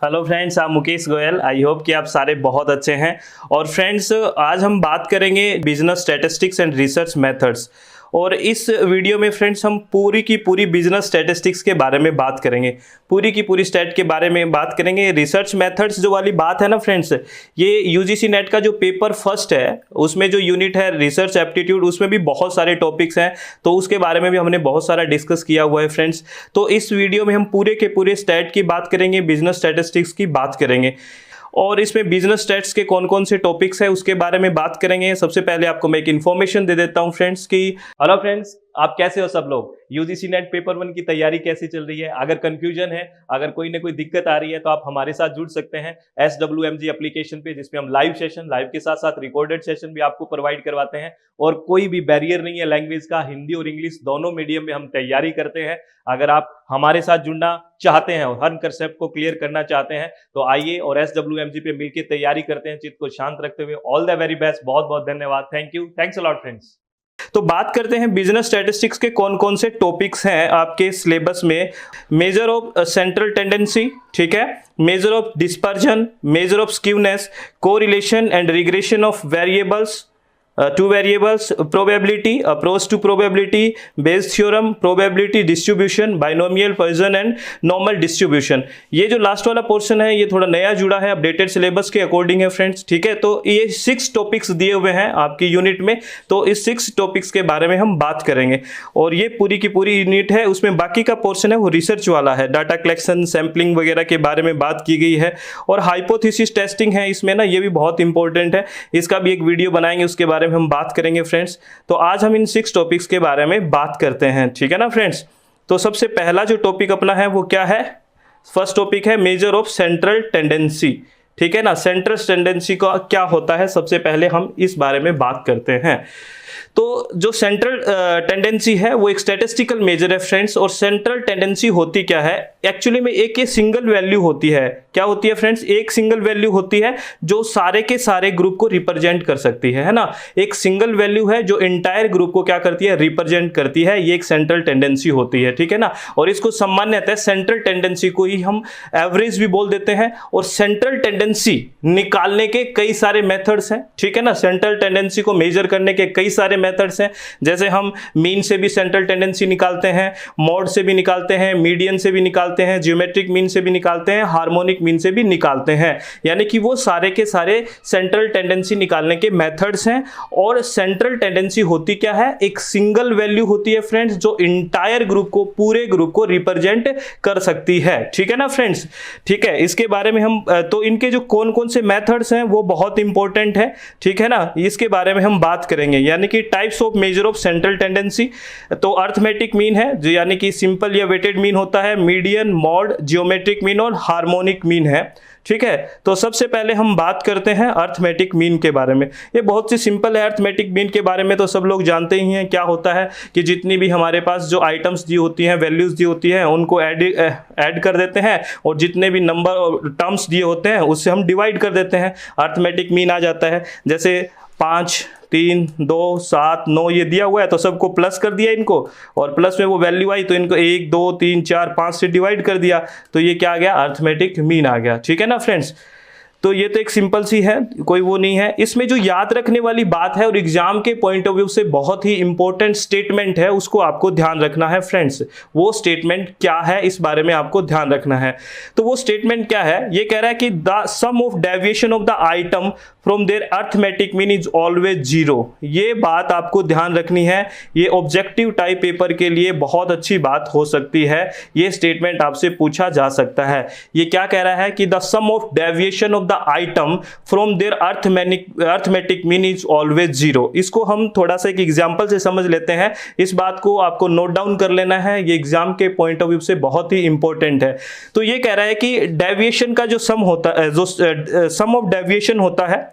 Hello friends, आप Mukesh Goyal. I hope कि आप सारे बहुत अच्छे हैं। और फ्रेंड्स, आज हम बात करेंगे business statistics and research methods. और इस वीडियो में फ्रेंड्स हम पूरी की पूरी बिजनेस स्टैटिस्टिक्स के बारे में बात करेंगे, पूरी की पूरी स्टैट के बारे में बात करेंगे। रिसर्च मेथड्स जो वाली बात है ना फ्रेंड्स, ये यूजीसी नेट का जो पेपर फर्स्ट है उसमें जो यूनिट है रिसर्च एप्टीट्यूड, उसमें भी बहुत सारे टॉपिक्स हैं, तो उसके बारे में भी हमने बहुत सारा डिस्कस किया हुआ है फ्रेंड्स। तो इस वीडियो में हम पूरे के पूरे स्टैट की बात करेंगे, बिजनेस स्टैटिस्टिक्स की बात करेंगे, और इसमें बिजनेस स्टैट्स के कौन कौन से टॉपिक्स है उसके बारे में बात करेंगे। सबसे पहले आपको मैं एक इन्फॉर्मेशन दे देता हूं फ्रेंड्स की हेलो फ्रेंड्स, आप कैसे हो सब लोग। यूजीसी नेट पेपर 1 की तैयारी कैसी चल रही है? अगर कंफ्यूजन है, अगर कोई ना कोई दिक्कत आ रही है, तो आप हमारे साथ जुड़ सकते हैं SWMG एप्लीकेशन पे, जिसमें हम लाइव सेशन, लाइव के साथ साथ रिकॉर्डेड सेशन भी आपको प्रोवाइड करवाते हैं। और कोई भी बैरियर नहीं है लैंग्वेज का, हिंदी और इंग्लिश दोनों मीडियम में हम तैयारी करते हैं। अगर आप हमारे साथ जुड़ना चाहते हैं और हर कंसेप्ट को क्लियर करना चाहते हैं तो आइए और SWMG पे मिलकर तैयारी करते हैं, चित्त को शांत रखते हुए। ऑल द वेरी बेस्ट, बहुत बहुत धन्यवाद, thank you, thanks a lot friends. तो बात करते हैं बिजनेस स्टैटिस्टिक्स के कौन कौन से टॉपिक्स हैं आपके सिलेबस में। मेजर ऑफ सेंट्रल टेंडेंसी, ठीक है, measure of dispersion, measure of skewness, correlation and regression of variables, two variables, probability, approach to probability, Bayes theorem, probability distribution, binomial Poisson and normal distribution. ये जो last वाला portion है ये थोड़ा नया जुड़ा है, अपडेटेड सिलेबस के अकॉर्डिंग है फ्रेंड्स, ठीक है। तो ये 6 टॉपिक्स दिए हुए हैं आपकी यूनिट में, तो इस 6 टॉपिक्स के बारे में हम बात करेंगे। और ये पूरी की पूरी यूनिट है, उसमें बाकी का पोर्शन है वो रिसर्च वाला है, डाटा कलेक्शन, सैम्पलिंग वगैरह के बारे में बात की गई है। और हाइपोथेसिस टेस्टिंग है इसमें ना, ये भी बहुत इंपॉर्टेंट है, इसका भी एक वीडियो बनाएंगे, उसके बारे में हम बात करेंगे फ्रेंड्स। तो आज हम इन 6 टॉपिक्स के बारे में बात करते हैं, ठीक है ना फ्रेंड्स। तो सबसे पहला जो टॉपिक अपना है वो क्या है? फर्स्ट टॉपिक है मेजर ऑफ सेंट्रल टेंडेंसी, ठीक है ना। सेंट्रल टेंडेंसी का क्या होता है, सबसे पहले हम इस बारे में बात करते हैं। तो जो सेंट्रल टेंडेंसी है वो एक स्टैटिस्टिकल मेजर है फ्रेंड्स। और सेंट्रल टेंडेंसी होती क्या है? एक्चुअली में एक ये सिंगल वैल्यू होती है। क्या होती है फ्रेंड्स? एक सिंगल वैल्यू होती है जो सारे के सारे ग्रुप को रिप्रेजेंट कर सकती है ना। एक सिंगल वैल्यू है जो एंटायर ग्रुप को क्या करती है? रिप्रेजेंट करती है। ये एक सेंट्रल टेंडेंसी होती है, ठीक है ना। और इसको सामान्यतः सेंट्रल टेंडेंसी को ही हम एवरेज भी बोल देते हैं। और सेंट्रल टेंडेंसी निकालने के कई सारे मेथड्स हैं, ठीक है ना। सेंट्रल टेंडेंसी को मेजर करने के कई सारे मेथड्स हैं, जैसे हम मीन से भी सेंट्रल टेंडेंसी निकालते हैं, मॉड से भी निकालते हैं, मीडियन से भी निकालते हैं, ज्योमेट्रिक मीन से भी निकालते हैं, हार्मोनिक मीन से भी निकालते हैं। यानी कि वो सारे के सारे सेंट्रल टेंडेंसी निकालने के मेथड्स हैं। और सेंट्रल टेंडेंसी होती क्या है? एक सिंगल वैल्यू होती है फ्रेंड्स, जो इंटायर ग्रुप को, पूरे ग्रुप को रिप्रेजेंट कर सकती है, ठीक है ना फ्रेंड्स। ठीक है, इसके बारे में हम तो इनके जो कौन कौन से मेथड्स हैं वो बहुत इंपॉर्टेंट है, ठीक है ना। इसके बारे में हम बात करेंगे। यानी कि types of measure of central tendency, तो अर्थमेटिक मीन है जो यानी कि सिंपल या वेटेड मीन होता है, मीडियन, मॉड, जियोमेट्रिक मीन और हार्मोनिक मीन है, ठीक है। तो सबसे पहले हम बात करते हैं अर्थमेटिक मीन के बारे में। ये बहुत सी सिंपल है। अर्थमेटिक मीन के बारे में तो सब लोग जानते ही हैं। क्या होता है कि जितनी भी हमारे पास जो आइटम्स दी होती हैं, वैल्यूज दी होती हैं, उनको ऐड कर देते हैं, और जितने भी नंबर और टर्म्स दिए होते हैं उससे हम डिवाइड कर देते हैं, अर्थमेटिक मीन आ जाता है। जैसे 5, 3, 2, 7, 9 ये दिया हुआ है, तो सबको प्लस कर दिया इनको, और प्लस में वो वैल्यू आई तो इनको 1, 2, 3, 4, 5 से डिवाइड कर दिया, तो ये क्या आ गया? अर्थमेटिक मीन आ गया, ठीक है ना फ्रेंड्स। तो ये तो एक सिंपल सी है, कोई वो नहीं है। इसमें जो याद रखने वाली बात है और एग्जाम के पॉइंट ऑफ व्यू से बहुत ही इंपॉर्टेंट स्टेटमेंट है, उसको आपको ध्यान रखना है फ्रेंड्स। वो स्टेटमेंट क्या है, इस बारे में आपको ध्यान रखना है। तो वो स्टेटमेंट क्या है? ये कह रहा है कि the sum of deviation of the item from their arithmetic mean is always 0। ये बात आपको ध्यान रखनी है। ये ऑब्जेक्टिव टाइप पेपर के लिए बहुत अच्छी बात हो सकती है। ये स्टेटमेंट आपसे पूछा जा सकता है। ये क्या कह रहा है कि the sum of deviation of the item from their arithmetic mean is always 0। इसको हम थोड़ा सा एक एग्जांपल से समझ लेते हैं। इस बात को आपको नोट डाउन कर लेना है, ये एग्जाम के पॉइंट ऑफ व्यू से बहुत ही इंपॉर्टेंट है। तो ये कह रहा है कि डेविएशन का जो सम होता है, जो सम ऑफ डेविएशन होता है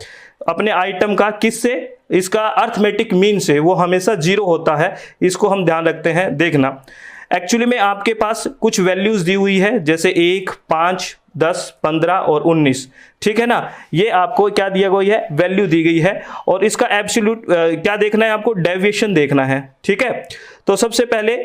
अपने आइटम का, किससे? इसका अर्थमेटिक मीन से, वो हमेशा 0 होता है। इसको हम ध्यान रखते हैं। देखना, एक्चुअली में आपके पास कुछ वैल्यूज दी हुई है, जैसे 1, 5, 10, 15 और 19, ठीक है ना। ये आपको क्या दिया गया है? वैल्यू दी गई है। और इसका एब्सोल्यूट क्या देखना है आपको? डेविएशन देखना है, ठीक है। तो सबसे पहले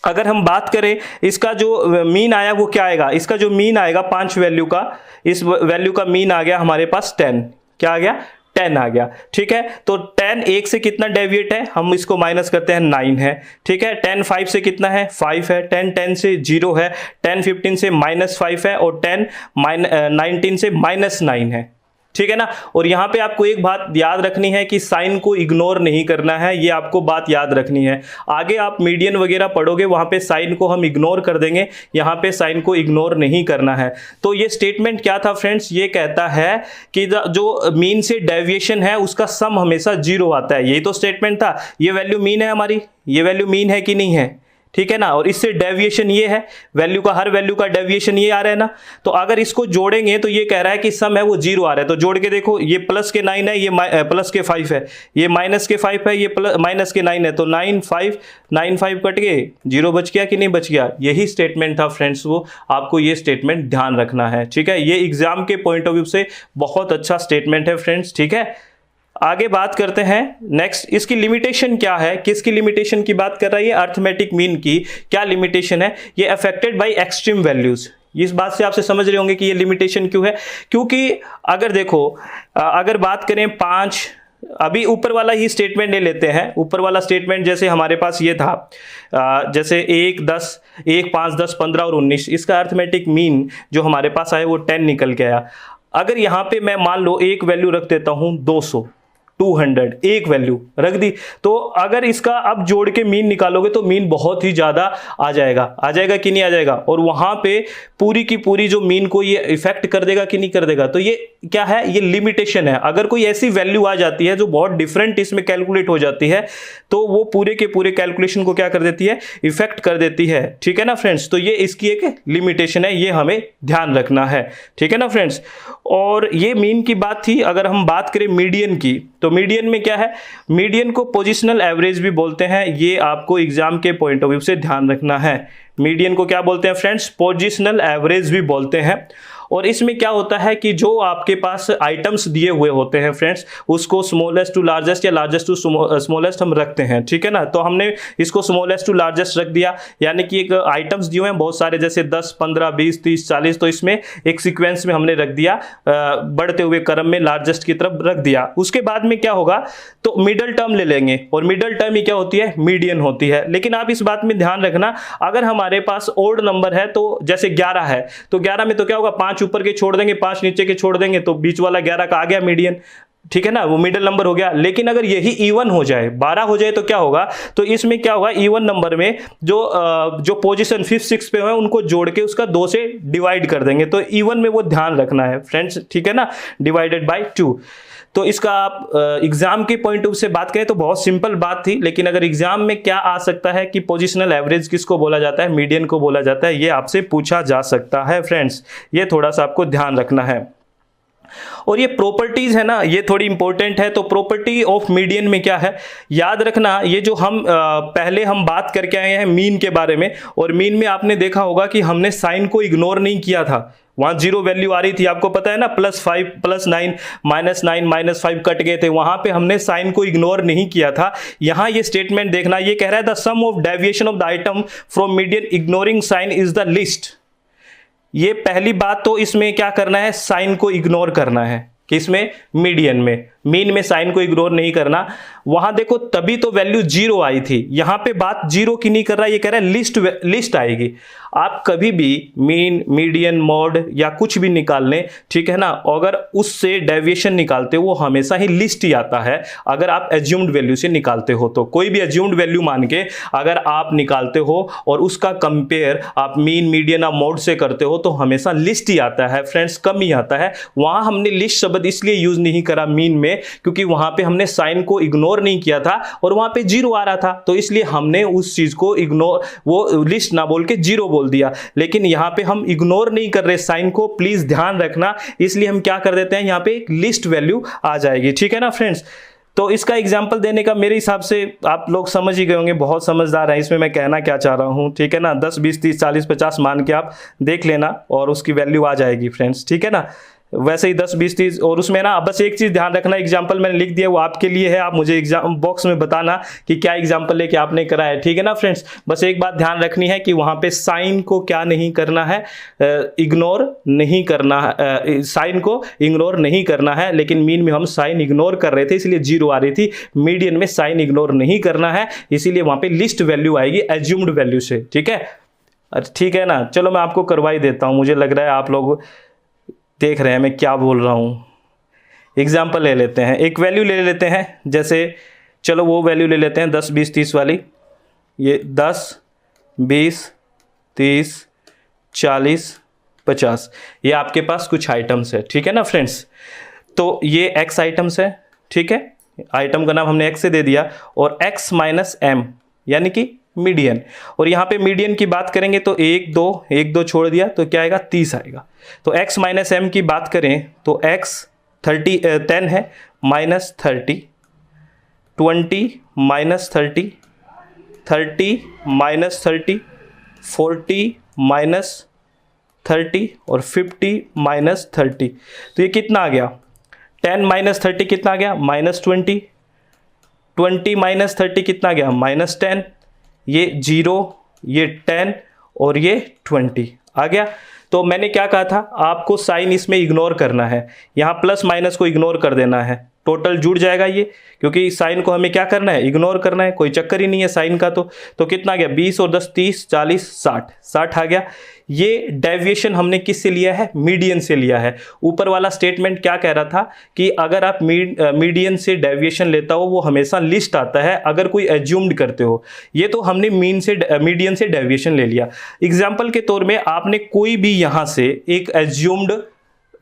अगर हम बात करें इसका जो मीन आया वो क्या आएगा, इसका जो मीन आएगा 5 वैल्यू का, इस वैल्यू का मीन आ गया हमारे पास 10। क्या आ गया, 10 आ गया। ठीक है, तो 10 1 से कितना डेविएट है, हम इसको माइनस करते हैं 9 है। ठीक है, 10 5 से कितना है, 5 है। 10 10 से 0 है। 10 15 से -5 है। और 10 19 से -9 है। ठीक है ना। और यहां पे आपको एक बात याद रखनी है कि साइन को इग्नोर नहीं करना है, ये आपको बात याद रखनी है। आगे आप मीडियन वगैरह पढ़ोगे वहां पे साइन को हम इग्नोर कर देंगे, यहां पे साइन को इग्नोर नहीं करना है। तो ये स्टेटमेंट क्या था फ्रेंड्स, ये कहता है कि जो मीन से डेविएशन है उसका सम हमेशा 0 आता है। यही तो स्टेटमेंट था। ये वैल्यू मीन है हमारी, ये वैल्यू मीन है कि नहीं है, ठीक है ना। और इससे डेविएशन ये है, वैल्यू का, हर वैल्यू का डेविएशन ये आ रहा है ना। तो अगर इसको जोड़ेंगे तो ये कह रहा है कि सम है वो 0 आ रहा है। तो जोड़ के देखो, ये प्लस के 9 है, ये प्लस के 5 है, ये माइनस के 5 है, ये माइनस के 9 है। तो 9 5 कट गए, 0 बच गया कि नहीं बच गया। यही स्टेटमेंट था फ्रेंड्स, वो आपको ये स्टेटमेंट ध्यान रखना है। ठीक है, ये एग्जाम के पॉइंट ऑफ व्यू से बहुत अच्छा स्टेटमेंट है फ्रेंड्स। ठीक है, आगे बात करते हैं नेक्स्ट, इसकी लिमिटेशन क्या है, किसकी लिमिटेशन की बात कर रहा है ये, अर्थमेटिक मीन की क्या लिमिटेशन है। ये अफेक्टेड बाय एक्सट्रीम वैल्यूज। इस बात से आपसे समझ रहे होंगे कि ये लिमिटेशन क्यों है, क्योंकि अगर देखो, अगर बात करें 5, अभी ऊपर वाला ही स्टेटमेंट ले लेते हैं। ऊपर वाला स्टेटमेंट जैसे हमारे पास ये था, जैसे 1 10 1 5 10 15 और 19, इसका अर्थमेटिक मीन जो हमारे पास आया वो 10 निकल के आया। अगर यहां पे मैं मान लो एक वैल्यू रख देता हूं 200, 200 एक वैल्यू रख दी, तो अगर इसका अब जोड़ के मीन निकालोगे तो मीन बहुत ही ज्यादा आ जाएगा कि नहीं आ जाएगा। और वहां पे पूरी की पूरी जो मीन को ये इफेक्ट कर देगा कि नहीं कर देगा। तो ये क्या है, ये लिमिटेशन है। अगर कोई ऐसी वैल्यू आ जाती है जो बहुत डिफरेंट इसमें कैलकुलेट हो जाती है, तो वो पूरे के पूरे कैलकुलेशन को क्या कर देती है, इफेक्ट कर देती है। ठीक है ना फ्रेंड्स, तो ये इसकी एक लिमिटेशन है, ये हमें ध्यान रखना है। ठीक है ना फ्रेंड्स। और ये मीन की बात थी। अगर हम बात करें मीडियन की, तो मीडियन में क्या है, मीडियन को पोजिशनल एवरेज भी बोलते हैं। ये आपको एग्जाम के पॉइंट ऑफ व्यू से ध्यान रखना है। मीडियन को क्या बोलते हैं फ्रेंड्स, पोजिशनल एवरेज भी बोलते हैं। और इसमें क्या होता है कि जो आपके पास आइटम्स दिए हुए होते हैं फ्रेंड्स, उसको स्मॉलेस्ट टू लार्जेस्ट या लार्जेस्ट टू स्मॉलेस्ट हम रखते हैं। ठीक है ना, तो हमने इसको स्मॉलेस्ट टू लार्जेस्ट रख दिया, यानी कि एक आइटम्स दिए हुए हैं बहुत सारे, जैसे 10 15 20 30 40, तो इसमें एक सीक्वेंस में हमने रख दिया, बढ़ते हुए क्रम में लार्जेस्ट की तरफ रख दिया। उसके बाद में क्या होगा, तो मिडल टर्म ले लेंगे, और मिडल टर्म ही क्या होती है, मीडियन होती है। लेकिन आप इस बात में ध्यान रखना, अगर हमारे पास ओड नंबर है, तो जैसे 11 है, तो 11 में तो क्या होगा, 5 ऊपर के छोड़ देंगे, 5 नीचे के छोड़ देंगे, तो बीच वाला 11 का आ गया मीडियन। ठीक है ना, वो मिडिल नंबर हो गया। लेकिन अगर यही इवन हो जाए, 12 हो जाए, तो क्या होगा, तो इसमें क्या होगा, इवन नंबर में जो पोजीशन 5 6 पे है उनको जोड़ के उसका 2 से डिवाइड कर देंगे। तो इवन में वो ध्यान रखना है फ्रेंड्स। ठीक है ना, डिवाइडेड बाय 2। तो इसका आप एग्जाम के पॉइंट ऑफ व्यू से बात करें तो बहुत सिंपल बात थी। लेकिन अगर एग्जाम में क्या आ सकता है कि पोजिशनल एवरेज किसको बोला जाता है, मीडियन को बोला जाता है, ये आपसे पूछा जा सकता है फ्रेंड्स। ये थोड़ा सा आपको ध्यान रखना है। और ये प्रॉपर्टीज है ना, ये थोड़ी इंपॉर्टेंट है। तो प्रॉपर्टी ऑफ मीडियन में क्या है, याद रखना, ये जो हम पहले हम बात करके आए हैं मीन के बारे में, और मीन में आपने देखा होगा कि हमने साइन को इग्नोर नहीं किया था। वहां 0 वैल्यू आ रही थी, आपको पता है ना, +5 +9 -9 -5 कट गए थे, वहां पे हमने साइन को इग्नोर नहीं किया था। यहां ये स्टेटमेंट देखना, ये कह रहा है the sum of deviation of the item from median ignoring sign is the least. ये पहली बात तो इसमें क्या करना है, साइन को इग्नोर करना है। किसमें, मीडियन में। मीन में साइन को इग्नोर नहीं करना। वहां देखो तभी तो वैल्यू 0 आई थी, यहां पे बात 0 की नहीं कर रहा है, ये कह रहा है लिस्ट आएगी। आप कभी भी मीन, मीडियन, मॉड या कुछ भी निकाल लें, ठीक है ना, अगर उससे डेविएशन निकालते हो वो हमेशा ही लिस्ट ही आता है। अगर आप एज्यूम्ड वैल्यू से निकालते हो, तो कोई भी एज्यूम्ड वैल्यू मान के अगर आप निकालते हो और उसका कंपेयर आप मीन, मीडियन या मॉड से करते हो, तो हमेशा लिस्ट ही आता है फ्रेंड्स, कम ही आता है। वहां हमने लिस्ट शब्द इसलिए यूज नहीं करा मीन में, क्योंकि वहां पे हमने साइन को इग्नोर नहीं किया था और वहां पे 0 आ रहा था, तो इसलिए हमने उस चीज को इग्नोर, वो लिस्ट ना बोल के 0 बोल दिया। लेकिन यहां पे हम इग्नोर नहीं कर रहे साइन को, प्लीज ध्यान रखना। इसलिए हम क्या कर देते हैं, यहां पे एक लिस्ट वैल्यू आ जाएगी। ठीक है ना फ्रेंड्स। तो इसका एग्जाम्पल देने का मेरे हिसाब से आप लोग समझ ही गए होंगे, बहुत समझदार है इसमें मैं कहना क्या चाह रहा हूं। ठीक है ना, 10 20 30 40 50 मान के आप देख लेना और उसकी वैल्यू आ जाएगी फ्रेंड्स। ठीक है ना, वैसे ही 10 20 30, और उसमें ना बस एक चीज़ ध्यान रखना, एग्जाम्पल मैंने लिख दिया वो आपके लिए है, आप मुझे एग्जाम बॉक्स में बताना कि क्या एग्जाम्पल लेके आपने करा है, ठीक है ना फ्रेंड्स। बस एक बात ध्यान रखनी है कि वहाँ पे साइन को क्या नहीं करना है, इग्नोर नहीं करना है, साइन को इग्नोर नहीं करना है। लेकिन मीन में हम साइन इग्नोर कर रहे थे इसलिए 0 आ रही थी, मीडियन में साइन इग्नोर नहीं करना है इसीलिए वहाँ पे लिस्ट वैल्यू आएगी एज्यूम्ड वैल्यू से, ठीक है। ठीक है ना, चलो मैं आपको करवा ही देता हूँ, मुझे लग रहा है आप लोग देख रहे हैं मैं क्या बोल रहा हूँ। एग्जाम्पल ले लेते हैं, एक वैल्यू ले लेते हैं, जैसे चलो वो वैल्यू ले लेते हैं 10 20 30 वाली। ये 10 20 30 40 50 ये आपके पास कुछ आइटम्स है, ठीक है ना फ्रेंड्स। तो ये x आइटम्स है, ठीक है, आइटम का नाम हमने x से दे दिया, और x माइनस m यानी कि मीडियन। और यहाँ पे मीडियन की बात करेंगे तो 1 2 छोड़ दिया तो क्या आएगा, 30 आएगा। तो x माइनस m की बात करें तो x 10 है, माइनस 30, 20 माइनस 30, 30 माइनस 30, 40 माइनस 30 और 50 माइनस 30। तो ये कितना आ गया, 10 माइनस 30 कितना आ गया, माइनस 20, 20 माइनस 30 कितना आ गया, माइनस 10, ये 0, ये 10 और ये 20 आ गया। तो मैंने क्या कहा था, आपको साइन इसमें इग्नोर करना है, यहाँ प्लस माइनस को इग्नोर कर देना है, टोटल जुड़ जाएगा ये, क्योंकि साइन को हमें क्या करना है, इग्नोर करना है, कोई चक्कर ही नहीं है साइन का। तो कितना गया, 20 और 10 30 40 60 आ गया। ये डेविएशन हमने किससे लिया है, मीडियन से लिया है। ऊपर वाला स्टेटमेंट क्या कह रहा था कि अगर आप मीडियन से डेविएशन लेता हो वो हमेशा लिस्ट आता है अगर कोई एज्यूम्ड करते हो। ये तो हमने मीडियन से डेविएशन ले लिया। एग्जाम्पल के तौर में आपने कोई भी यहां से एक एज्यूम्ड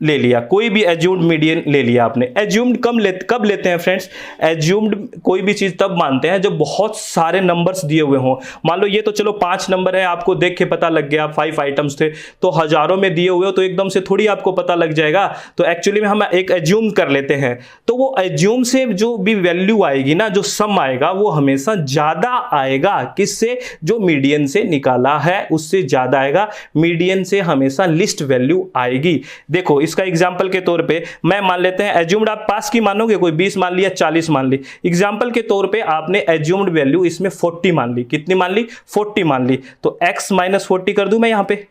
ले लिया, कोई भी एज्यूम्ड मीडियन ले लिया आपने। एज्यूम्ड कब लेते हैं फ्रेंड्स, एज्यूम्ड कोई भी चीज तब मानते हैं जब बहुत सारे नंबर्स दिए हुए हों। मान लो ये तो चलो 5 नंबर है, आपको देख के पता लग गया, 5 आइटम्स थे, तो हजारों में दिए हुए हो तो एकदम से थोड़ी आपको पता लग जाएगा। तो एक्चुअली में हम एक एज्यूम कर लेते हैं, तो वो एज्यूम से जो भी वैल्यू आएगी ना, जो सम आएगा वो हमेशा ज्यादा आएगा, किससे, जो मीडियन से निकाला है उससे ज्यादा आएगा। मीडियन से हमेशा लिस्ट वैल्यू आएगी। देखो इसका एग्जांपल के तौर पे मैं मान लेते हैं, एज्यूम्ड आप पास की मानोगे, कोई 20 मान लिया 40 मान ली। एग्जांपल के तौर पे आपने एज्यूम्ड वैल्यू इसमें 40 मान ली, कितनी मान ली, 40 मान ली। तो x माइनस 40 कर दूं मैं यहां पे।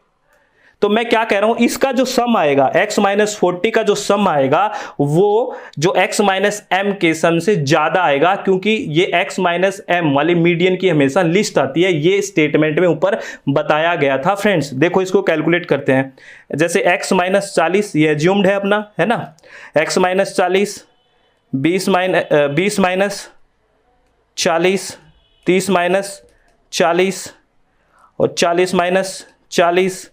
तो मैं क्या कह रहा हूं, इसका जो सम आएगा, x माइनस 40 का जो सम आएगा वो जो x माइनस m के सम से ज्यादा आएगा, क्योंकि ये x माइनस m वाली मीडियन की हमेशा लिस्ट आती है। ये स्टेटमेंट में ऊपर बताया गया था फ्रेंड्स। देखो इसको कैलकुलेट करते हैं, जैसे x माइनस 40 ये एज्यूम्ड है अपना, है ना, x माइनस 40, 20 माइनस 40, 30 माइनस 40 और 40 माइनस 40,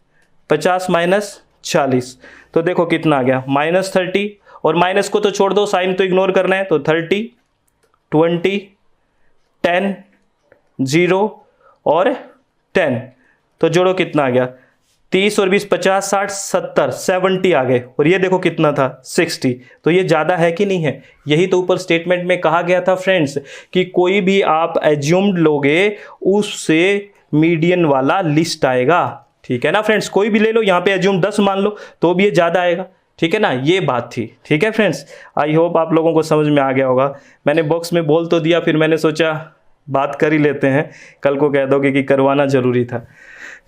50 माइनस 40। तो देखो कितना आ गया, माइनस 30, और माइनस को तो छोड़ दो, साइन तो इग्नोर करना है। तो 30, 20, 10, 0 और 10, तो जोड़ो कितना आ गया, 30 और 20 50 60 70 70 आ गए। और ये देखो कितना था, 60। तो ये ज़्यादा है कि नहीं है, यही तो ऊपर स्टेटमेंट में कहा गया था फ्रेंड्स कि कोई भी आप एज्यूम्ड लोगे उससे मीडियन वाला लिस्ट आएगा, ठीक है ना फ्रेंड्स। कोई भी ले लो, यहाँ पे एज्यूम 10 मान लो तो भी ये ज़्यादा आएगा, ठीक है ना। ये बात थी, ठीक है फ्रेंड्स। आई होप आप लोगों को समझ में आ गया होगा। मैंने बॉक्स में बोल तो दिया, फिर मैंने सोचा बात कर ही लेते हैं, कल को कह दोगे कि करवाना जरूरी था।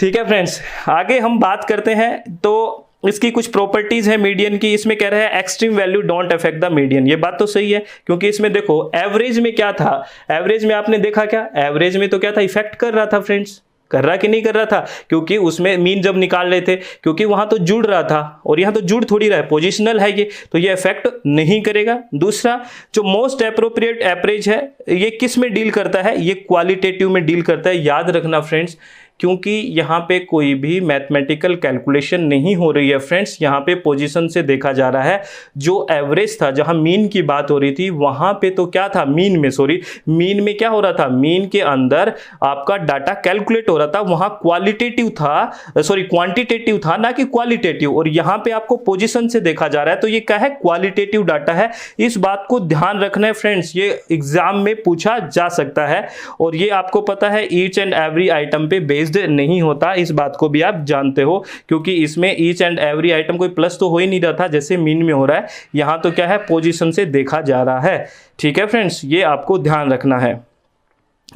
ठीक है फ्रेंड्स, आगे हम बात करते हैं। तो इसकी कुछ प्रॉपर्टीज है मीडियन की। इसमें कह रहे हैं extreme value don't affect the median. ये बात तो सही है, क्योंकि इसमें देखो एवरेज में क्या था, एवरेज में आपने देखा क्या, एवरेज में तो क्या था, इफेक्ट कर रहा था फ्रेंड्स, कर रहा कि नहीं कर रहा था, क्योंकि उसमें मीन जब निकाल रहे थे, क्योंकि वहां तो जुड़ रहा था और यहां तो जुड़ थोड़ी रहा है, पोजिशनल है ये, तो ये इफेक्ट नहीं करेगा। दूसरा जो मोस्ट एप्रोप्रिएट एवरेज है, ये किस में डील करता है, ये क्वालिटेटिव में डील करता है। याद रखना फ्रेंड्स, क्योंकि यहाँ पे कोई भी मैथमेटिकल कैलकुलेशन नहीं हो रही है फ्रेंड्स, यहाँ पे पोजीशन से देखा जा रहा है। जो एवरेज था, जहाँ मीन की बात हो रही थी, वहाँ पे तो क्या था, मीन में क्या हो रहा था, मीन के अंदर आपका डाटा कैलकुलेट हो रहा था, वहाँ क्वालिटेटिव था, सॉरी क्वांटिटेटिव था, ना कि क्वालिटेटिव। और यहाँ पे आपको पोजीशन से देखा जा रहा है, तो ये क्या है, क्वालिटेटिव डाटा है। इस बात को ध्यान रखना है फ्रेंड्स, ये एग्जाम में पूछा जा सकता है। और ये आपको पता है ईच एंड एवरी आइटम पे बेस्ड बेस्ड नहीं होता, इस बात को भी आप जानते हो, क्योंकि इसमें ईच एंड एवरी आइटम कोई प्लस तो हो ही नहीं रहा था जैसे मीन में हो रहा है, यहाँ तो क्या है पोजीशन से देखा जा रहा है। ठीक है फ्रेंड्स, ये आपको ध्यान रखना है।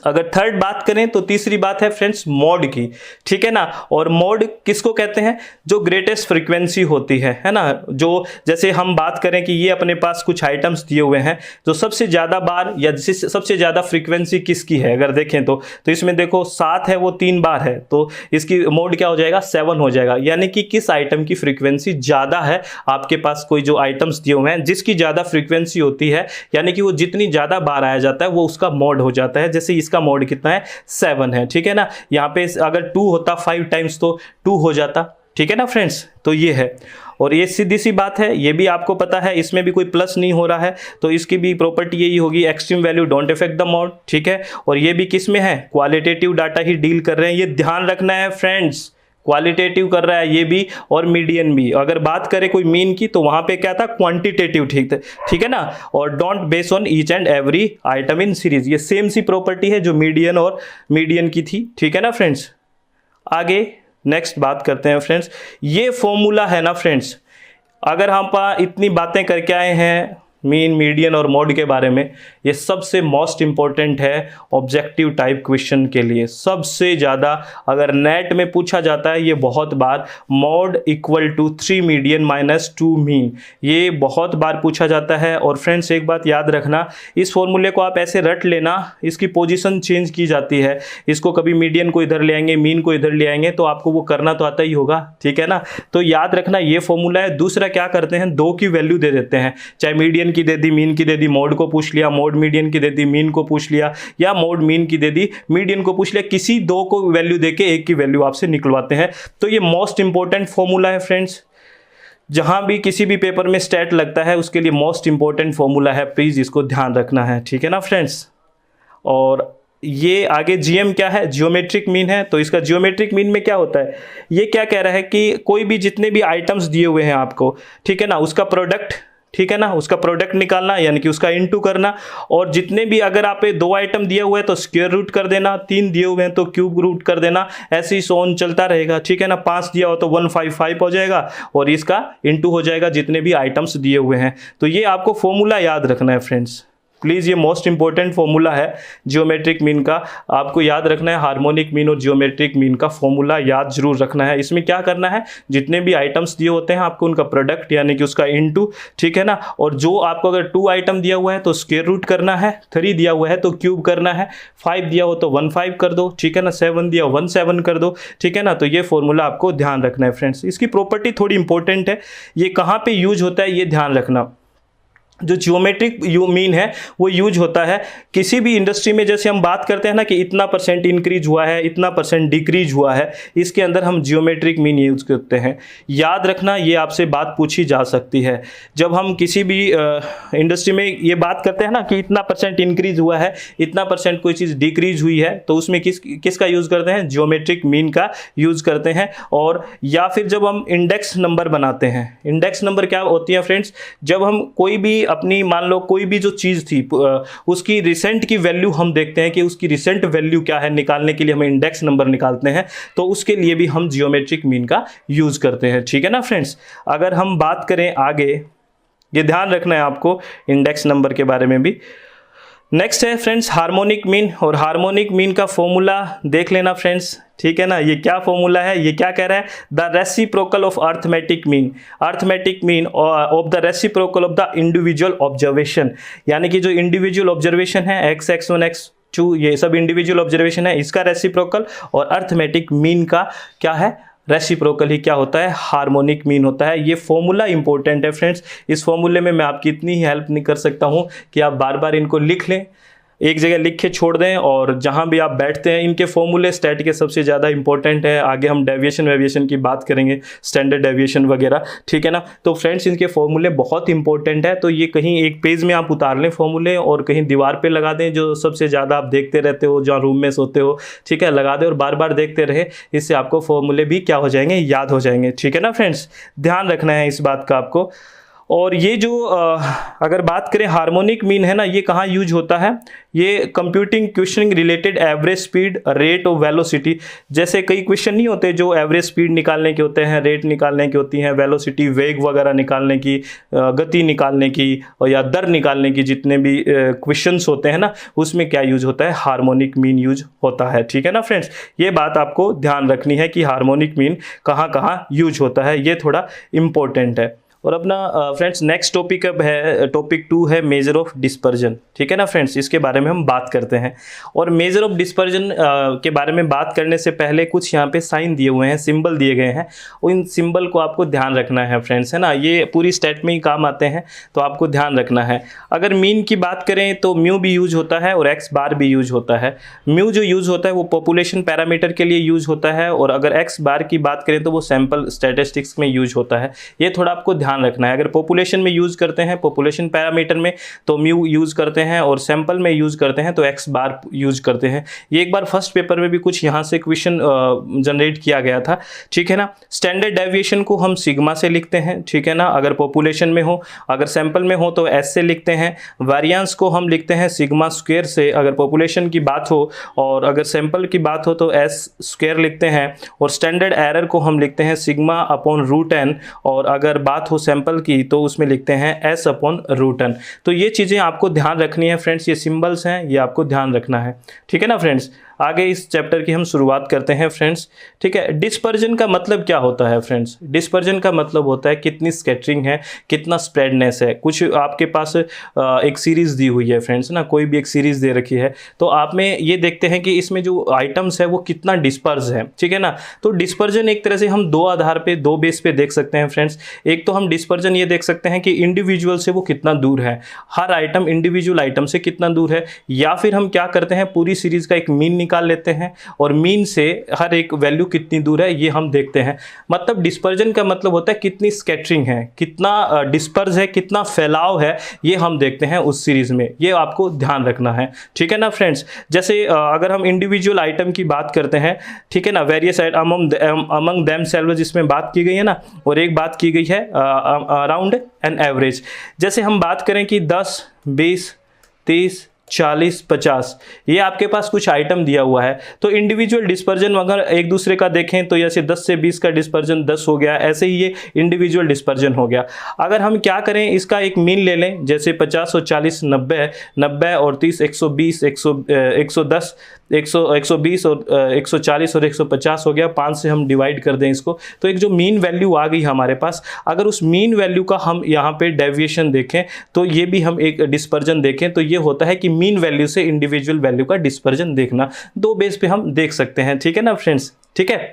अगर थर्ड बात करें तो तीसरी बात है फ्रेंड्स मोड की, ठीक है ना। और मोड किसको कहते हैं, जो ग्रेटेस्ट फ्रीक्वेंसी होती है ना। जो जैसे हम बात करें कि ये अपने पास कुछ आइटम्स दिए हुए हैं, जो सबसे ज़्यादा बार या सबसे ज़्यादा फ्रीक्वेंसी किसकी है, अगर देखें तो इसमें देखो 7 है, वो 3 बार है, तो इसकी मोड क्या हो जाएगा 7 हो जाएगा। यानी कि किस आइटम की फ्रीक्वेंसी ज़्यादा है, आपके पास कोई जो आइटम्स दिए हुए हैं जिसकी ज़्यादा फ्रीक्वेंसी होती है, यानी कि वो जितनी ज़्यादा बार आया जाता है वो उसका मोड हो जाता है। जैसे इसका मोड कितना है 7 है, ठीक है ना। यहाँ पे अगर 2 होता 5 टाइम्स तो 2 हो जाता, ठीक है ना फ्रेंड्स। तो ये है, और ये सीधी सी बात है, ये भी आपको पता है, इसमें भी कोई प्लस नहीं हो रहा है, तो इसकी भी प्रॉपर्टी यही होगी, extreme value don't affect the mode, ठीक है। और ये भी किस में है, क्वालिटेटिव डाटा ही डील कर रहे हैं, ये ध्यान रखना है फ्रेंड्स, क्वालिटेटिव कर रहा है ये भी और मीडियन भी। अगर बात करें कोई मीन की तो वहां पे क्या था क्वांटिटेटिव, ठीक है ना। और don't base on each and every item in series, ये सेम सी प्रॉपर्टी है जो मीडियन और मीडियन की थी, ठीक है ना फ्रेंड्स। आगे नेक्स्ट बात करते हैं फ्रेंड्स, ये फॉर्मूला है ना फ्रेंड्स, अगर हम इतनी बातें करके आए हैं मीन, मीडियन और मोड के बारे में, ये सबसे मोस्ट इंपॉर्टेंट है ऑब्जेक्टिव टाइप क्वेश्चन के लिए। सबसे ज़्यादा अगर नेट में पूछा जाता है ये बहुत बार, mode equal to 3 median minus 2 mean, ये बहुत बार पूछा जाता है। और फ्रेंड्स एक बात याद रखना, इस फॉर्मूले को आप ऐसे रट लेना, इसकी पोजीशन चेंज की जाती है, इसको कभी मीडियन को इधर ले आएंगे, मीन को इधर ले आएंगे, तो आपको वो करना तो आता ही होगा, ठीक है ना। तो याद रखना ये फॉर्मूला है। दूसरा क्या करते हैं, 2 की वैल्यू दे देते हैं, चाहे मीडियन की दे दी, मीन की दे दी, मोड को पूछ लिया, मोड मीडियन की दे दी, मीन को पूछ लिया, या मोड मीन की दे दी, मीडियन को पूछ लिया, किसी 2 को वैल्यू देके 1 की वैल्यू आपसे निकलवाते हैं। तो ये मोस्ट इंपॉर्टेंट फॉर्मूला है फ्रेंड्स, जहां भी किसी भी पेपर में स्टैट लगता है उसके लिए मोस्ट इंपॉर्टेंट फॉर्मूला है, प्लीज इसको ध्यान रखना है, ठीक है ना फ्रेंड्स। और ये आगे जीएम क्या है, जियोमेट्रिक मीन है। तो इसका जियोमेट्रिक मीन में क्या होता है, ये क्या कह रहा है कि कोई भी जितने भी आइटम्स दिए हुए हैं आपको, ठीक है ना, उसका प्रोडक्ट, ठीक है ना, उसका प्रोडक्ट निकालना, यानी कि उसका इनटू करना। और जितने भी अगर आप 2 आइटम दिए हुए हैं तो स्क्वायर रूट कर देना, 3 दिए हुए हैं तो क्यूब रूट कर देना, ऐसे ही सोन चलता रहेगा, ठीक है ना। 5 दिया हो तो 155 हो जाएगा और इसका इनटू हो जाएगा जितने भी आइटम्स दिए हुए हैं। तो ये आपको फॉर्मूला याद रखना है फ्रेंड्स, प्लीज़, ये मोस्ट इंपॉर्टेंट फॉर्मूला है जियोमेट्रिक मीन का, आपको याद रखना है। हार्मोनिक मीन और जियोमेट्रिक मीन का फॉर्मूला याद जरूर रखना है। इसमें क्या करना है, जितने भी आइटम्स दिए होते हैं आपको उनका प्रोडक्ट यानी कि उसका इनटू, ठीक है ना। और जो आपको अगर 2 आइटम दिया हुआ है तो स्क्वायर रूट करना है, 3 दिया हुआ है तो क्यूब करना है, 5 दिया हो तो 15 कर दो, ठीक है ना, 7 दिया 17 कर दो, ठीक है ना। तो ये फॉर्मूला आपको ध्यान रखना है फ्रेंड्स। इसकी प्रॉपर्टी थोड़ी इंपॉर्टेंट है, ये कहाँ पे यूज होता है ये ध्यान रखना। जो जियोमेट्रिक मीन है वो यूज होता है किसी भी इंडस्ट्री में, जैसे हम बात करते हैं ना कि इतना % इंक्रीज हुआ है, इतना % डिक्रीज हुआ है, इसके अंदर हम जियोमेट्रिक मीन यूज करते हैं। याद रखना, ये आपसे बात पूछी जा सकती है। जब हम किसी भी इंडस्ट्री में ये बात करते हैं ना कि इतना % इंक्रीज हुआ है, इतना % कोई चीज़ डिक्रीज हुई है, तो उसमें किसका यूज़ करते हैं, जियोमेट्रिक मीन का यूज़ करते हैं। और या फिर जब हम इंडेक्स नंबर बनाते हैं, इंडेक्स नंबर क्या होती है फ्रेंड्स, जब हम कोई भी अपनी मान लो कोई भी जो चीज़ थी उसकी रिसेंट की वैल्यू हम देखते हैं कि उसकी रिसेंट वैल्यू क्या है, निकालने के लिए हम इंडेक्स नंबर निकालते हैं, तो उसके लिए भी हम जियोमेट्रिक मीन का यूज़ करते हैं, ठीक है ना फ्रेंड्स। अगर हम बात करें आगे, ये ध्यान रखना है आपको इंडेक्स नंबर के बारे में भी। नेक्स्ट है फ्रेंड्स हार्मोनिक मीन, और हार्मोनिक मीन का फॉर्मूला देख लेना फ्रेंड्स, ठीक है ना। ये क्या फॉर्मूला है, ये क्या कह रहा है, the reciprocal of arithmetic mean, arithmetic mean of the reciprocal of the individual observation, यानी कि जो इंडिविजुअल ऑब्जर्वेशन है x1 x2 ये सब इंडिविजुअल ऑब्जर्वेशन है, इसका रेसिप्रोकल, और अर्थमेटिक मीन का क्या है, रेसिप्रोकल ही क्या होता है, हार्मोनिक मीन होता है। ये फॉर्मूला इंपॉर्टेंट है फ्रेंड्स। इस फॉर्मूले में मैं आपकी इतनी ही हेल्प नहीं कर सकता हूँ कि आप बार बार इनको लिख लें, एक जगह लिख के छोड़ दें, और जहाँ भी आप बैठते हैं इनके फॉर्मूले स्टैट के सबसे ज़्यादा इंपॉर्टेंट है। आगे हम डेविएशन वेविएशन की बात करेंगे, स्टैंडर्ड डेविएशन वगैरह, ठीक है ना। तो फ्रेंड्स इनके फॉर्मूले बहुत इंपॉर्टेंट है, तो ये कहीं एक पेज में आप उतार लें फॉर्मूले और कहीं दीवार पे लगा दें, जो सबसे ज़्यादा आप देखते रहते हो, जहाँ रूम में सोते हो, ठीक है, लगा दें और बार बार देखते रहे, इससे आपको फॉर्मूले भी क्या हो जाएंगे, याद हो जाएंगे, ठीक है ना फ्रेंड्स। ध्यान रखना है इस बात का आपको। और ये जो अगर बात करें हार्मोनिक मीन है ना, ये कहाँ यूज होता है, ये computing questioning related average speed, rate और वेलोसिटी। जैसे कई क्वेश्चन नहीं होते जो एवरेज स्पीड निकालने के होते हैं, रेट निकालने की होती हैं, वेलोसिटी वेग वगैरह निकालने की, गति निकालने की, और या दर निकालने की, जितने भी क्वेश्चंस होते हैं ना, उसमें क्या यूज होता है, हार्मोनिक मीन यूज होता है। ठीक है ना फ्रेंड्स, ये बात आपको ध्यान रखनी है कि हार्मोनिक मीन कहाँ कहाँ यूज होता है, ये थोड़ा इंपॉर्टेंट है। और अपना फ्रेंड्स नेक्स्ट टॉपिक अब है, टॉपिक 2 है मेजर ऑफ डिस्पर्जन। ठीक है ना फ्रेंड्स, इसके बारे में हम बात करते हैं। और मेजर ऑफ डिस्पर्जन के बारे में बात करने से पहले कुछ यहाँ पे साइन दिए हुए हैं, सिंबल दिए गए हैं, और इन सिंबल को आपको ध्यान रखना है फ्रेंड्स, है ना, ये पूरी स्टेट में ही काम आते हैं, तो आपको ध्यान रखना है। अगर मीन की बात करें तो म्यू भी यूज होता है और एक्स बार भी यूज होता है। म्यू जो यूज होता है वो पॉपुलेशन पैरामीटर के लिए यूज होता है, और अगर एक्स बार की बात करें तो वो सैंपल स्टैटिस्टिक्स में यूज होता है। ये थोड़ा आपको ध्यान रखना है। अगर पॉपुलेशन में यूज करते हैं, पॉपुलेशन पैरामीटर में, तो म्यू यूज करते हैं, और सैंपल में यूज करते हैं तो एक्स बार यूज करते हैं। ये एक बार फर्स्ट पेपर में भी कुछ यहाँ से क्वेश्चन जनरेट किया गया था। ठीक है ना। स्टैंडर्ड डेविएशन को हम सिग्मा से लिखते हैं। ठीक है ना, अगर पॉपुलेशन में हो, अगर सैंपल में हो तो एस से लिखते हैं। वेरिएंस को हम लिखते हैं सिग्मा स्क्वायर से, अगर पॉपुलेशन की बात हो, और अगर सैंपल की बात हो तो एस स्क्वायर लिखते हैं। और स्टैंडर्ड एरर को हम लिखते हैं सिग्मा अपॉन रूट एन, और अगर बात हो सैंपल की तो उसमें लिखते हैं एस अपॉन रूट एन। तो ये चीज़ें आपको ध्यान रखनी है फ्रेंड्स, ये सिंबल्स हैं, ये आपको ध्यान रखना है। ठीक है ना फ्रेंड्स, आगे इस चैप्टर की हम शुरुआत करते हैं फ्रेंड्स। ठीक है, डिस्पर्जन का मतलब क्या होता है फ्रेंड्स? डिस्पर्जन का मतलब होता है कितनी स्कैटरिंग है, कितना स्प्रेडनेस है। कुछ आपके पास एक सीरीज दी हुई है फ्रेंड्स ना, कोई भी एक सीरीज दे रखी है, तो आप में ये देखते हैं कि इसमें जो आइटम्स है वो कितना डिस्पर्स है। ठीक है ना, तो डिस्पर्जन एक तरह से हम दो आधार पे, दो बेस पे देख सकते हैं फ्रेंड्स। एक तो हम डिस्पर्जन ये देख सकते हैं कि इंडिविजुअल से वो कितना दूर है, हर आइटम इंडिविजुअल आइटम से कितना दूर है, या फिर हम क्या करते हैं पूरी सीरीज का एक मीन निकाल लेते हैं, और मीन से हर एक वैल्यू कितनी दूर है ये हम देखते हैं। मतलब डिस्पर्जन का मतलब होता है कितनी स्कैटरिंग है, कितना डिस्पर्स है, कितना फैलाव है, ये हम देखते हैं उस सीरीज में। ये आपको ध्यान रखना है। ठीक है ना फ्रेंड्स, जैसे अगर हम इंडिविजुअल आइटम की बात करते हैं, ठीक है ना, वेरियस अमंग देम सेल्व्स इसमें बात की गई है ना, और एक बात की गई है अराउंड एन एवरेज। जैसे हम बात करें कि 10, 20, 30, 40, 50, ये आपके पास कुछ आइटम दिया हुआ है, तो इंडिविजुअल डिस्पर्जन अगर एक दूसरे का देखें तो जैसे 10 से 20 का डिस्पर्जन 10 हो गया, ऐसे ही ये इंडिविजुअल डिस्पर्जन हो गया। अगर हम क्या करें, इसका एक मीन ले लें, जैसे 50 और 40 90, 90 और 30 120, 110, 120 और 140 और 150 हो गया। 5 से हम डिवाइड कर दें इसको, तो एक जो मीन वैल्यू आ गई हमारे पास। अगर उस मीन वैल्यू का हम यहाँ पे डेविएशन देखें तो ये भी हम एक डिस्पर्जन देखें, तो ये होता है कि मीन वैल्यू से इंडिविजुअल वैल्यू का डिस्पर्जन देखना। दो बेस पे हम देख सकते हैं। ठीक है ना फ्रेंड्स, ठीक है।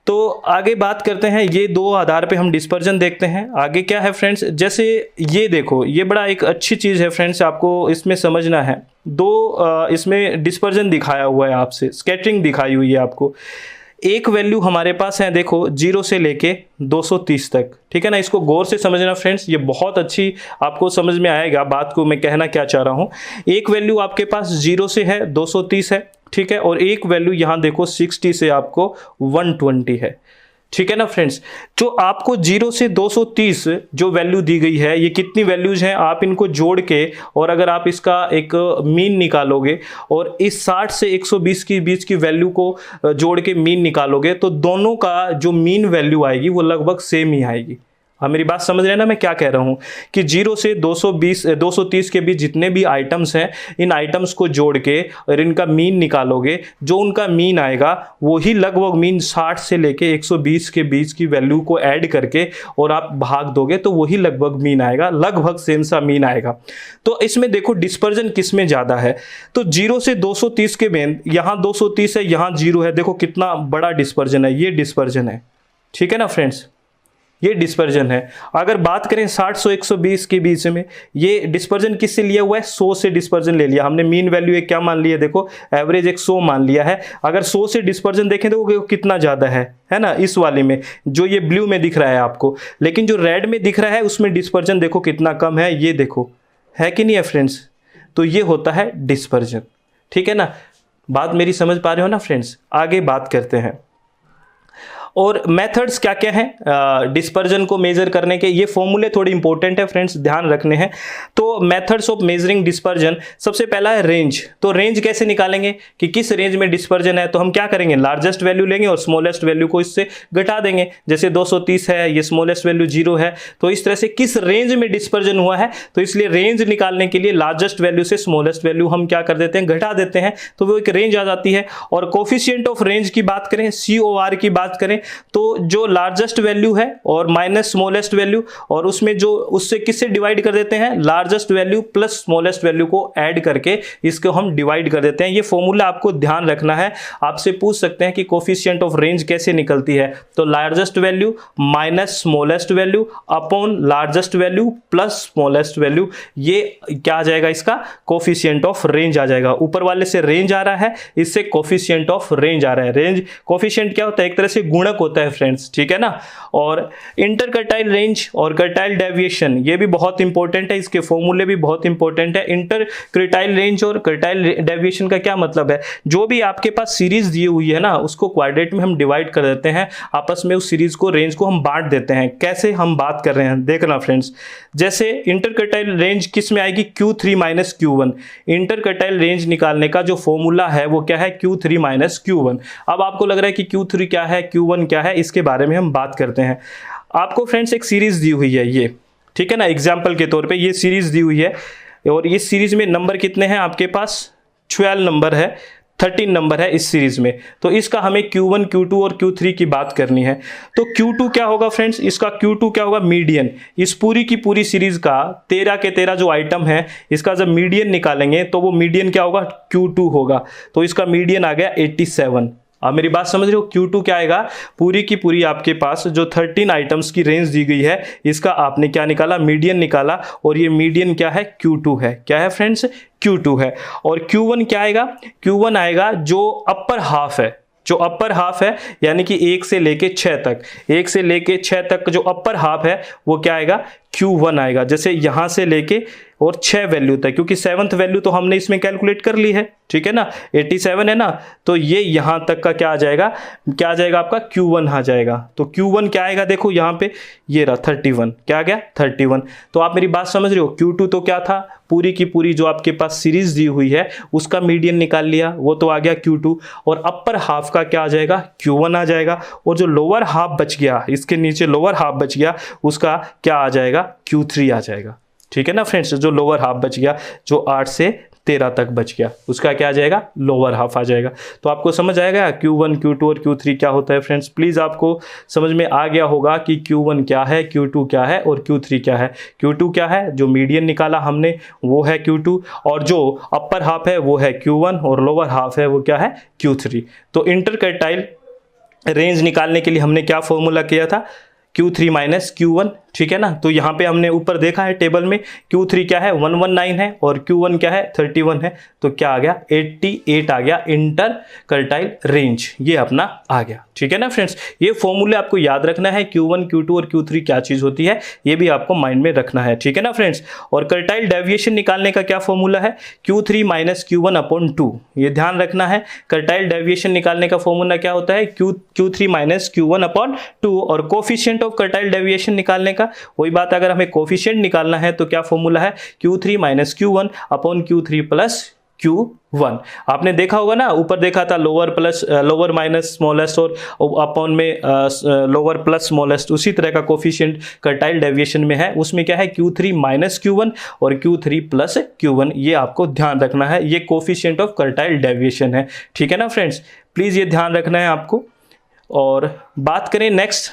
तो आगे बात करते हैं, ये दो आधार पे हम डिस्पर्जन देखते हैं। आगे क्या है फ्रेंड्स, जैसे ये देखो, ये बड़ा एक अच्छी चीज़ है फ्रेंड्स, आपको इसमें समझना है। दो इसमें डिस्पर्जन दिखाया हुआ है, आपसे स्कैटरिंग दिखाई हुई है आपको। एक वैल्यू हमारे पास है, देखो 0 से लेके 230 तक। ठीक है ना, इसको गौर से समझना फ्रेंड्स, ये बहुत अच्छी आपको समझ में आएगा बात को मैं कहना क्या चाह रहा हूँ। एक वैल्यू आपके पास 0 से है, 230 है, ठीक है, और एक वैल्यू यहाँ देखो 60 से आपको 120 है। ठीक है ना फ्रेंड्स, जो आपको 0 से 230 जो वैल्यू दी गई है, ये कितनी वैल्यूज हैं, आप इनको जोड़ के, और अगर आप इसका एक मीन निकालोगे और इस 60 से 120 के बीच की वैल्यू को जोड़ के मीन निकालोगे, तो दोनों का जो मीन वैल्यू आएगी वो लगभग सेम ही आएगी। हाँ, मेरी बात समझ रहे हैं ना मैं क्या कह रहा हूँ, कि 0 से 230 के बीच जितने भी आइटम्स हैं, इन आइटम्स को जोड़ के और इनका मीन निकालोगे, जो उनका मीन आएगा वही लगभग मीन 60 से लेके 120 के बीच की वैल्यू को ऐड करके और आप भाग दोगे तो वही लगभग मीन आएगा, लगभग सेम सा मीन आएगा। तो इसमें देखो डिस्पर्जन किस में ज़्यादा है, तो 0 से 230 के में यहाँ 230 है, यहाँ 0 है, देखो कितना बड़ा डिस्पर्जन है, ये डिस्पर्जन है। ठीक है ना फ्रेंड्स, ये डिस्पर्जन है। अगर बात करें 60 से 120 के बीच में, ये डिस्पर्जन किससे लिया हुआ है, 100 से डिस्पर्जन ले लिया हमने। मीन वैल्यू एक क्या मान लिया, देखो एवरेज एक 100 मान लिया है। अगर 100 से डिस्पर्जन देखें तो कितना ज़्यादा है ना, इस वाले में जो ये ब्लू में दिख रहा है आपको, लेकिन जो रेड में दिख रहा है उसमें डिस्पर्जन देखो कितना कम है, ये देखो है कि नहीं है फ्रेंड्स। तो ये होता है डिस्पर्जन। ठीक है ना, बात मेरी समझ पा रहे हो ना फ्रेंड्स। आगे बात करते हैं, और मेथड्स क्या क्या हैं डिस्पर्जन को मेजर करने के, ये फॉर्मूले थोड़े इंपॉर्टेंट है फ्रेंड्स, ध्यान रखने हैं। तो मेथड्स ऑफ मेजरिंग डिस्पर्जन, सबसे पहला है रेंज। तो रेंज कैसे निकालेंगे कि किस रेंज में डिस्पर्जन है, तो हम क्या करेंगे, लार्जेस्ट वैल्यू लेंगे और स्मॉलेस्ट वैल्यू को इससे घटा देंगे। जैसे 230 है, ये स्मॉलेस्ट वैल्यू 0 है, तो इस तरह से किस रेंज में डिस्पर्जन हुआ है, तो इसलिए रेंज निकालने के लिए लार्जेस्ट वैल्यू से स्मॉलेस्ट वैल्यू हम क्या कर देते हैं, घटा देते हैं, तो वो एक रेंज आ जाती है। और कोफिशिएंट ऑफ रेंज की बात करें, COR की बात करें, तो जो लार्जेस्ट वैल्यू है और माइनस स्मॉलेस्ट वैल्यू, और उसमें जो उससे किससे डिवाइड कर देते हैं, largest value plus smallest value को ऐड करके इसको हम डिवाइड कर देते हैं। ये फॉर्मूला आपको ध्यान रखना है। आपसे पूछ सकते हैं कि कोफिशिएंट ऑफ रेंज कैसे निकलती है, तो largest value minus smallest value upon largest value plus smallest value, ये क्या आ जाएगा, इसका कोफिशिएंट ऑफ रेंज आ जाएगा। ऊपर वाले से रेंज आ रहा है, इससे कोफिशिएंट ऑफ रेंज आ रहा है। रेंज कोफिशिएंट क्या होता है, एक तरह से गुणक होता है फ्रेंड्स, ठीक है ना। और इंटरकर्टाइल रेंज और कर्टाइल डेविएशन, ये भी बहुत इंपॉर्टेंट है, इसके फॉर्मूले भी बहुत इंपॉर्टेंट है। इंटरकर्टाइल रेंज और कर्टाइल डेविएशन का क्या मतलब है, जो भी आपके पास सीरीज दी हुई है ना, उसको क्वाड्रेट में हम डिवाइड कर देते हैं, आपस में उस सीरीज को, रेंज को हम बांट देते हैं। कैसे हम बात कर रहे हैं देखना फ्रेंड्स, जैसे इंटरकर्टाइल रेंज किस में आएगी, Q3 माइनस Q1। इंटरकर्टाइल रेंज निकालने का जो फॉर्मूला है वो क्या है, Q3 माइनस Q1। अब आपको लग रहा है कि Q3 क्या है, Q1 क्या है, इसके बारे में हम बात करते हैं। आपको फ्रेंड्स एक सीरीज दी हुई है ये, ठीक है ना, एग्जाम्पल के तौर पे ये सीरीज दी हुई है, और इस सीरीज में नंबर कितने हैं आपके पास, 12 नंबर है, 13 नंबर है इस सीरीज में। तो इसका हमें Q1, Q2 और Q3 की बात करनी है। तो Q2 क्या होगा फ्रेंड्स, इसका Q2 क्या होगा, मीडियन। इस पूरी की पूरी सीरीज का 13 के 13 जो आइटम है, इसका जब मीडियन निकालेंगे तो वो मीडियन क्या होगा, Q2 होगा। तो इसका मीडियन आ गया 87। आप मेरी बात समझ रहे हो, Q2 क्या आएगा, पूरी की पूरी आपके पास जो 13 आइटम्स की रेंज दी गई है, इसका आपने क्या निकाला, मीडियन निकाला, और ये मीडियन क्या है, Q2 है। क्या है फ्रेंड्स, Q2 है। और Q1 क्या आएगा, Q1 आएगा जो अपर हाफ है, जो अपर हाफ है, यानी कि 1 से लेके 6 तक, 1 से लेके 6 तक जो अपर हाफ है वो क्या आएगा, Q1 आएगा। जैसे यहां से लेके और 6 वैल्यू तक, क्योंकि 7th वैल्यू तो हमने इसमें कैलकुलेट कर ली है, ठीक है ना, 87 है ना, तो ये यहां तक का क्या आ जाएगा, क्या आ जाएगा आपका, Q1 आ जाएगा। तो Q1 क्या आएगा, देखो यहां पे ये रहा 31, क्या आ गया 31। तो आप मेरी बात समझ रहे हो, Q2 तो क्या था, पूरी की पूरी जो आपके पास सीरीज दी हुई है उसका मीडियन निकाल लिया, वो तो आ गया Q2, और अपर हाफ का क्या आ जाएगा, Q1 आ जाएगा, और जो लोअर हाफ बच गया, इसके नीचे लोअर हाफ बच गया, उसका क्या आ जाएगा, Q3 आ जाएगा। ठीक है ना फ्रेंड्स, जो लोअर हाफ बच गया, जो 8 से 13 तक बच गया, उसका क्या आ जाएगा, लोअर हाफ आ जाएगा। तो आपको समझ आएगा Q1, Q2 और Q3 क्या होता है फ्रेंड्स। प्लीज़ आपको समझ में आ गया होगा कि Q1 क्या है, Q2 क्या है और Q3 क्या है। Q2 क्या है, जो मीडियन निकाला हमने वो है Q2, और जो अपर हाफ है वो है Q1, और लोअर हाफ है वो क्या है, Q3। तो इंटरकर्टाइल रेंज निकालने के लिए हमने क्या फॉर्मूला किया था, Q3 माइनस Q1, ठीक है ना। तो यहाँ पे हमने ऊपर देखा है टेबल में, Q3 क्या है 119 है, और Q1 क्या है 31 है, तो क्या आ गया 88 आ गया इंटरकर्टाइल रेंज, ये अपना आ गया। ठीक है ना फ्रेंड्स, ये फॉर्मूले आपको याद रखना है, Q1, Q2 और Q3 क्या चीज होती है, ये भी आपको माइंड में रखना है। ठीक है ना फ्रेंड्स। और कर्टाइल डेविएशन निकालने का क्या फॉर्मूला है, Q3 माइनस Q1 अपॉन 2, ये ध्यान रखना है। कर्टाइल डेविएशन निकालने का फॉर्मूला क्या होता है, Q3 माइनस Q1 अपॉन 2, और कोफिशिएंट ऑफ कर्टाइल डेविएशन निकालने का वही बात, अगर हमें कोफिशिएंट निकालना है तो क्या फॉर्मूला है, Q3 minus Q1 upon Q3 plus Q1। आपने देखा होगा ना, ऊपर देखा था लोअर माइनस स्मॉलेस्ट और अपॉन में लोअर प्लस स्मॉलेस्ट, उसी तरह का कोफिशिएंट कर्टाइल डेविएशन में है, उसमें क्या है Q3 माइनस Q1 और Q3 प्लस Q1, ये आपको ध्यान रखना है, ये कोफिशिएंट ऑफ कर्टाइल डेविएशन है। ठीक है ना फ्रेंड्स, प्लीज ये ध्यान रखना है आपको। और बात करें next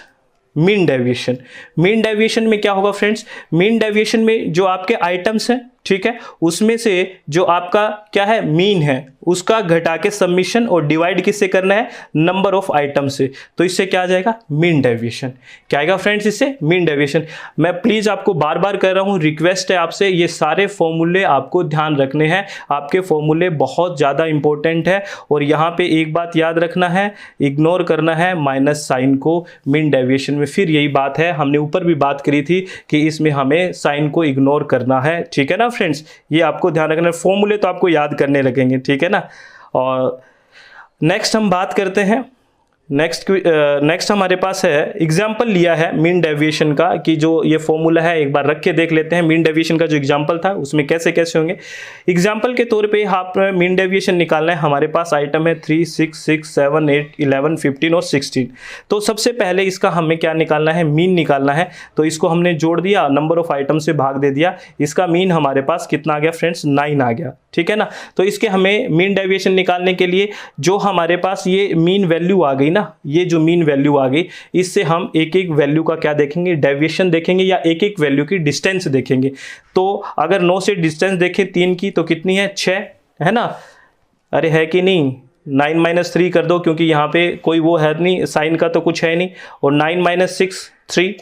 mean deviation. Mean deviation में क्या होगा फ्रेंड्स, मीन डेविएशन में जो आपके आइटम्स हैं, ठीक है, उसमें से जो आपका क्या है मीन है, उसका घटा के सबमिशन और डिवाइड किससे करना है, नंबर ऑफ आइटम से, तो इससे क्या आ जाएगा, मीन डेविएशन। क्या आएगा फ्रेंड्स, इससे मीन डेविएशन। मैं प्लीज आपको बार बार कर रहा हूं, रिक्वेस्ट है आपसे, ये सारे फॉर्मूले आपको ध्यान रखने हैं, आपके फॉर्मूले बहुत ज्यादा इंपॉर्टेंट है। और यहाँ पे एक बात याद रखना है, इग्नोर करना है माइनस साइन को मीन डेविएशन में। फिर यही बात है, हमने ऊपर भी बात करी थी कि इसमें हमें साइन को इग्नोर करना है। ठीक है ना फ्रेंड्स, ये आपको ध्यान रखना है, फॉर्मूले तो आपको याद करने लगेंगे। ठीक है ना। और नेक्स्ट हम बात करते हैं नेक्स्ट हमारे पास है एग्जाम्पल लिया है मीन डेविएशन का, कि जो ये फॉर्मूला है एक बार रख के देख लेते हैं। मीन डेविएशन का जो एग्जाम्पल था उसमें कैसे कैसे होंगे। एग्जाम्पल के तौर पे आप मीन डेविएशन निकालना है। हमारे पास आइटम है 3, 6, 6, 7, 8, 11, 15 और 16। तो सबसे पहले इसका हमें क्या निकालना है, मीन निकालना है। तो इसको हमने जोड़ दिया, नंबर ऑफ आइटम से भाग दे दिया, इसका मीन हमारे पास कितना आ गया फ्रेंड्स, 9 आ गया। ठीक है ना। तो इसके हमें मीन डेविएशन निकालने के लिए जो हमारे पास ये मीन वैल्यू आ गई ना, ये जो मीन वैल्यू आ गई, इससे हम एक एक वैल्यू का क्या देखेंगे, डेविएशन देखेंगे, या एक एक वैल्यू की डिस्टेंस देखेंगे। तो अगर 9 से डिस्टेंस देखें 3 की तो कितनी है, 6 है ना। अरे है कि नहीं, 9 - 3 कर दो, क्योंकि यहाँ पे कोई वो है नहीं, साइन का तो कुछ है नहीं। और 9 - 6 3,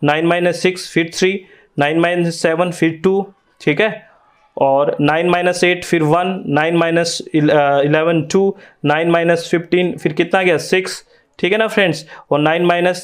9 - 6 फिर 3, 9 - 7 फिर 2, ठीक है। और 9 - 8 फिर 1, 9 - 11 2, 9 - 15 फिर कितना गया, 6, ठीक है ना फ्रेंड्स। और 9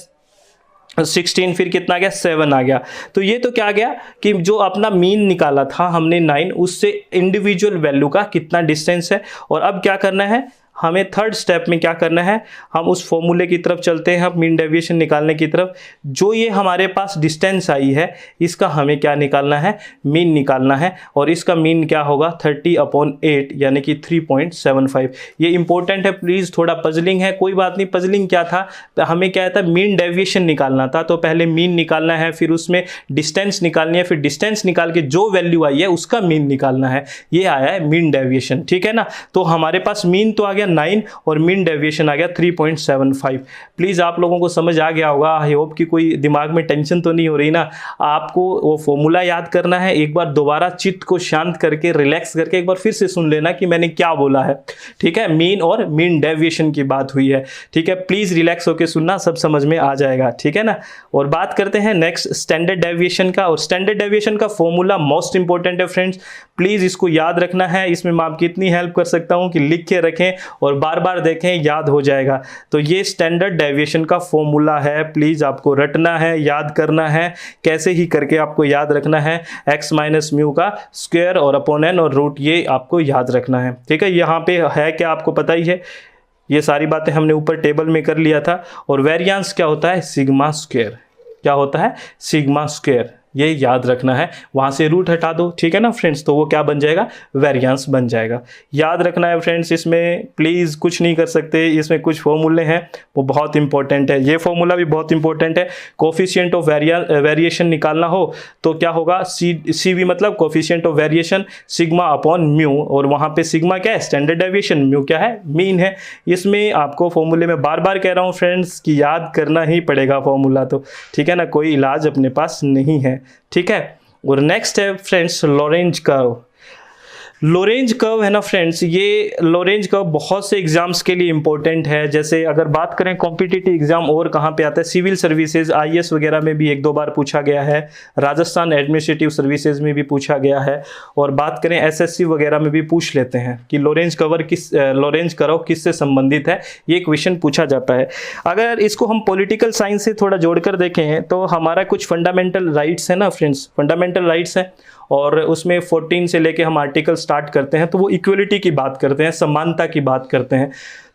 - 16 फिर कितना गया, 7 आ गया। तो ये तो क्या गया कि जो अपना मीन निकाला था हमने 9, उससे इंडिविजुअल वैल्यू का कितना डिस्टेंस है। और अब क्या करना है, हमें थर्ड स्टेप में क्या करना है, हम उस फॉर्मूले की तरफ चलते हैं, हम मीन डेविएशन निकालने की तरफ। जो ये हमारे पास डिस्टेंस आई है, इसका हमें क्या निकालना है, मीन निकालना है। और इसका मीन क्या होगा, 30/8 यानी कि 3.75। ये इंपॉर्टेंट है, प्लीज़ थोड़ा पजलिंग है, कोई बात नहीं। पजलिंग क्या था, तो हमें क्या था, मीन डेविएशन निकालना था। तो पहले मीन निकालना है, फिर उसमें डिस्टेंस निकालनी है, फिर डिस्टेंस निकाल के जो वैल्यू आई है उसका मीन निकालना है। ये आया है मीन डेविएशन, ठीक है ना। तो हमारे पास मीन तो आ गया 9 और मीन डेविएशन आ गया 3.75। प्लीज आप लोगों को समझ आ गया होगा। आई होप कि कोई दिमाग में टेंशन तो नहीं हो रही ना। आपको वो फॉर्मूला याद करना है, एक बार दोबारा चित्त को शांत करके रिलैक्स करके एक बार फिर से सुन लेना कि मैंने क्या बोला है, ठीक है। मीन और मीन डेविएशन की बात हुई है, ठीक है। प्लीज रिलैक्स होकर सुनना, सब समझ में आ जाएगा, ठीक है ना। और बात करते हैं नेक्स्ट स्टैंडर्ड डेविएशन का। और स्टैंडर्ड डेविएशन का फॉर्मूला मोस्ट इंपॉर्टेंट है फ्रेंड्स, प्लीज इसको याद रखना है। इसमें मैं आपकी इतनी हेल्प कर सकता हूं कि लिख के रखें और बार बार देखें, याद हो जाएगा। तो ये स्टैंडर्ड डेविएशन का फॉर्मूला है, प्लीज आपको रटना है, याद करना है। कैसे ही करके आपको याद रखना है, x - म्यू का स्क्वायर और अपॉन n और रूट, ये आपको याद रखना है, ठीक है। यहाँ पे है क्या, आपको पता ही है, ये सारी बातें हमने ऊपर टेबल में कर लिया था। और वेरिएंस क्या होता है, सिग्मा स्क्वायर। क्या होता है, सिग्मा स्क्वायर, ये याद रखना है। वहाँ से रूट हटा दो, ठीक है ना फ्रेंड्स, तो वो क्या बन जाएगा, वेरिएंस बन जाएगा। याद रखना है फ्रेंड्स, इसमें प्लीज़ कुछ नहीं कर सकते, इसमें कुछ फॉर्मूले हैं वो बहुत इंपॉर्टेंट है। ये फॉर्मूला भी बहुत इंपॉर्टेंट है। कोफिशिएंट ऑफ वेरिएशन निकालना हो तो क्या होगा, सी वी मतलब coefficient of variation sigma upon mu. और वहाँ पे सिग्मा क्या है, स्टैंडर्ड डेविएशन, म्यू क्या है, मीन है। इसमें आपको फॉर्मूले में बार बार कह रहा हूँ फ्रेंड्स कि याद करना ही पड़ेगा फॉर्मूला, तो ठीक है ना, कोई इलाज अपने पास नहीं है, ठीक है। और नेक्स्ट है friends Lorentz curve. Lorentz curve है ना फ्रेंड्स, ये लॉरेंज कर्व बहुत से एग्जाम्स के लिए इंपॉर्टेंट है। जैसे अगर बात करें कॉम्पिटिटिव एग्जाम और कहाँ पे आता है, सिविल सर्विसेज, आईएएस वगैरह में भी 1-2 बार पूछा गया है, राजस्थान एडमिनिस्ट्रेटिव सर्विसेज में भी पूछा गया है। और बात करें एसएससी वगैरह में भी पूछ लेते हैं कि लॉरेंज कर्व किससे संबंधित है, ये क्वेश्चन पूछा जाता है। अगर इसको हम पॉलिटिकल साइंस से थोड़ा जोड़कर देखें तो हमारा कुछ फंडामेंटल राइट्स है ना फ्रेंड्स, फंडामेंटल राइट्स है। और उसमें 14 से लेके हम आर्टिकल स्टार्ट करते हैं तो वो इक्वलिटी की बात करते हैं, समानता की बात करते हैं।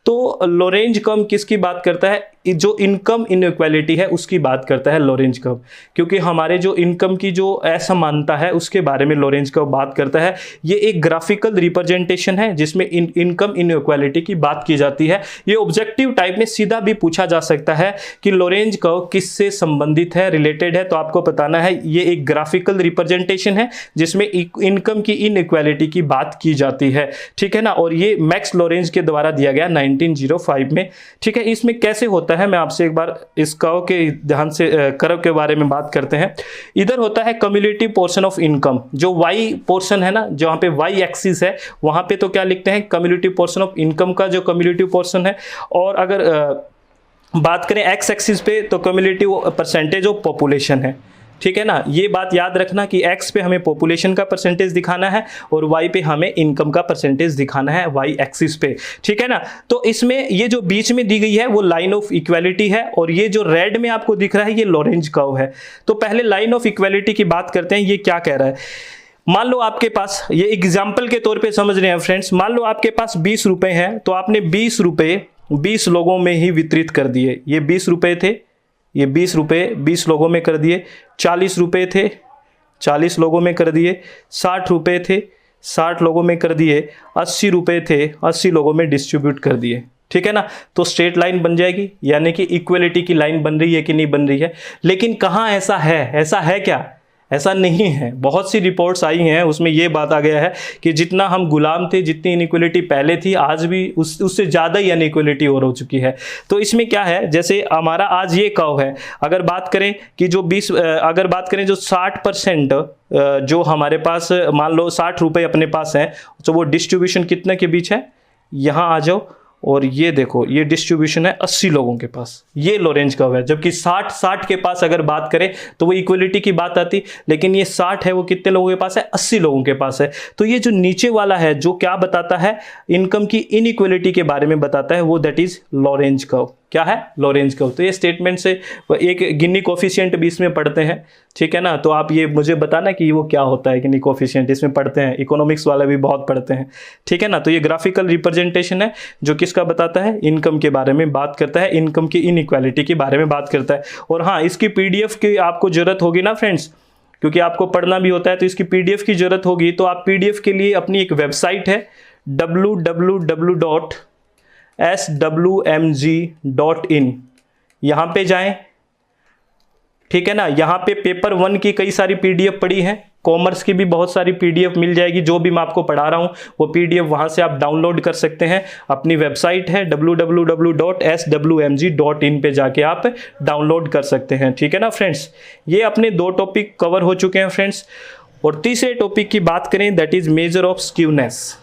तो लॉरेंज कर्व किसकी बात करता है, जो इनकम इनइक्वालिटी है उसकी बात करता है लॉरेंज कर्व, क्योंकि हमारे जो इनकम की जो असमानता है उसके बारे में लॉरेंज कर्व बात करता है। ये एक ग्राफिकल रिप्रेजेंटेशन है जिसमें इनकम इनइक्वालिटी की बात की जाती है। ये ऑब्जेक्टिव टाइप में सीधा भी पूछा जा सकता है कि लॉरेंज कर्व किससे संबंधित है, रिलेटेड है, तो आपको बताना है ये एक ग्राफिकल रिप्रेजेंटेशन है जिसमें इनकम की इनइक्वालिटी की बात की जाती है, ठीक है ना। और ये मैक्स लॉरेंज के द्वारा दिया गया 1905 में, ठीक है। इसमें कैसे होता है, मैं आपसे एक बार इस कर्व के ध्यान से कर्व के बारे में बात करते हैं। इधर होता है कम्युलेटिव पोर्शन ऑफ इनकम, जो वाई पोर्शन है ना, जहां पे वाई एक्सिस है वहां पे तो क्या लिखते हैं, कम्युलेटिव पोर्शन ऑफ इनकम का जो कम्युलेटिव पोर्शन है। और अगर बात करें एक्स एक्सिस पे तो कम्युलेटिव परसेंटेज ऑफ पॉपुलेशन है, ठीक है ना। ये बात याद रखना कि x पे हमें पॉपुलेशन का परसेंटेज दिखाना है और y पे हमें इनकम का परसेंटेज दिखाना है, y एक्सिस पे, ठीक है ना। तो इसमें ये जो बीच में दी गई है वो लाइन ऑफ इक्वालिटी है और ये जो रेड में आपको दिख रहा है ये लॉरेंज कर्व है। तो पहले लाइन ऑफ इक्वालिटी की बात करते हैं, ये क्या कह रहा है। मान लो आपके पास, ये एग्जाम्पल के तौर पर समझ रहे हैं फ्रेंड्स, मान लो आपके पास 20 रुपए हैं तो आपने 20 रुपए 20 लोगों में ही वितरित कर दिए। ये 20 रुपये थे, ये 20 रुपये 20 लोगों में कर दिए। 40 रुपये थे, 40 लोगों में कर दिए। 60 रुपये थे, 60 लोगों में कर दिए। 80 रुपये थे, 80 लोगों में डिस्ट्रीब्यूट कर दिए। ठीक है ना, तो स्ट्रेट लाइन बन जाएगी, यानी कि इक्वलिटी की लाइन बन रही है कि नहीं बन रही है। लेकिन कहाँ ऐसा है? ऐसा है क्या? ऐसा नहीं है। बहुत सी रिपोर्ट्स आई हैं, उसमें ये बात आ गया है कि जितना हम गुलाम थे, जितनी इनइक्वलिटी पहले थी, आज भी उससे ज़्यादा ही अनइक्वलिटी और हो चुकी है। तो इसमें क्या है, जैसे हमारा आज ये कर्व है, अगर बात करें कि जो 60% जो हमारे पास, मान लो 60 रुपये अपने पास हैं, तो वो डिस्ट्रीब्यूशन कितने के बीच है? यहाँ आ जाओ और ये देखो, ये डिस्ट्रीब्यूशन है 80 लोगों के पास। ये लॉरेंज कर्व है। जबकि 60 के पास अगर बात करें तो वो इक्वलिटी की बात आती, लेकिन ये 60 है, वो कितने लोगों के पास है? 80 लोगों के पास है। तो ये जो नीचे वाला है, जो क्या बताता है? इनकम की इनइक्वलिटी के बारे में बताता है, वो दैट इज लॉरेंज कर्व। क्या है? Lorentz curve. तो ये स्टेटमेंट से एक गिनी कोफिशिएंट भी इसमें पढ़ते हैं, ठीक है ना। तो आप ये मुझे बताना कि वो क्या होता है गिनी कोफिशिएंट, इसमें पढ़ते हैं, इकोनॉमिक्स वाला भी बहुत पढ़ते हैं, ठीक है ना। तो ये ग्राफिकल रिप्रेजेंटेशन है जो किसका बताता है? इनकम के बारे में बात करता है, इनकम की इनइक्वालिटी के बारे में बात करता है। और हाँ, इसकी पीडीएफ की आपको जरूरत होगी ना फ्रेंड्स, क्योंकि आपको पढ़ना भी होता है, तो इसकी पीडीएफ की जरूरत होगी। तो आप पीडीएफ के लिए अपनी एक वेबसाइट है www.swmg.in, यहाँ पे जाएं, ठीक है ना। यहाँ पे पेपर 1 की कई सारी पीडीएफ पड़ी है, कॉमर्स की भी बहुत सारी पीडीएफ मिल जाएगी। जो भी मैं आपको पढ़ा रहा हूँ वो पीडीएफ वहाँ से आप डाउनलोड कर सकते हैं। अपनी वेबसाइट है www.swmg.in पे जाके आप डाउनलोड कर सकते हैं, ठीक है ना फ्रेंड्स। ये अपने 2 टॉपिक कवर हो चुके हैं फ्रेंड्स। और तीसरे टॉपिक की बात करें, that is major of skewness.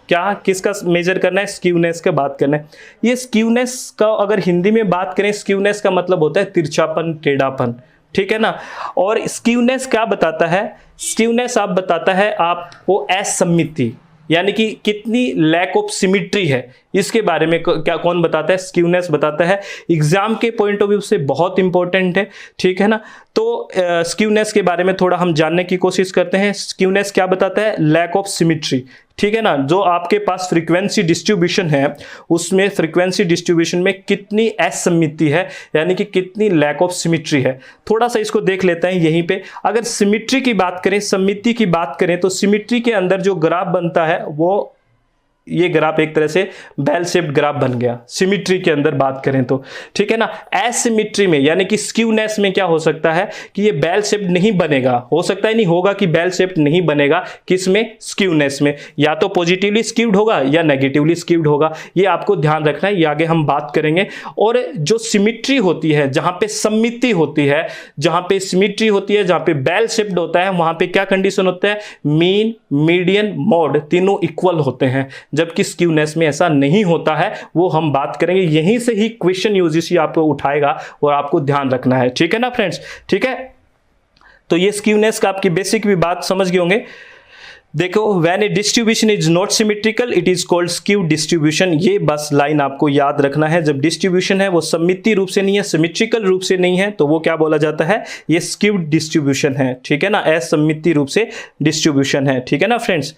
क्या, किसका मेजर करना है? स्क्यूनेस का बात करना है। ये स्क्यूनेस का अगर हिंदी में बात करें, स्क्यूनेस का मतलब होता है तिरछापन, टेढ़ापन, ठीक है ना। और स्क्यूनेस क्या बताता है? स्क्यूनेस आप बताता है आपको असममिति, यानी कि कितनी लैक ऑफ सिमिट्री है, इसके बारे में क्या कौन बताता है? स्क्यूनेस बताता है। एग्जाम के पॉइंट ऑफ व्यू से बहुत इंपॉर्टेंट है, ठीक है ना। तो स्क्यूनेस के बारे में थोड़ा हम जानने की कोशिश करते हैं। स्क्यूनेस क्या बताता है? लैक ऑफ सिमिट्री, ठीक है ना। जो आपके पास फ्रीक्वेंसी डिस्ट्रीब्यूशन है, उसमें फ्रीक्वेंसी डिस्ट्रीब्यूशन में कितनी असममिति है, यानी कि कितनी लैक ऑफ सिमिट्री है। थोड़ा सा इसको देख लेते हैं यहीं पे। अगर सिमिट्री की बात करें, सममिति की बात करें, तो सिमिट्री के अंदर जो ग्राफ बनता है वो ये ग्राफ एक तरह से बेल शेप्ड ग्राफ बन गया, सिमिट्री के अंदर बात करें तो, ठीक है ना। एसिमिट्री में, यानी कि स्क्यूनेस में क्या हो सकता है कि ये बेल शेप्ड नहीं बनेगा, हो सकता है नहीं होगा कि बेल शेप्ड नहीं बनेगा। किसमें? स्क्यूनेस में। या तो पॉजिटिवली स्क्यूड होगा या नेगेटिवली स्क्यूड होगा, ये आपको ध्यान रखना है, ये आगे हम बात करेंगे। और जो सिमिट्री होती है, जहां पे सममिति होती है, जहां पे सिमिट्री होती है, जहां पे बेल शेप्ड होता है, वहां पे क्या कंडीशन होता है? मीन, मीडियन, मॉड तीनों इक्वल होते हैं। जबकि स्क्यूनेस में ऐसा नहीं होता है, वो हम बात करेंगे। यहीं से ही क्वेश्चन यूजीसी आपको उठाएगा और आपको ध्यान रखना है, ठीक है ना फ्रेंड्स, ठीक है। तो ये स्क्यूनेस का आपकी बेसिक भी बात समझ गए होंगे। देखो, when A distribution is not symmetrical it is called skew distribution. ये बस लाइन आपको याद रखना है। जब डिस्ट्रीब्यूशन है वो सममिति रूप से नहीं है, सिमेट्रिकल रूप से नहीं है, तो वो क्या बोला जाता है? ये स्क्यू डिस्ट्रीब्यूशन है, ठीक है ना। असममिति रूप से डिस्ट्रीब्यूशन है, ठीक है ना फ्रेंड्स।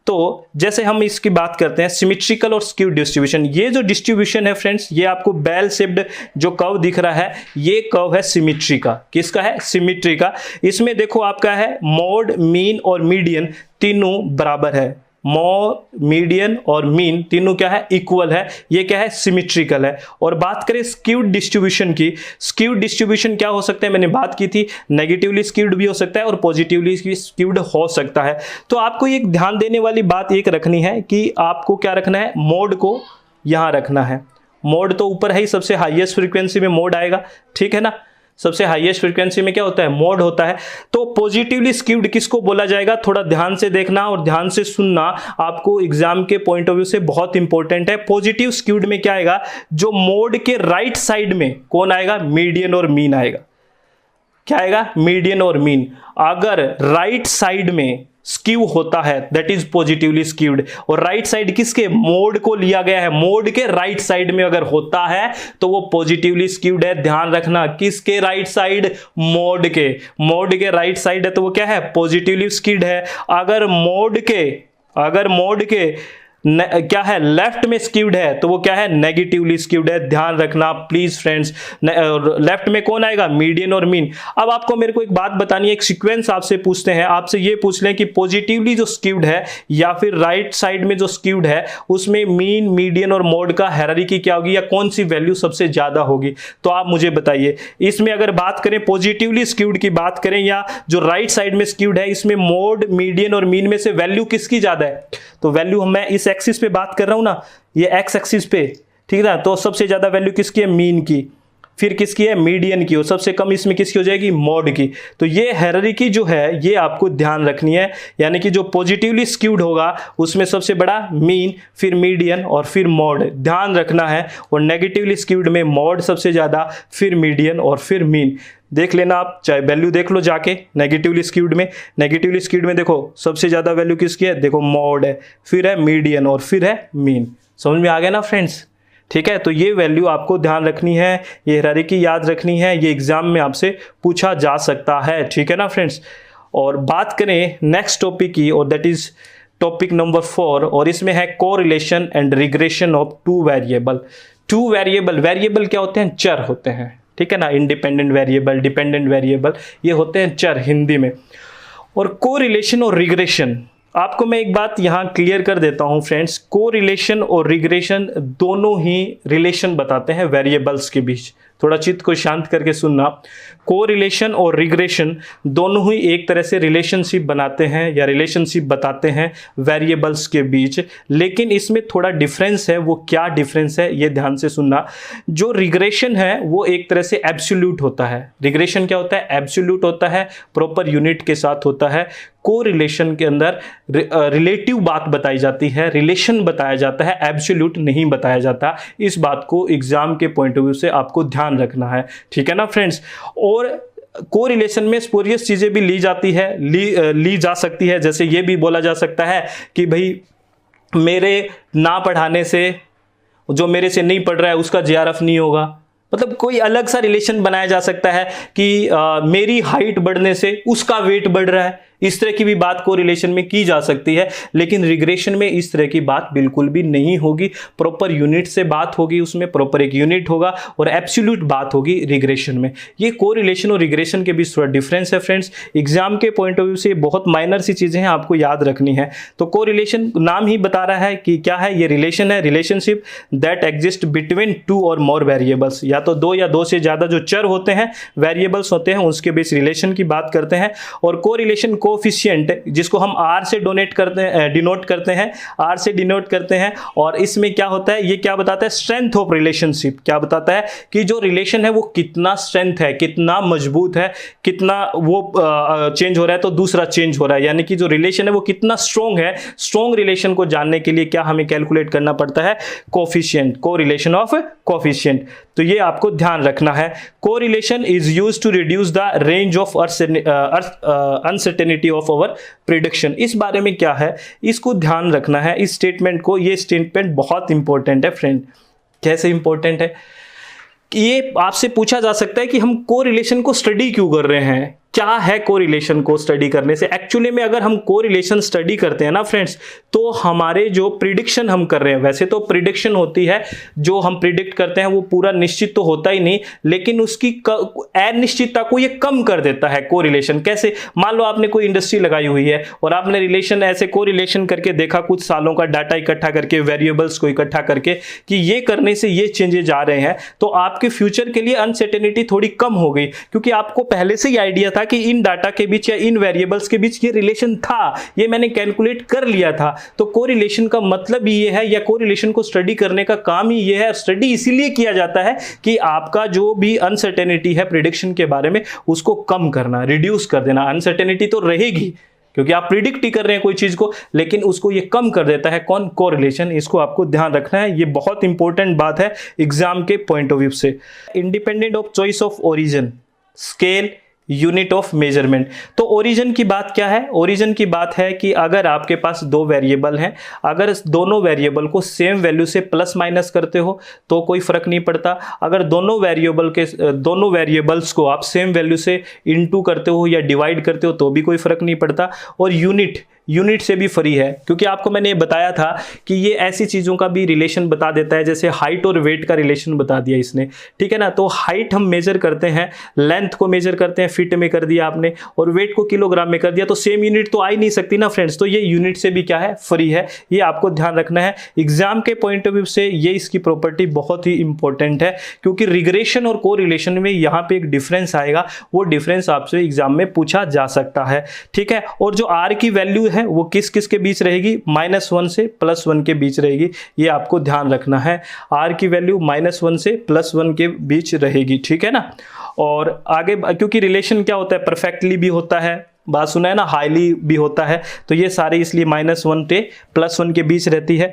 तो जैसे हम इसकी बात करते हैं सिमेट्रिकल और स्क्यू डिस्ट्रीब्यूशन, ये जो डिस्ट्रीब्यूशन है फ्रेंड्स, ये आपको बेल शेप्ड जो कर्व दिख रहा है, ये कर्व है सिमेट्री का। किसका है? सिमेट्री का। इसमें देखो आपका है मॉड, मीन और मीडियन तीनों बराबर है। मॉड, मीडियन और मीन तीनों क्या है? इक्वल है। ये क्या है? सिमेट्रिकल है। और बात करें स्क्यूड डिस्ट्रीब्यूशन की, स्क्यूड डिस्ट्रीब्यूशन क्या हो सकता है? मैंने बात की थी, नेगेटिवली स्क्यूड भी हो सकता है और पॉजिटिवली स्क्यूड हो सकता है। तो आपको एक ध्यान देने वाली बात एक रखनी है कि आपको क्या रखना है? मोड को यहां रखना है। मोड तो ऊपर है ही, सबसे हाईएस्ट फ्रीक्वेंसी में मोड आएगा, ठीक है ना। सबसे हाईएस्ट फ्रीक्वेंसी में क्या होता है? मोड होता है। तो पॉजिटिवली स्क्यूड किसको बोला जाएगा? थोड़ा ध्यान से देखना और ध्यान से सुनना, आपको एग्जाम के पॉइंट ऑफ व्यू से बहुत इंपॉर्टेंट है। पॉजिटिव स्क्यूड में क्या आएगा? जो मोड के राइट साइड में कौन आएगा? मीडियन और मीन आएगा। क्या आएगा? मीडियन और मीन। अगर राइट साइड में स्क्यू होता है दैट इज पॉजिटिवली स्क्यूड। और राइट साइड किसके? मोड को लिया गया है, मोड के राइट साइड में अगर होता है तो वो पॉजिटिवली स्क्यूड है। ध्यान रखना, किसके राइट साइड? मोड के। मोड के राइट साइड है तो वो क्या है? पॉजिटिवली स्क्यूड है। अगर मोड के क्या है, लेफ्ट में स्क्यूड है तो वो क्या है, नेगेटिवली स्क्यूड है। ध्यान रखना प्लीज फ्रेंड्स। लेफ्ट में कौन आएगा, मीडियन और मीन। अब आपको मेरे को एक बात बतानी है, एक सीक्वेंस आपसे पूछते हैं, आपसे ये पूछ लें कि पॉजिटिवली जो स्क्यूड है या फिर राइट साइड में जो स्क्यूड है उसमें मीन, मीडियन और मोड का हायरार्की क्या होगी या कौन सी वैल्यू सबसे ज्यादा होगी, तो आप मुझे बताइए। इसमें अगर बात करें पॉजिटिवली स्क्यूड की बात करें या जो राइट साइड में स्क्यूड है, इसमें मोड, मीडियन और मीन में से वैल्यू किसकी ज्यादा है, तो वैल्यू मैं इस एक्सिस पे बात कर रहा हूं ना, ये एक्स एक्सिस पे, ठीक है ना, तो सबसे ज्यादा वैल्यू किसकी है, मीन की, फिर किसकी है, मीडियन की, और सबसे कम इसमें किसकी हो जाएगी, मोड की। तो ये हायरार्की जो है ये आपको ध्यान रखनी है, यानी कि जो पॉजिटिवली स्क्यूड होगा उसमें सबसे बड़ा मीन, फिर मीडियन और फिर मोड, ध्यान रखना है। और नेगेटिवली स्क्यूड में मोड सबसे ज्यादा, फिर मीडियन और फिर मीन। देख लेना आप, चाहे वैल्यू देख लो जाके नेगेटिवली स्क्यूड में। नेगेटिवली स्क्यूड में देखो सबसे ज्यादा वैल्यू किसकी है, देखो मोड है, फिर है मीडियन और फिर है मीन। समझ में आ गया ना फ्रेंड्स, ठीक है। तो ये वैल्यू आपको ध्यान रखनी है, ये हायरार्की याद रखनी है, ये एग्जाम में आपसे पूछा जा सकता है, ठीक है ना फ्रेंड्स। और बात करें नेक्स्ट टॉपिक की, और दैट इज टॉपिक नंबर 4, और इसमें है correlation and regression of two variable. Two variable, variable क्या होते हैं, चर होते हैं, ठीक है ना, इंडिपेंडेंट वेरिएबल, डिपेंडेंट वेरिएबल, ये होते हैं चर हिंदी में। और कोरिलेशन और रिग्रेशन, आपको मैं एक बात यहां क्लियर कर देता हूं फ्रेंड्स, कोरिलेशन और रिग्रेशन दोनों ही रिलेशन बताते हैं वेरिएबल्स के बीच। थोड़ा चित्त को शांत करके सुनना, कोरिलेशन और रिग्रेशन दोनों ही एक तरह से रिलेशनशिप बनाते हैं या रिलेशनशिप बताते हैं वेरिएबल्स के बीच, लेकिन इसमें थोड़ा डिफरेंस है। वो क्या डिफरेंस है ये ध्यान से सुनना। जो रिग्रेशन है वो एक तरह से एब्सोल्यूट होता है। रिग्रेशन क्या होता है, एब्सोल्यूट होता है, प्रॉपर यूनिट के साथ होता है। कोरिलेशन के अंदर रिलेटिव बात बताई जाती है, रिलेशन बताया जाता है, एब्सोल्यूट नहीं बताया जाता। इस बात को एग्जाम के पॉइंट ऑफ व्यू से आपको ध्यान रखना है, ठीक है ना फ्रेंड्स। और कोरिलेशन में स्पूरियस चीजें भी ली जाती है, ली जा सकती है। जैसे ये भी बोला जा सकता है कि भाई मेरे ना पढ़ाने से, जो मेरे से नहीं पढ़ रहा है उसका जेआरएफ नहीं होगा, मतलब कोई अलग सा रिलेशन बनाया जा सकता है कि मेरी हाइट बढ़ने से उसका वेट बढ़ रहा है। इस तरह की भी बात को रिलेशन में की जा सकती है, लेकिन रिग्रेशन में इस तरह की बात बिल्कुल भी नहीं होगी। प्रॉपर यूनिट से बात होगी, उसमें प्रॉपर एक यूनिट होगा और एब्सोल्यूट बात होगी रिग्रेशन में। ये कोरिलेशन और रिग्रेशन के बीच थोड़ा डिफरेंस है फ्रेंड्स। एग्जाम के पॉइंट ऑफ व्यू से बहुत माइनर सी चीजें हैं, आपको याद रखनी है। तो कोरिलेशन नाम ही बता रहा है कि क्या है, ये रिलेशन है, relationship that exist between two और मोर वेरिएबल्स, या तो दो या दो से ज्यादा जो चर होते हैं, वेरिएबल्स होते हैं, उसके बीच रिलेशन की बात करते हैं। और कोरिलेशन कोएफिशिएंट, जिसको हम आर से डिनोट करते हैं, आर से डिनोट करते हैं। और इसमें क्या होता है, ये क्या बताता है, स्ट्रेंथ ऑफ रिलेशनशिप। क्या बताता है कि जो रिलेशन है वो कितना स्ट्रेंथ है, कितना मजबूत है, कितना वो चेंज हो रहा है तो दूसरा चेंज हो रहा है, यानी कि जो रिलेशन है वो कितना स्ट्रॉन्ग है। स्ट्रॉन्ग रिलेशन को जानने के लिए क्या हमें कैलकुलेट करना पड़ता है, कोएफिशिएंट, कोरिलेशन ऑफ कोएफिशिएंट। तो ये आपको ध्यान रखना है। Correlation is used to reduce the range of uncertainty of our prediction. इस बारे में क्या है, इसको ध्यान रखना है, इस स्टेटमेंट को। ये स्टेटमेंट बहुत इंपॉर्टेंट है फ्रेंड। कैसे इंपॉर्टेंट है, ये आपसे पूछा जा सकता है कि हम कोरिलेशन को स्टडी क्यों कर रहे हैं, क्या है कोरिलेशन को स्टडी करने से। एक्चुअली में अगर हम कोरिलेशन स्टडी करते हैं ना फ्रेंड्स, तो हमारे जो प्रिडिक्शन हम कर रहे हैं, वैसे तो प्रिडिक्शन होती है, जो हम प्रिडिक्ट करते हैं वो पूरा निश्चित तो होता ही नहीं, लेकिन उसकी अनिश्चितता को ये कम कर देता है कोरिलेशन। कैसे, मान लो आपने कोई इंडस्ट्री लगाई हुई है और आपने रिलेशन ऐसे कोरिलेशन करके देखा, कुछ सालों का डाटा इकट्ठा करके, वेरिएबल्स को इकट्ठा करके, कि ये करने से ये चेंजेस आ रहे हैं, तो आपके फ्यूचर के लिए अनसर्टेनिटी थोड़ी कम हो गई, क्योंकि आपको पहले से ही आइडिया था कि इन डाटा के बीच या इन वेरिएबल्स के बीच ये रिलेशन था, ये मैंने कैलकुलेट कर लिया था। तो कोरिलेशन का मतलब ही ये है, या कोरिलेशन को स्टडी करने का काम ही ये है। स्टडी इसीलिए किया जाता है कि आपका जो भी अनसर्टेनिटी है प्रिडिक्शन के बारे में, उसको कम करना, रिड्यूस कर देना। अनसर्टेनिटी तो रहेगी क्योंकि आप प्रिडिक्ट ही कर रहे हैं कोई चीज को, लेकिन उसको ये कम कर देता है कौन, कोरिलेशन। इसको आपको ध्यान रखना है, ये बहुत इंपॉर्टेंट बात है एग्जाम के पॉइंट ऑफ व्यू से। Independent of choice of origin, scale, unit of measurement. तो ओरिजिन की बात क्या है, ओरिजिन की बात है कि अगर आपके पास दो वेरिएबल हैं, अगर दोनों वेरिएबल को सेम वैल्यू से प्लस माइनस करते हो तो कोई फर्क नहीं पड़ता। अगर दोनों वेरिएबल्स को आप सेम वैल्यू से इनटू करते हो या डिवाइड करते हो तो भी कोई फर्क नहीं पड़ता। और यूनिट, यूनिट से भी फ्री है, क्योंकि आपको मैंने बताया था कि ये ऐसी चीज़ों का भी रिलेशन बता देता है, जैसे हाइट और वेट का रिलेशन बता दिया इसने, ठीक है ना। तो हाइट हम मेजर करते हैं, लेंथ को मेजर करते हैं फीट में कर दिया आपने, और वेट को किलोग्राम में कर दिया, तो सेम यूनिट तो आ ही नहीं सकती ना फ्रेंड्स। तो ये यूनिट से भी क्या है, फ्री है, ये आपको ध्यान रखना है। एग्जाम के पॉइंट ऑफ व्यू से ये इसकी प्रॉपर्टी बहुत ही इंपॉर्टेंट है, क्योंकि रिग्रेशन और कोरिलेशन में यहाँ पे एक डिफरेंस आएगा, वो डिफरेंस आपसे एग्जाम में पूछा जा सकता है, ठीक है। और जो आर की वैल्यू है वो किस किस के बीच रहेगी, -1 से +1 के बीच रहेगी, ये आपको ध्यान रखना है। आर की वैल्यू -1 से +1 के बीच रहेगी, ठीक है ना। और आगे क्योंकि रिलेशन क्या होता है, परफेक्टली भी होता है, बात सुना है ना, हाईली भी होता है, तो ये सारे इसलिए -1 से +1 के बीच रहती है,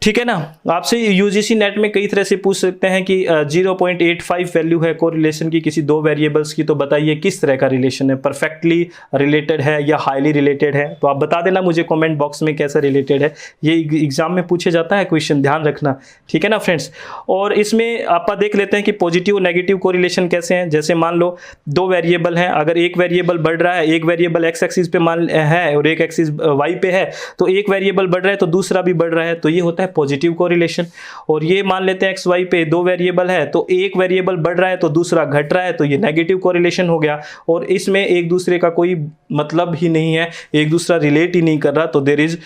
ठीक है ना। आपसे यूजीसी नेट में कई तरह से पूछ सकते हैं कि 0.85 वैल्यू है कोरिलेशन की किसी दो वेरिएबल्स की, तो बताइए किस तरह का रिलेशन है, परफेक्टली रिलेटेड है या हाईली रिलेटेड है, तो आप बता देना मुझे कमेंट बॉक्स में कैसा रिलेटेड है। ये एग्जाम में पूछे जाता है क्वेश्चन, ध्यान रखना, ठीक है ना फ्रेंड्स। और इसमें आप देख लेते हैं कि पॉजिटिव नेगेटिव कोरिलेशन कैसे हैं। जैसे मान लो दो वेरिएबल हैं, अगर एक वेरिएबल बढ़ रहा है, एक वेरिएबल एक्स एक्सिस पे मान है और एक एक्सिस वाई पे है, तो एक वेरिएबल बढ़ रहा है तो दूसरा भी बढ़ रहा है, तो ये होता है पॉजिटिव कोरिलेशन। और ये मान लेते हैं एक्स वाई पे दो वेरिएबल है, तो एक वेरिएबल बढ़ रहा है तो दूसरा घट रहा है, तो ये नेगेटिव कोरिलेशन हो गया। और इसमें एक दूसरे का कोई मतलब ही नहीं है, एक दूसरा रिलेट ही नहीं कर रहा, तो देयर इज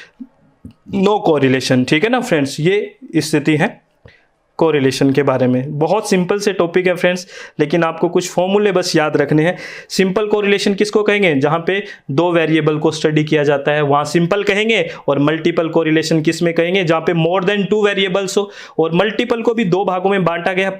नो कोरिलेशन, ठीक है ना फ्रेंड्स। ये स्थिति है कोरिलेशन के बारे में। बहुत सिंपल से टॉपिक है फ्रेंड्स, लेकिन आपको कुछ फॉर्मूले बस याद रखने हैं। सिंपल कोरिलेशन किसको कहेंगे, जहां पे दो वेरिएबल को स्टडी किया जाता है वहां सिंपल कहेंगे, और मल्टीपल कोरिलेशन किस में कहेंगे, जहां पे मोर देन 2 वेरिएबल्स हो। और मल्टीपल को भी दो भागों में बांटा गया है,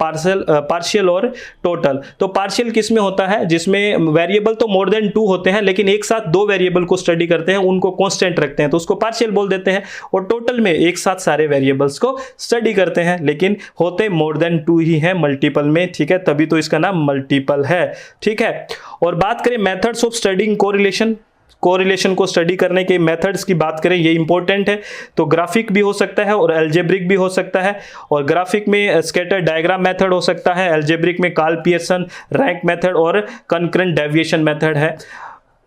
पार्शियल और टोटल। तो पार्शियल किस में होता है, जिसमें वेरिएबल तो मोर देन 2 होते हैं, लेकिन एक साथ दो वेरिएबल को स्टडी करते हैं, उनको कांस्टेंट रखते हैं, तो उसको पार्शियल बोल देते हैं। और टोटल में एक साथ सारे वेरिएबल्स को स्टडी करते हैं, लेकिन होते मोर देन 2 ही है मल्टीपल में, ठीक है, तभी तो इसका नाम मल्टीपल है, ठीक है। और बात करें methods of studying correlation, correlation को स्टडी करने के मेथड्स की बात करें, ये इंपॉर्टेंट है। तो ग्राफिक भी हो सकता है और एल्जेब्रिक भी हो सकता है। और ग्राफिक में स्कैटर डायग्राम मेथड हो सकता है, एल्जेब्रिक में कार्ल पियर्सन रैंक मेथड और कंकरेंट डेविएशन मेथड है।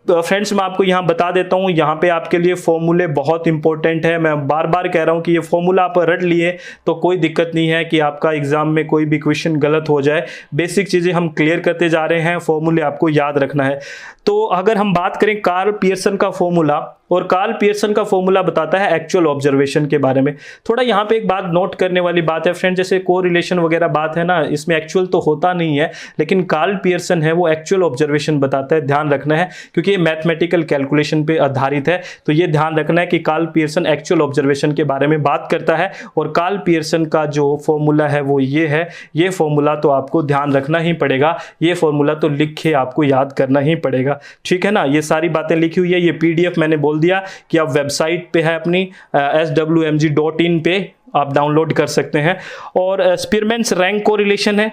तो फ्रेंड्स मैं आपको यहाँ बता देता हूँ, यहाँ पे आपके लिए फॉर्मूले बहुत इंपॉर्टेंट है। मैं बार बार कह रहा हूँ कि ये फॉर्मूला आप रट लिए तो कोई दिक्कत नहीं है कि आपका एग्जाम में कोई भी क्वेश्चन गलत हो जाए। बेसिक चीज़ें हम क्लियर करते जा रहे हैं, फॉर्मूले आपको याद रखना है। तो अगर हम बात करें कार्ल पियर्सन का फॉर्मूला, और कार्ल पियर्सन का फॉर्मूला बताता है एक्चुअल ऑब्जर्वेशन के बारे में। थोड़ा यहाँ पे एक बात नोट करने वाली बात है फ्रेंड, जैसे कोरिलेशन वगैरह बात है ना, इसमें एक्चुअल तो होता नहीं है, लेकिन कार्ल पियर्सन है वो एक्चुअल ऑब्जर्वेशन बताता है, ध्यान रखना है, क्योंकि ये मैथमेटिकल कैलकुलेशन पे आधारित है। तो ये ध्यान रखना है कि कार्ल पियर्सन एक्चुअल ऑब्जर्वेशन के बारे में बात करता है। और कार्ल पियर्सन का जो फॉर्मूला है वो ये है, ये फॉर्मूला तो आपको ध्यान रखना ही पड़ेगा, ये फॉर्मूला तो लिख के आपको याद करना ही पड़ेगा, ठीक है ना। ये सारी बातें लिखी हुई है, ये PDF मैंने बोल दिया कि आप वेबसाइट पे है अपनी swmg.in पे आप डाउनलोड कर सकते हैं। और स्पीरमैन्स रैंक कोरिलेशन है,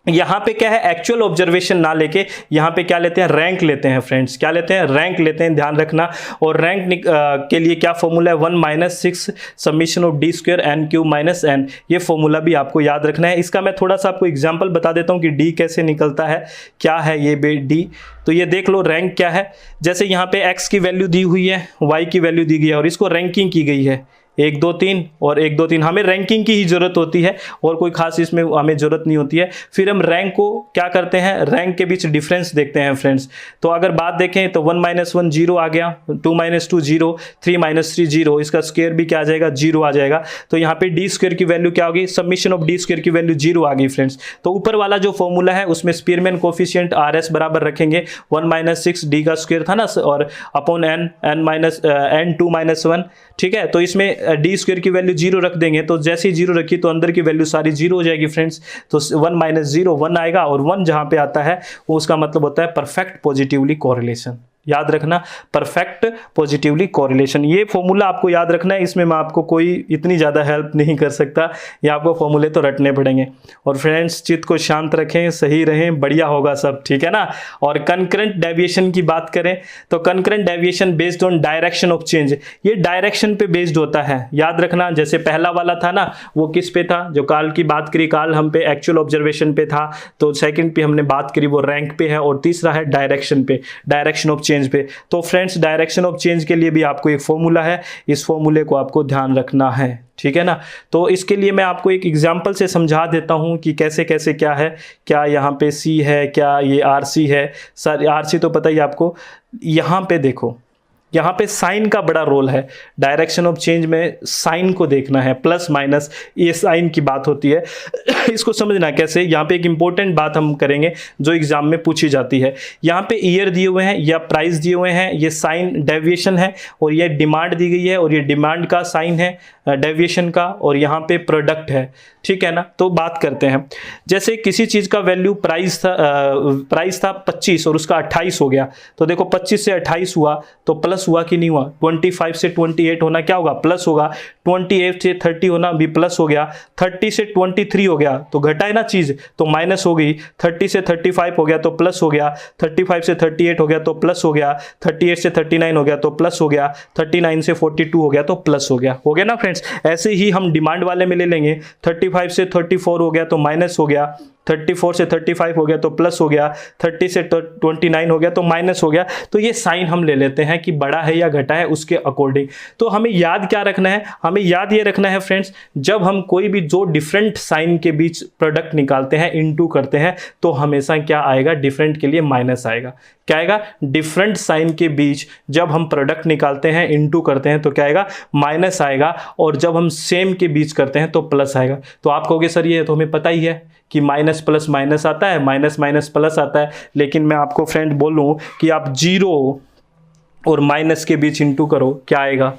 यहाँ पे क्या है, एक्चुअल ऑब्जर्वेशन ना लेके यहाँ पे क्या लेते हैं, रैंक लेते हैं फ्रेंड्स, क्या लेते हैं, रैंक लेते हैं, ध्यान रखना। और रैंक के लिए क्या फॉर्मूला है, 1 - 6 summation of d² n³ - n, ये फॉर्मूला भी आपको याद रखना है। इसका मैं थोड़ा सा आपको एग्जांपल बता देता हूँ कि d कैसे निकलता है, क्या है ये d। तो ये देख लो रैंक क्या है, जैसे यहाँ पे x की वैल्यू दी हुई है, y की वैल्यू दी गई है, और इसको रैंकिंग की गई है 1 2 3 और 1 2 3। हमें रैंकिंग की ही जरूरत होती है और कोई खास इसमें हमें जरूरत नहीं होती है। फिर हम रैंक को क्या करते हैं, रैंक के बीच डिफरेंस देखते हैं फ्रेंड्स। तो अगर बात देखें तो 1 - 1 0 आ गया, 2 - 2 0, 3 - 3 0, इसका स्क्वायर भी क्या आ जाएगा, 0 आ जाएगा। तो यहाँ पे d² की वैल्यू क्या होगी, सबमिशन ऑफ d² की वैल्यू 0 आ गई फ्रेंड्स। तो ऊपर वाला जो फॉर्मूला है उसमें स्पीरमैन कोफिशिएंट RS बराबर रखेंगे 1 - 6 d का स्क्वायर था ना, और अपॉन n2 - 1, ठीक है। तो इसमें d² की वैल्यू 0 रख देंगे, तो जैसे ही 0 रखी तो अंदर की वैल्यू सारी 0 हो जाएगी फ्रेंड्स। तो 1 - 0 1 आएगा, और 1 जहां पे आता है वो उसका मतलब होता है परफेक्ट पॉजिटिवली कोरिलेशन। याद रखना, परफेक्ट पॉजिटिवली कोरिलेशन, ये फॉर्मूला आपको याद रखना है। इसमें मैं आपको कोई इतनी ज़्यादा हेल्प नहीं कर सकता, ये आपको फॉर्मूले तो रटने पड़ेंगे। और फ्रेंड्स चित्त को शांत रखें, सही रहें, बढ़िया होगा सब, ठीक है ना। और कंकरेंट डेविएशन की बात करें तो concurrent deviation based on direction of change, ये डायरेक्शन पे बेस्ड होता है, याद रखना। जैसे पहला वाला था ना, वो किस पे था, जो काल की बात करी, काल हम पे एक्चुअल ऑब्जर्वेशन पे था, तो सेकंड पे हमने बात करी वो रैंक पे है, और तीसरा है डायरेक्शन पे, डायरेक्शन ऑफ चेंज चेंज पे। तो फ्रेंड्स डायरेक्शन ऑफ चेंज के लिए भी आपको एक फॉर्मूला है, इस फॉर्मूले को आपको ध्यान रखना है, ठीक है ना। तो इसके लिए मैं आपको एक एग्जांपल से समझा देता हूं कि कैसे कैसे क्या है, क्या यहाँ पे सी है, क्या ये आर सी है। सर आर सी तो पता ही आपको। यहाँ पे देखो, यहाँ पे साइन का बड़ा रोल है। डायरेक्शन ऑफ चेंज में साइन को देखना है, प्लस माइनस ये साइन की बात होती है। इसको समझना कैसे, यहाँ पे एक इंपॉर्टेंट बात हम करेंगे जो एग्जाम में पूछी जाती है। यहाँ पे ईयर दिए हुए हैं या प्राइस दिए हुए हैं, ये साइन डेविएशन है, और ये डिमांड दी गई है और ये डिमांड का साइन है डेविएशन का, और यहाँ पे प्रोडक्ट है, ठीक है ना। तो बात करते हैं, जैसे किसी चीज का वैल्यू प्राइस था 25 और उसका 28 हो गया, तो देखो 25 से 28 हुआ तो प्लस हुआ कि नहीं हुआ। 25 से 28 होना क्या होगा, प्लस होगा। 28 से 30 होना भी प्लस हो गया। 30 से 23 हो गया तो घटा है ना चीज, तो माइनस हो गई। 30 से 35 हो गया तो प्लस हो गया। 35 से 38 हो गया तो प्लस हो गया। 38 से 39 हो गया तो प्लस हो गया। 39 से 42 हो गया तो प्लस हो गया ना फ्रेंड्स। ऐसे ही हम डिमांड वाले में ले लेंगे, 35 से 34 हो गया तो माइनस हो गया। 34 से 35 हो गया तो प्लस हो गया। 30 से 29 हो गया तो माइनस हो गया। तो ये साइन हम ले लेते हैं कि बड़ा है या घटा है उसके अकॉर्डिंग। तो हमें याद क्या रखना है, हमें याद ये रखना है फ्रेंड्स, जब हम कोई भी जो डिफरेंट साइन के बीच प्रोडक्ट निकालते हैं, इनटू करते हैं, तो हमेशा क्या आएगा, डिफरेंट के लिए माइनस आएगा। क्या आएगा, डिफरेंट साइन के बीच जब हम प्रोडक्ट निकालते हैं, इनटू करते हैं, तो क्या आएगा, माइनस आएगा। और जब हम सेम के बीच करते हैं तो प्लस आएगा। तो आप कहोगे सर ये तो हमें पता ही है कि माइनस प्लस माइनस आता है, माइनस माइनस प्लस आता है, लेकिन मैं आपको फ्रेंड बोलूं कि आप जीरो और माइनस के बीच इंटू करो, क्या आएगा।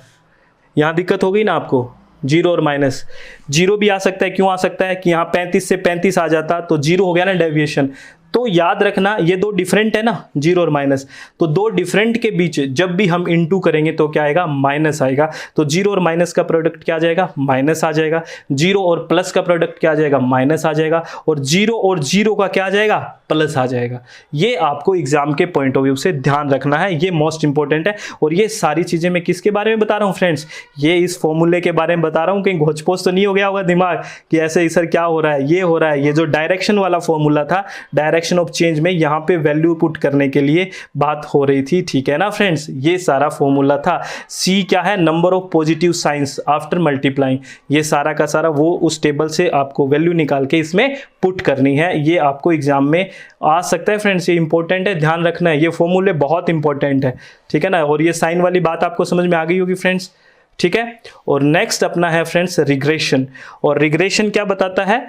यहां दिक्कत हो गई ना आपको, जीरो और माइनस। जीरो भी आ सकता है, क्यों आ सकता है कि यहां 35 से 35 आ जाता तो जीरो हो गया ना डेविएशन। तो याद रखना ये दो डिफरेंट है ना, जीरो और माइनस। तो दो डिफरेंट के बीच जब भी हम इनटू करेंगे तो क्या आएगा, माइनस आएगा। तो जीरो और माइनस का प्रोडक्ट क्या आ जाएगा, माइनस आ जाएगा। जीरो और प्लस का प्रोडक्ट क्या आ जाएगा, माइनस आ जाएगा। और जीरो का क्या आ जाएगा, प्लस आ जाएगा। ये आपको एग्जाम के पॉइंट ऑफ व्यू से ध्यान रखना है, ये मोस्ट इंपॉर्टेंट है। और ये सारी चीजें मैं किसके बारे में बता रहा हूँ फ्रेंड्स, ये इस फॉर्मूले के बारे में बता रहा हूँ। कहीं घोचपोच तो नहीं हो गया होगा दिमाग कि ऐसे सर क्या हो रहा है, ये हो रहा है। ये जो डायरेक्शन वाला फॉर्मूला था, डायरेक्शन ऑफ चेंज में यहाँ पे वैल्यू पुट करने के लिए बात हो रही थी, ठीक है ना फ्रेंड्स। ये सारा फॉर्मूला था। सी क्या है, number of positive science after multiplying. ये सारा का सारा वो उस टेबल से आपको वैल्यू निकाल के इसमें पुट करनी है। ये आपको एग्जाम में आ सकता है फ्रेंड्स, ये इंपॉर्टेंट है, ध्यान रखना है। ये फॉर्मूले बहुत इंपॉर्टेंट है, ठीक है ना। और ये साइन वाली बात आपको समझ में आ गई होगी फ्रेंड्स, ठीक है। और नेक्स्ट अपना है फ्रेंड्स रिग्रेशन। और रिग्रेशन क्या बताता है,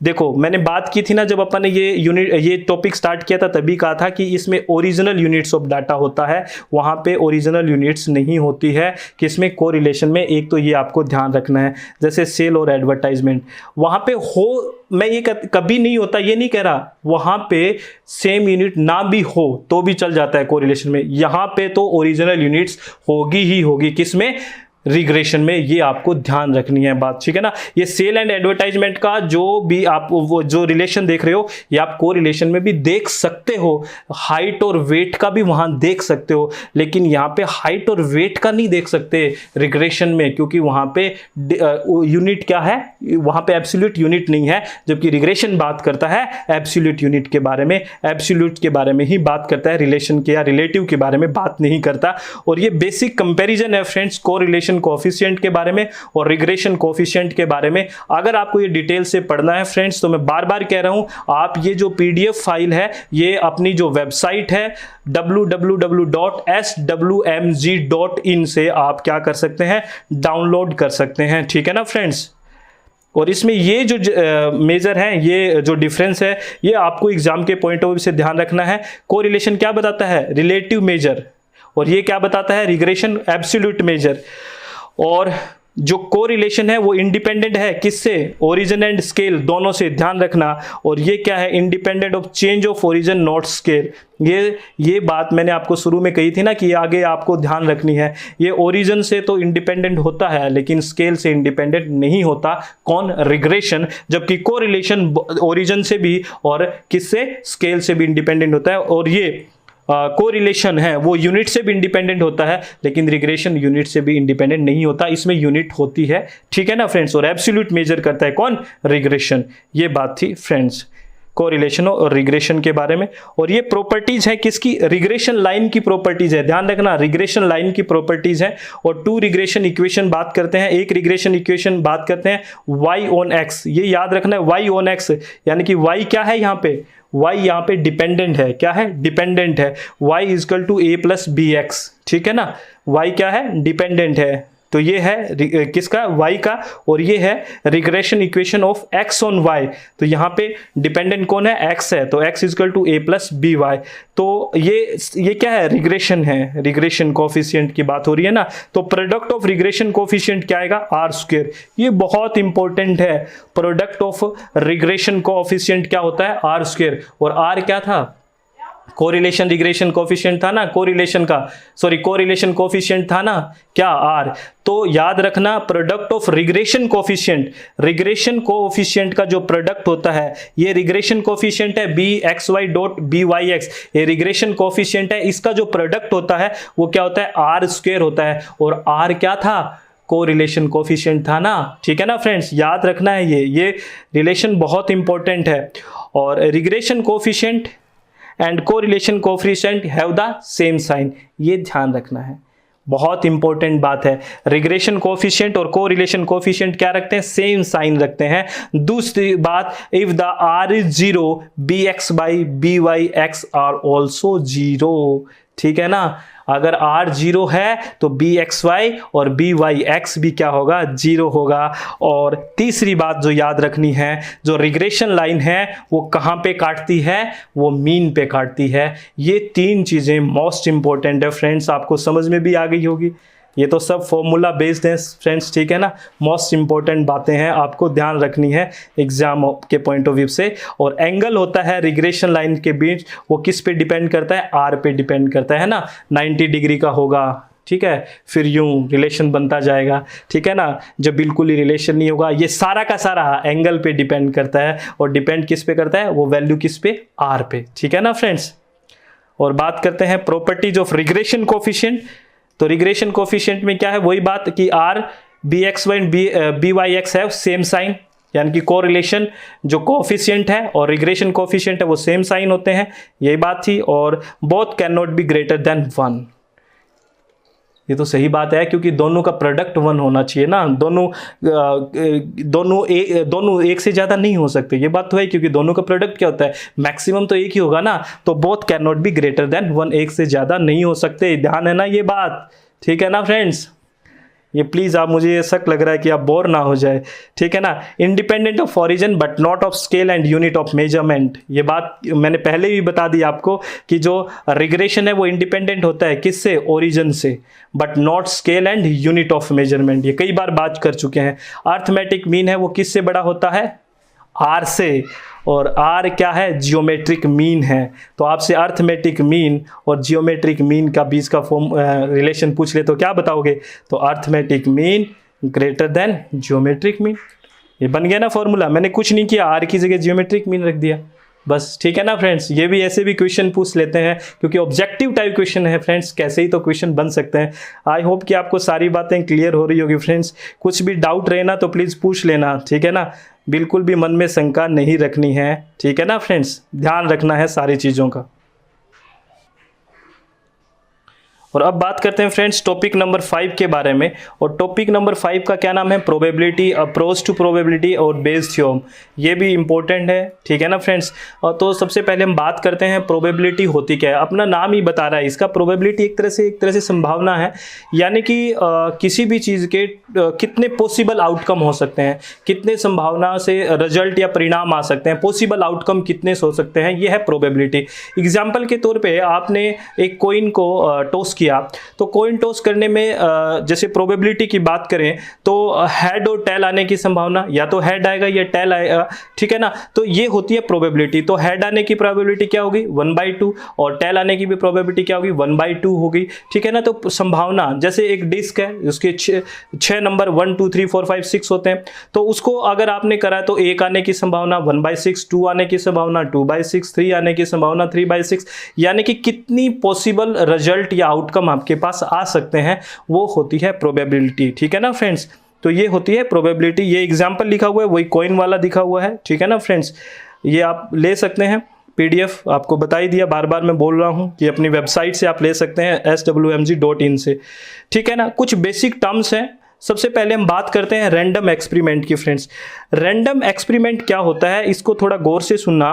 देखो मैंने बात की थी ना जब अपन ने ये टॉपिक स्टार्ट किया था, तभी कहा था कि इसमें ओरिजिनल यूनिट्स ऑफ डाटा होता है, वहां पे ओरिजिनल यूनिट्स नहीं होती है। किसमें, कोरिलेशन में। एक तो ये आपको ध्यान रखना है, जैसे सेल और एडवर्टाइजमेंट, वहां पे हो, मैं ये कभी नहीं होता ये नहीं कह रहा, वहां पे सेम यूनिट ना भी हो तो भी चल जाता है कोरिलेशन में। यहां पे तो ओरिजिनल यूनिट्स होगी ही होगी, किसमें, रिग्रेशन में। ये आपको ध्यान रखनी है बात, ठीक है ना। ये सेल एंड एडवर्टाइजमेंट का जो भी आप वो जो रिलेशन देख रहे हो, ये आप कोरिलेशन में भी देख सकते हो। हाइट और वेट का भी वहां देख सकते हो, लेकिन यहाँ पे हाइट और वेट का नहीं देख सकते रिग्रेशन में, क्योंकि वहां पे यूनिट क्या है, वहां पे एब्सोल्यूट यूनिट नहीं है। जबकि रिग्रेशन बात करता है एब्सोल्यूट यूनिट के बारे में, एब्सोल्यूट के बारे में ही बात करता है, रिलेशन के या रिलेटिव के बारे में बात नहीं करता। और ये बेसिक कंपेरिजन है फ्रेंड्स, कोरिलेशन कोएफिशिएंट के बारे में और रिग्रेशन कोएफिशिएंट के बारे में। अगर आपको ये डिटेल से पढ़ना है फ्रेंड्स, तो मैं बार बार कह रहा हूं, आप ये जो पीडीएफ फाइल है, ये अपनी जो वेबसाइट है www.swmg.in से आप क्या कर सकते हैं, डाउनलोड कर सकते हैं, ठीक है ना फ्रेंड्स। और इसमें ये जो मेजर है, ये जो डिफरेंस है, ये आपको एग्जाम के पॉइंट ऑफ व्यू से ध्यान रखना है। कोरिलेशन क्या बताता है, रिलेटिव मेजर, और ये क्या बताता है, रिग्रेशन एब्सोल्यूट मेजर। और जो कोरिलेशन है वो इंडिपेंडेंट है, किससे, ओरिजिन एंड स्केल दोनों से, ध्यान रखना। और ये क्या है, independent of change of origin not scale. ये बात मैंने आपको शुरू में कही थी ना कि आगे आपको ध्यान रखनी है। ये ओरिजिन से तो इंडिपेंडेंट होता है, लेकिन स्केल से इंडिपेंडेंट नहीं होता। कौन, रिग्रेशन। जबकि कोरिलेशन ओरिजिन से भी और किससे, स्केल से भी इंडिपेंडेंट होता है। और ये कोरिलेशन है वो यूनिट से भी इंडिपेंडेंट होता है, लेकिन रिग्रेशन यूनिट से भी इंडिपेंडेंट नहीं होता, इसमें यूनिट होती है, ठीक है ना फ्रेंड्स। और एब्सोल्यूट मेजर करता है कौन, रिग्रेशन। ये बात थी फ्रेंड्स, कोरिलेशन और रिग्रेशन के बारे में। और ये प्रॉपर्टीज है किसकी, रिग्रेशन लाइन की प्रॉपर्टीज है, ध्यान रखना रिग्रेशन लाइन की प्रॉपर्टीज है। और 2 रिग्रेशन इक्वेशन बात करते हैं, एक रिग्रेशन इक्वेशन बात करते हैं y ऑन x, ये याद रखना है y ऑन x, यानी कि y क्या है यहाँ पे, y यहाँ पे डिपेंडेंट है, क्या है, डिपेंडेंट है, y equal to a plus B X, ठीक है ना, y क्या है, डिपेंडेंट है, तो ये है किसका, y का, और ये है regression equation of x on y, तो यहाँ पे डिपेंडेंट कौन है, x है, तो x equal to a plus B Y, तो ये क्या है, रिग्रेशन है, रिग्रेशन कोफिशिएंट की बात हो रही है ना, तो प्रोडक्ट ऑफ रिग्रेशन कोफिशिएंट क्या आएगा, आर स्क्वायर, ये बहुत इंपॉर्टेंट है, प्रोडक्ट ऑफ रिग्रेशन कोफिशिएंट क्या होता है, आर स्क्वायर, और आर क्या था, कोरिलेशन रिग्रेशन कोफिशिएंट था ना, कोरिलेशन कोफिशिएंट था ना, क्या, आर, तो याद रखना प्रोडक्ट ऑफ रिग्रेशन कोफिशिएंट का जो प्रोडक्ट होता है, ये रिग्रेशन कोफिशिएंट है B X Y dot B Y X, ये रिग्रेशन कोफिशिएंट है, इसका जो प्रोडक्ट होता है वो क्या होता है, आर स्क्वायर होता है, और आर क्या था, कोरिलेशन कोफिशिएंट था ना, ठीक है ना फ्रेंड्स, याद रखना है ये रिलेशन बहुत इंपॉर्टेंट है। और regression coefficient and correlation coefficient have the same sign, ये ध्यान रखना है, बहुत इंपॉर्टेंट बात है, रिग्रेशन कोफिशिएंट और कोरिलेशन कोफिशिएंट क्या रखते हैं, सेम साइन रखते हैं। दूसरी बात, if the R is zero B X by B Y X R also zero, ठीक है ना, अगर r जीरो है तो बी एक्स वाई और बी वाई एक्स भी क्या होगा, जीरो होगा। और तीसरी बात जो याद रखनी है, जो रिग्रेशन लाइन है वो कहाँ पे काटती है, वो मीन पे काटती है। ये 3 चीज़ें मोस्ट इंपॉर्टेंट है फ्रेंड्स, आपको समझ में भी आ गई होगी, ये तो सब फॉर्मूला बेस्ड है फ्रेंड्स, ठीक है ना, मोस्ट इंपॉर्टेंट बातें हैं, आपको ध्यान रखनी है एग्जाम के पॉइंट ऑफ व्यू से। और एंगल होता है रिग्रेशन लाइन के बीच, वो किस पे डिपेंड करता है, आर पे डिपेंड करता है ना, 90 डिग्री का होगा, ठीक है, फिर यूं रिलेशन बनता जाएगा, ठीक है ना, जब बिल्कुल ही रिलेशन नहीं होगा, ये सारा का सारा एंगल पे डिपेंड करता है, और डिपेंड किस पे करता है, वो वैल्यू किस पे, आर पे, ठीक है ना फ्रेंड्स। और बात करते हैं प्रॉपर्टीज ऑफ रिग्रेशन कोफिशिएंट, तो रिग्रेशन कोफिशिएंट में क्या है, वही बात कि R B X Y B Y X है सेम साइन, यानी कि कोरिलेशन जो कोफिशिएंट है और रिग्रेशन कोफिशिएंट है वो सेम साइन होते हैं, यही बात थी। और both can not be greater than 1, ये तो सही बात है, क्योंकि दोनों का प्रोडक्ट 1 होना चाहिए ना, दोनों एक से ज़्यादा नहीं हो सकते, ये बात तो है, क्योंकि दोनों का प्रोडक्ट क्या होता है, मैक्सिमम तो एक ही होगा ना, तो both can not be greater than 1, एक से ज़्यादा नहीं हो सकते, ध्यान है ना ये बात, ठीक है ना फ्रेंड्स। ये प्लीज़ आप, मुझे ये शक लग रहा है कि आप बोर ना हो जाए, ठीक है ना। Independent of origin but not of scale and unit of measurement, ये बात मैंने पहले भी बता दी आपको कि जो रिग्रेशन है वो इंडिपेंडेंट होता है किससे, ओरिजिन से, but not scale and unit of measurement, ये कई बार बात कर चुके हैं। अर्थमेटिक मीन है वो किससे बड़ा होता है, आर से, और आर क्या है, जियोमेट्रिक मीन है, तो आपसे अर्थमेटिक मीन और जियोमेट्रिक मीन का बीच का रिलेशन पूछ ले तो क्या बताओगे, तो arithmetic mean greater than geometric mean, ये बन गया ना फॉर्मूला, मैंने कुछ नहीं किया, आर की जगह जियोमेट्रिक मीन रख दिया बस, ठीक है ना फ्रेंड्स। ये भी ऐसे भी क्वेश्चन पूछ लेते हैं, क्योंकि ऑब्जेक्टिव टाइप क्वेश्चन है फ्रेंड्स, कैसे ही तो क्वेश्चन बन सकते हैं। आई होप कि आपको सारी बातें क्लियर हो रही होगी फ्रेंड्स, कुछ भी डाउट रहे ना तो प्लीज़ पूछ लेना, ठीक है ना, बिल्कुल भी मन में शंका नहीं रखनी है, ठीक है ना फ्रेंड्स, ध्यान रखना है सारी चीज़ों का। और अब बात करते हैं फ्रेंड्स टॉपिक नंबर 5 के बारे में, और टॉपिक नंबर 5 का क्या नाम है, प्रोबेबिलिटी, अप्रोच टू प्रोबेबिलिटी और बेस थ्योरम, ये भी इंपॉर्टेंट है, ठीक है ना फ्रेंड्स। तो सबसे पहले हम बात करते हैं प्रोबेबिलिटी होती क्या है, अपना नाम ही बता रहा है इसका, प्रोबेबिलिटी एक तरह से संभावना है, यानी कि किसी भी चीज़ के कितने पॉसिबल आउटकम हो सकते हैं, कितने संभावना से रिजल्ट या परिणाम आ सकते हैं, पॉसिबल आउटकम कितने हो सकते हैं, ये है प्रोबेबिलिटी। एग्जाम्पल के तौर पर आपने एक कॉइन को टॉस किया, तो कॉइन टॉस करने में जैसे प्रोबेबिलिटी की बात करें तो हेड और टेल आने की संभावना, या तो हेड आएगा या टेल आएगा, ठीक है ना, तो ये होती है प्रोबेबिलिटी। तो हेड आने की प्रोबेबिलिटी क्या होगी, 1/2, और टेल आने की भी प्रोबेबिलिटी क्या होगी, 1/2 होगी, ठीक है ना। तो संभावना, जैसे एक डिस्क है उसके 6 नंबर 1 2 3 4 5 6 होते हैं, तो उसको अगर आपने करा तो 1 आने की संभावना 1/6, 2 आने की संभावना 2/6, 3 आने की संभावना 3/6, यानी कि कितनी पॉसिबल रिजल्ट या आउटकम आपके पास आ सकते हैं, वो होती है प्रोबेबिलिटी, ठीक है ना फ्रेंड्स। तो ये होती है प्रोबेबिलिटी, ये एग्जांपल लिखा हुआ है वही कॉइन वाला दिखा हुआ है, ठीक है ना फ्रेंड्स। ये आप ले सकते हैं। PDF आपको बता ही दिया, बार बार मैं बोल रहा हूँ कि अपनी वेबसाइट से आप ले सकते हैं swmg.in से, ठीक है ना। कुछ बेसिक टर्म्स हैं। सबसे पहले हम बात करते हैं रैंडम एक्सपेरिमेंट की फ्रेंड्स। रैंडम एक्सपेरिमेंट क्या होता है, इसको थोड़ा गौर से सुनना।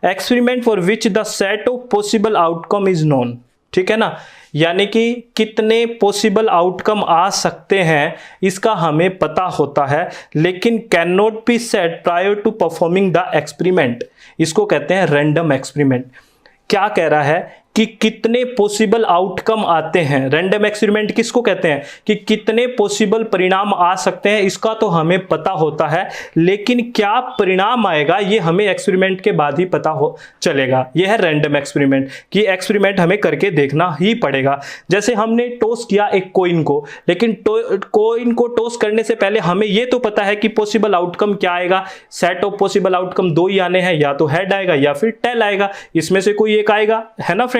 Experiment for which the set of possible outcome is known, ठीक है ना, यानी कि कितने पॉसिबल आउटकम आ सकते हैं इसका हमें पता होता है, लेकिन can not be set prior to performing the experiment. इसको कहते हैं रैंडम एक्सपेरिमेंट। क्या कह रहा है कि कितने पॉसिबल आउटकम आते हैं। रैंडम एक्सपेरिमेंट किसको कहते हैं कि कितने पॉसिबल परिणाम आ सकते हैं इसका तो हमें पता होता है, लेकिन क्या परिणाम आएगा ये हमें एक्सपेरिमेंट के बाद ही पता हो चलेगा। ये है रैंडम एक्सपेरिमेंट कि एक्सपेरिमेंट हमें करके देखना ही पड़ेगा। जैसे हमने टॉस किया एक कॉइन को, लेकिन कॉइन को टॉस करने से पहले हमें ये तो पता है कि पॉसिबल आउटकम क्या आएगा। सेट ऑफ पॉसिबल आउटकम 2 ही आने हैं, या तो हेड आएगा या फिर टेल आएगा, इसमें से कोई एक आएगा, है ना फ्रेंड्स।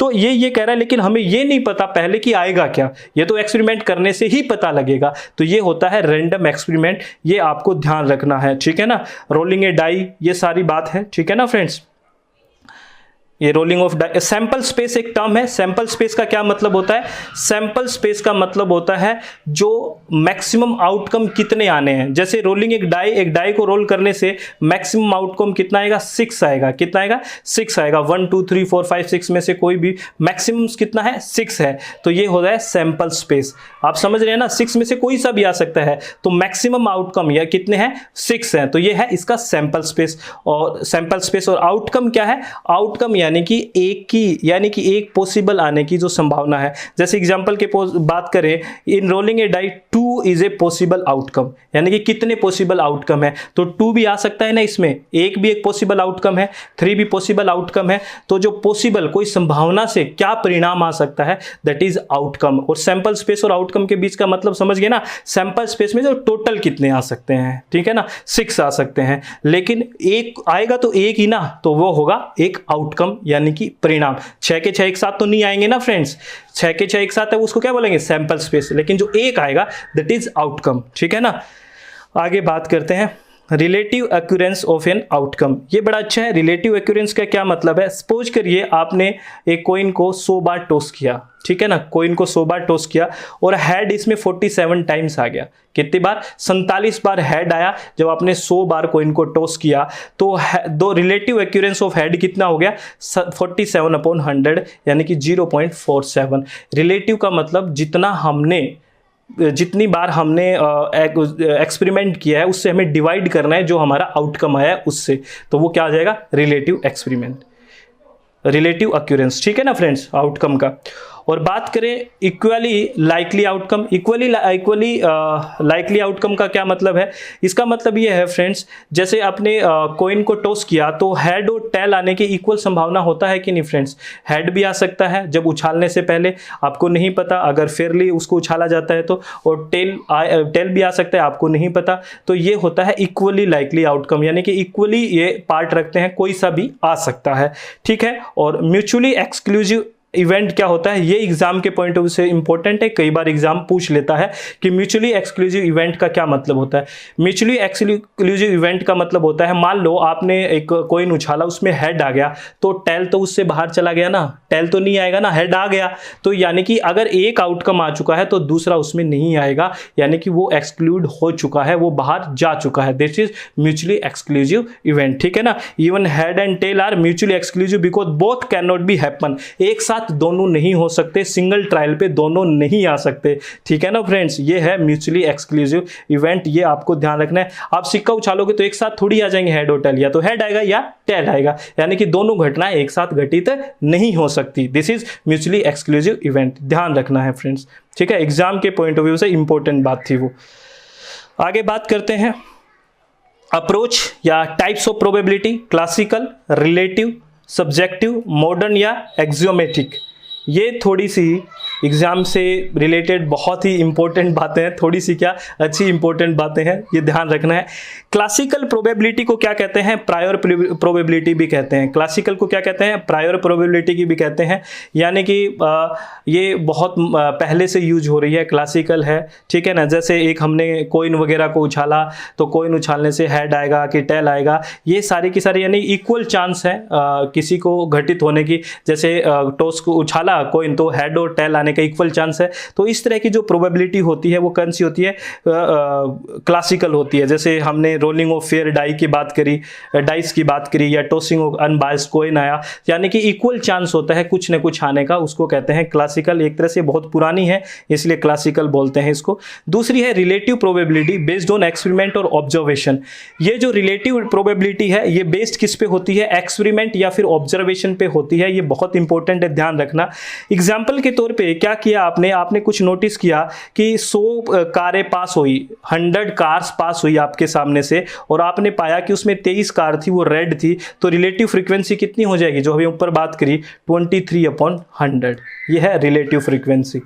तो ये कह रहा है, लेकिन हमें ये नहीं पता पहले कि आएगा क्या, ये तो एक्सपेरिमेंट करने से ही पता लगेगा। तो ये होता है रैंडम एक्सपेरिमेंट, ये आपको ध्यान रखना है, ठीक है ना। रोलिंग ए डाई, ये सारी बात है, ठीक है ना फ्रेंड्स। ये rolling of die. Sample space एक टर्म है। सैंपल स्पेस का क्या मतलब होता है, सैंपल स्पेस का मतलब होता है जो मैक्सिमम आउटकम कितने आने हैं। जैसे रोलिंग एक डाई को रोल करने से मैक्सिमम आउटकम कितना आएगा, 6 आएगा। कितना आएगा, 6 आएगा। 1 2 3 4 5 6 में से कोई भी मैक्सिमम कितना है, 6 है। तो ये हो रहा है सैंपल स्पेस। आप समझ रहे हैं ना, 6 में से कोई सा भी आ सकता है, तो मैक्सिमम आउटकम या कितने हैं, 6 हैं। तो ये है इसका सैंपल स्पेस। और सैंपल स्पेस और आउटकम क्या है, आउटकम यानी कि एक पॉसिबल आने की जो संभावना है। जैसे एग्जांपल के बात करें, in rolling a die 2 is a possible outcome, यानी कि कितने पॉसिबल आउटकम है। तो 2 भी आ सकता है ना इसमें, 1 भी एक पॉसिबल आउटकम है, 3 भी पॉसिबल आउटकम है। तो जो पॉसिबल कोई संभावना से क्या परिणाम आ सकता है, दैट इज आउटकम। और सैंपल स्पेस और आउटकम के बीच का मतलब समझ गए ना। सैंपल स्पेस में जो टोटल कितने आ सकते हैं, ठीक है ना, 6 आ सकते हैं, लेकिन एक आएगा तो एक ही ना, तो वो होगा एक आउटकम यानी कि परिणाम। 6 के 6 एक साथ तो नहीं आएंगे ना फ्रेंड्स, 6 के 6 एक साथ है, उसको क्या बोलेंगे, सैंपल स्पेस। लेकिन जो एक आएगा दैट इज आउटकम, ठीक है ना। आगे बात करते हैं रिलेटिव एक्यूरेंस ऑफ एन आउटकम। ये बड़ा अच्छा है। रिलेटिव एक्यूरेंस का क्या मतलब है, सपोज करिए आपने एक कॉइन को 100 बार टॉस किया, ठीक है ना, कॉइन को 100 बार टॉस किया और हेड इसमें 47 टाइम्स आ गया। कितनी बार, 47 बार हेड आया जब आपने 100 बार कॉइन को टॉस किया। तो दो रिलेटिव एक्यूरेंस ऑफ हेड कितना हो गया, 47/100 यानी कि 0.47। रिलेटिव का मतलब जितनी बार हमने एक्सपेरिमेंट किया है उससे हमें डिवाइड करना है जो हमारा आउटकम आया है उससे। तो वो क्या आ जाएगा, रिलेटिव एक्सपेरिमेंट, रिलेटिव एक्यूरेंस, ठीक है ना फ्रेंड्स, आउटकम का। और बात करें equally likely outcome. Equally likely outcome का क्या मतलब है, इसका मतलब ये है फ्रेंड्स, जैसे आपने कॉइन को टॉस किया तो हेड और टेल आने की इक्वल संभावना होता है कि नहीं फ्रेंड्स। हेड भी आ सकता है जब उछालने से पहले, आपको नहीं पता, अगर फेयरली उसको उछाला जाता है तो, और टेल भी आ सकता है, आपको नहीं पता। तो ये होता है इक्वली लाइकली आउटकम, यानी कि इक्वली ये पार्ट रखते हैं, कोई सा भी आ सकता है, ठीक है। और म्यूचुअली एक्सक्लूसिव इवेंट क्या होता है, ये एग्जाम के पॉइंट ऑफ व्यू से इंपॉर्टेंट है। कई बार एग्जाम पूछ लेता है कि म्यूचुअली एक्सक्लूसिव इवेंट का क्या मतलब होता है। म्यूचुअली एक्सक्लूसिव इवेंट का मतलब होता है, मान लो आपने एक कॉइन उछाला, उसमें हेड आ गया, तो टेल तो उससे बाहर चला गया ना, टेल तो नहीं आएगा ना, हेड आ गया। तो यानी कि अगर एक आउटकम आ चुका है तो दूसरा उसमें नहीं आएगा, यानी कि वो एक्सक्लूड हो चुका है, वो बाहर जा चुका है। This is mutually exclusive event, ठीक है ना। Even head and tail are mutually exclusive because both can not be happen. एक साथ दोनों नहीं हो सकते, सिंगल ट्रायल पे दोनों नहीं आ सकते, ठीक है ना फ्रेंड्स। ये है म्यूचुअली एक्सक्लूसिव इवेंट, ये आपको ध्यान रखना है। आप सिक्का उछालोगे तो एक साथ थोड़ी आ जाएंगे हेड और टेल, या तो हेड आएगा या टेल आएगा, यानी कि दोनों घटनाएं एक साथ घटित नहीं हो सकती। This is mutually exclusive event, ध्यान रखना है फ्रेंड्स, ठीक है। एग्जाम के पॉइंट ऑफ व्यू से इंपॉर्टेंट बात थी वो। आगे बात करते हैं अप्रोच या types of probability, classical, relative, subjective, modern या एक्सियोमेटिक। ये थोड़ी सी एग्जाम से रिलेटेड बहुत ही इंपॉर्टेंट बातें हैं, थोड़ी सी क्या अच्छी इंपॉर्टेंट बातें हैं, ये ध्यान रखना है। क्लासिकल प्रोबेबिलिटी को क्या कहते हैं? प्रायर प्रोबेबिलिटी भी कहते हैं। क्लासिकल को क्या कहते हैं? प्रायर प्रोबेबिलिटी की भी कहते हैं। यानी कि ये बहुत पहले से यूज हो रही है, क्लासिकल है, ठीक है ना। जैसे एक हमने कॉइन वगैरह को उछाला तो कॉइन उछालने से हेड आएगा कि टेल आएगा, ये सारी की सारी यानी इक्वल चांस है किसी को घटित होने की। जैसे टॉस को उछाला कॉइन तो हेड और टेल आने का इक्वल चांस है। तो इस तरह की जो प्रोबेबिलिटी होती है वो कौन सी होती है? क्लासिकल होती है। जैसे हमने रोलिंग ऑफ फेयर डाई की बात करी, डाइस की बात करी, या टॉसिंग ऑफ अनबायस्ड कॉइन आया, यानी कि इक्वल चांस होता है कुछ न कुछ आने का, उसको कहते हैं क्लासिकल। एक तरह से बहुत पुरानी है इसलिए क्लासिकल बोलते हैं इसको। दूसरी है relative probability based on experiment और ऑब्जर्वेशन। ये जो रिलेटिव प्रोबेबिलिटी है ये बेस्ड किस पे होती है? एक्सपेरिमेंट या फिर ऑब्जर्वेशन पे होती है। ये बहुत इंपॉर्टेंट है, ध्यान रखना। एग्जाम्पल के तौर पे क्या किया आपने कुछ नोटिस किया कि 100 कारें पास हुई, 100 कार्स पास हुई आपके सामने से, और आपने पाया कि उसमें 23 कार थी वो रेड थी, तो रिलेटिव फ्रीक्वेंसी कितनी हो जाएगी? जो अभी ऊपर बात करी 23/100, ये है रिलेटिव फ्रीक्वेंसी,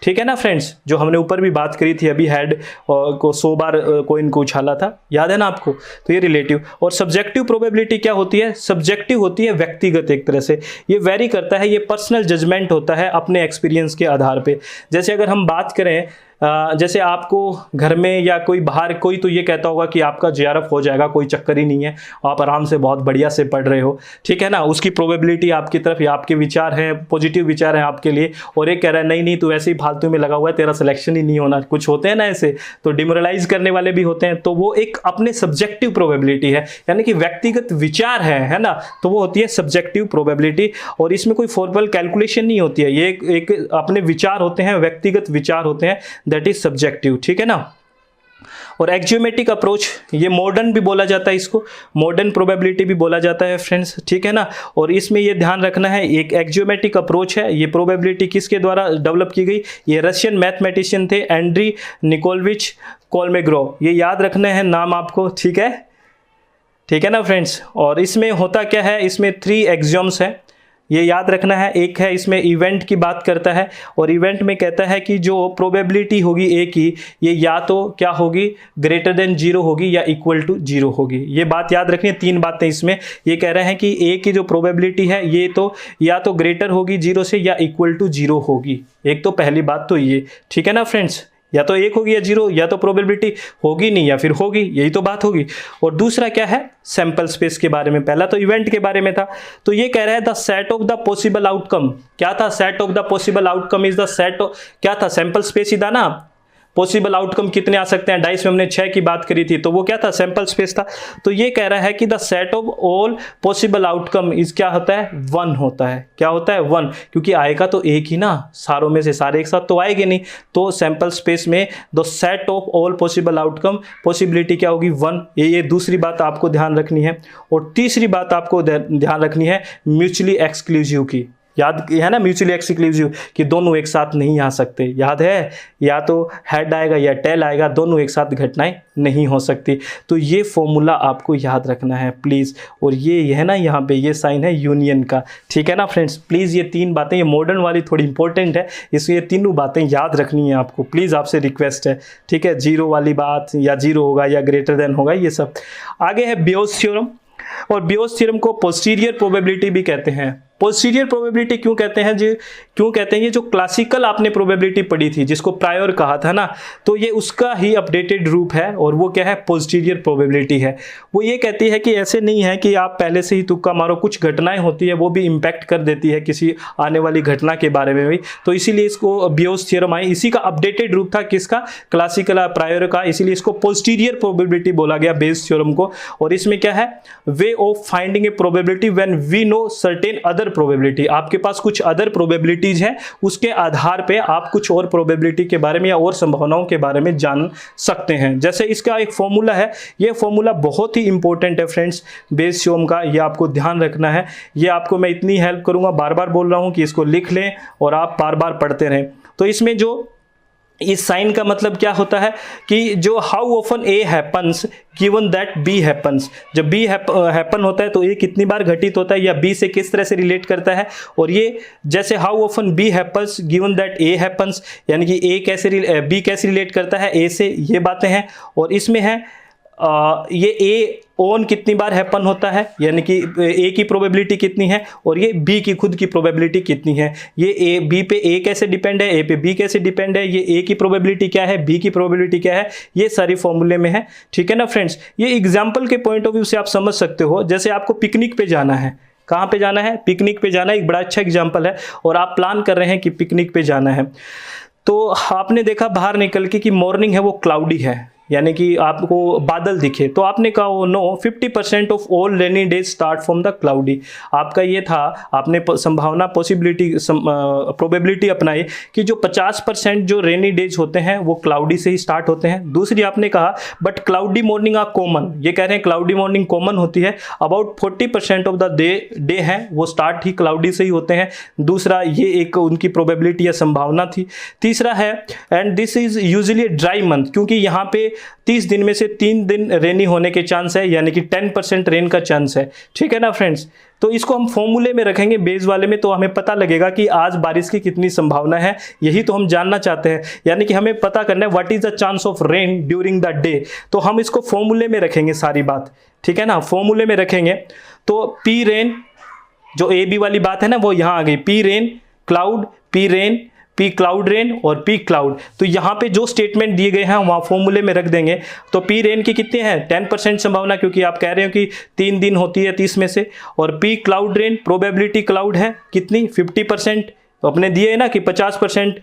ठीक है ना फ्रेंड्स। जो हमने ऊपर भी बात करी थी अभी, हेड को 100 बार कॉइन को उछाला था, याद है ना आपको? तो ये रिलेटिव। और सब्जेक्टिव प्रोबेबिलिटी क्या होती है? सब्जेक्टिव होती है व्यक्तिगत, एक तरह से ये वेरी करता है, ये पर्सनल जजमेंट होता है अपने एक्सपीरियंस के आधार पे। जैसे अगर हम बात करें जैसे आपको घर में या कोई बाहर कोई तो ये कहता होगा कि आपका जेआरएफ हो जाएगा, कोई चक्कर ही नहीं है, आप आराम से बहुत बढ़िया से पढ़ रहे हो, ठीक है ना। उसकी प्रोबेबिलिटी आपकी तरफ या आपके विचार हैं, पॉजिटिव विचार हैं आपके लिए, और एक कह रहा है नहीं नहीं तू ऐसे ही फालतू में लगा हुआ है, तेरा सिलेक्शन ही नहीं होना। कुछ होते हैं ना ऐसे, तो डिमोरलाइज करने वाले भी होते हैं। तो वो एक अपने सब्जेक्टिव प्रोबेबिलिटी है, यानी कि व्यक्तिगत विचार है ना, तो वो होती है सब्जेक्टिव प्रोबेबिलिटी। और इसमें कोई फॉर्मल कैलकुलेशन नहीं होती है, ये एक अपने विचार होते हैं, व्यक्तिगत विचार होते हैं, दैट इज सब्जेक्टिव, ठीक है ना। और एक्जियोमेट्रिक अप्रोच, ये मॉडर्न भी बोला जाता है, इसको मॉडर्न प्रोबेबिलिटी भी बोला जाता है फ्रेंड्स, ठीक है ना। और इसमें ये ध्यान रखना है, एक एक्जियोमेट्रिक अप्रोच है, ये प्रोबेबिलिटी किसके द्वारा डेवलप की गई? ये रशियन मैथमेटिशियन थे एंड्री निकोलविच कोलमेग्रोव, ये याद रखना है नाम आपको, ठीक है ना फ्रेंड्स। और इसमें होता क्या है? इसमें 3 एक्सियोम्स हैं, ये याद रखना है। एक है इसमें इवेंट की बात करता है, और इवेंट में कहता है कि जो प्रोबेबिलिटी होगी ए की, ये या तो क्या होगी? ग्रेटर देन 0 होगी या इक्वल टू 0 होगी। ये बात याद रखनी है, 3 बातें इसमें। ये कह रहे हैं कि ए की जो प्रोबेबिलिटी है ये तो या तो ग्रेटर होगी 0 से या इक्वल टू 0 होगी। एक तो पहली बात तो ये, ठीक है ना फ्रेंड्स, या तो 1 होगी या 0, या तो प्रोबेबिलिटी होगी नहीं या फिर होगी, यही तो बात होगी। और दूसरा क्या है? सैंपल स्पेस के बारे में। पहला तो इवेंट के बारे में था, तो ये कह रहा है the set of the possible outcome. क्या था? Set of the possible outcome is the set of, क्या था? सैंपल स्पेस ही था ना। पॉसिबल आउटकम कितने आ सकते हैं? डाइस में हमने 6 की बात करी थी, तो वो क्या था? सैंपल स्पेस था। तो ये कह रहा है कि the set of all possible outcome is क्या होता है? 1 होता है। क्या होता है? 1, क्योंकि आएगा तो एक ही ना, सारों में से सारे एक साथ तो आएंगे नहीं। तो सैंपल स्पेस में the set of all possible outcome, possibility क्या होगी? 1। ये दूसरी बात आपको ध्यान रखनी है। और तीसरी बात आपको ध्यान रखनी है म्यूचुअली एक्सक्लूसिव की। याद है ना, म्यूचुअली एक्सक्लूसिव, कि दोनों एक साथ नहीं आ सकते। याद है, या तो हेड आएगा या टेल आएगा, दोनों एक साथ घटनाएं नहीं हो सकती। तो ये फॉर्मूला आपको याद रखना है प्लीज़। और ये है ना, यहाँ पे ये साइन है यूनियन का, ठीक है ना फ्रेंड्स। प्लीज़ ये 3 बातें, ये मॉडर्न वाली थोड़ी इंपॉर्टेंट है, इसलिए ये तीनों बातें याद रखनी है आपको, प्लीज़ आपसे रिक्वेस्ट है, ठीक है। 0 वाली बात, या 0 होगा या ग्रेटर देन होगा, ये सब। आगे है बियोस थ्योरम, और बियोस थ्योरम को पोस्टीरियर प्रोबेबिलिटी भी कहते हैं। पोस्टीरियर प्रोबेबिलिटी क्यों कहते हैं जी? क्यों कहते हैं? ये जो क्लासिकल आपने प्रोबेबिलिटी पढ़ी थी, जिसको प्रायर कहा था ना, तो ये उसका ही अपडेटेड रूप है, और वो क्या है? पोस्टीरियर प्रोबेबिलिटी है। वो ये कहती है कि ऐसे नहीं है कि आप पहले से ही तुक्का मारो, कुछ घटनाएं होती है वो भी इम्पैक्ट कर देती है किसी आने वाली घटना के बारे में भी। तो इसीलिए इसको बियोस थ्योरम आई, इसी का अपडेटेड रूप था, किसका? क्लासिकल प्रायर का, इसीलिए इसको पोस्टीरियर प्रोबेबिलिटी बोला गया, बेस थ्योरम को। और इसमें क्या है? Way of finding a probability when we know certain other probability. आपके पास कुछ अदर प्रोबेबिलिटीज हैं, उसके आधार पे आप कुछ और प्रोबेबिलिटी के बारे में या और संभावनाओं के बारे में जान सकते हैं। जैसे इसका एक फॉर्मूला है, ये फॉर्मूला बहुत ही इंपॉर्टेंट है फ्रेंड्स, बेस थ्योरम का, ये आपको ध्यान रखना है। ये आपको मैं इतनी हेल्प करूंगा, बार बार बोल रहा हूं कि इसको लिख लें और आप बार बार पढ़ते रहें। तो इसमें जो इस साइन का मतलब क्या होता है कि जो how often A happens given that B happens, जब बी हैपन होता है तो ए कितनी बार घटित होता है या बी से किस तरह से रिलेट करता है, और ये जैसे how often B happens given that A happens, यानी कि ए कैसे बी कैसे रिलेट करता है ए से, ये बातें हैं। और इसमें है ये ए ओन कितनी बार हैपन होता है, यानी कि ए की प्रोबेबिलिटी कितनी है और ये बी की खुद की प्रोबेबिलिटी कितनी है, ये ए बी पे ए कैसे डिपेंड है, ए पे बी कैसे डिपेंड है, ये ए की प्रोबेबिलिटी क्या है, बी की प्रोबेबिलिटी क्या है, ये सारी फॉर्मूले में है। ठीक है ना फ्रेंड्स, ये एग्जाम्पल के पॉइंट ऑफ व्यू से आप समझ सकते हो। जैसे आपको पिकनिक पे जाना है, कहाँ पे जाना है, पिकनिक पे जाना है, एक बड़ा अच्छा एग्जाम्पल है, और आप प्लान कर रहे हैं कि पिकनिक पे जाना है, तो आपने देखा बाहर निकल के कि मॉर्निंग है वो क्लाउडी है, यानी कि आपको बादल दिखे, तो आपने कहा no 50% of all rainy days start from the cloudy. आपका ये था, आपने संभावना पॉसिबिलिटी प्रोबेबिलिटी अपनाई कि जो 50% जो रेनी डेज होते हैं वो क्लाउडी से ही स्टार्ट होते हैं। दूसरी आपने कहा but cloudy morning are common, ये कह रहे हैं क्लाउडी मॉर्निंग कॉमन होती है, अबाउट 40% ऑफ द डे है वो स्टार्ट ही क्लाउडी से ही होते हैं। दूसरा ये एक उनकी प्रोबेबिलिटी या संभावना थी। तीसरा है and this is usually dry month, क्योंकि यहाँ पे 30 दिन में से 3 दिन रेनी होने के चांस है, यानी कि 10% रेन का चांस है। ठीक है ना फ्रेंड्स, तो इसको हम फॉर्मूले में रखेंगे बेस वाले में, तो हमें पता लगेगा कि आज बारिश की कितनी संभावना है, यही तो हम जानना चाहते हैं। यानी कि हमें पता करना है what is the chance of rain during the day, तो हम इसको फॉर्मूले में रखेंगे सारी बात। ठीक है ना, फॉर्मूले में रखेंगे तो पी रेन, जो ए बी वाली बात है ना वो यहाँ आ गई, P rain cloud, P rain, P cloud rain और पी क्लाउड। तो यहाँ पे जो स्टेटमेंट दिए गए हैं वहाँ फॉर्मूले में रख देंगे। तो पी रेन की कितने हैं 10% संभावना, क्योंकि आप कह रहे हो कि 3 दिन होती है 30 में से, और P cloud rain probability cloud है कितनी 50%, तो अपने दिए है ना कि 50%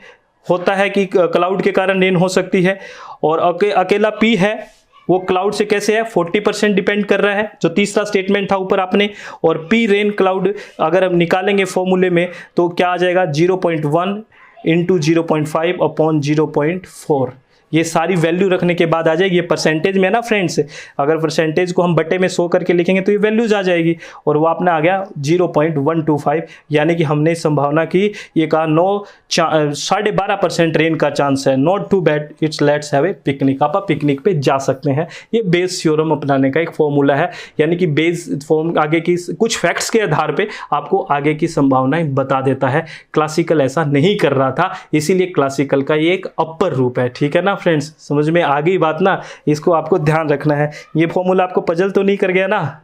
होता है कि क्लाउड के कारण रेन हो सकती है, और अकेला पी है वो क्लाउड से कैसे है 40% डिपेंड कर रहा है, जो तीसरा स्टेटमेंट था ऊपर आपने। और पी रेन क्लाउड अगर हम निकालेंगे फॉर्मूले में तो क्या आ जाएगा 0.1 इंटू 0.5 अपॉन 0.4, ये सारी वैल्यू रखने के बाद आ जाएगी। ये परसेंटेज में है ना फ्रेंड्स, अगर परसेंटेज को हम बटे में 100 करके लिखेंगे तो ये वैल्यूज आ जाएगी, और वो आपने आ गया 0.125, यानी कि हमने संभावना की ये कहा 12.5% रेन का चांस है। Not too bad, it's let's have a picnic, आप पिकनिक पे जा सकते हैं। ये बेस थ्योरम अपनाने का एक फॉर्मूला है, यानी कि बेस फॉर्म आगे की कुछ फैक्ट्स के आधार पे आपको आगे की संभावनाएं बता देता है। क्लासिकल ऐसा नहीं कर रहा था, इसीलिए क्लासिकल का ये एक अपर रूप है। ठीक है ना फ्रेंड्स, समझ में आ गई बात ना, इसको आपको ध्यान रखना है। ये फॉर्मूला आपको पजल तो नहीं कर गया ना,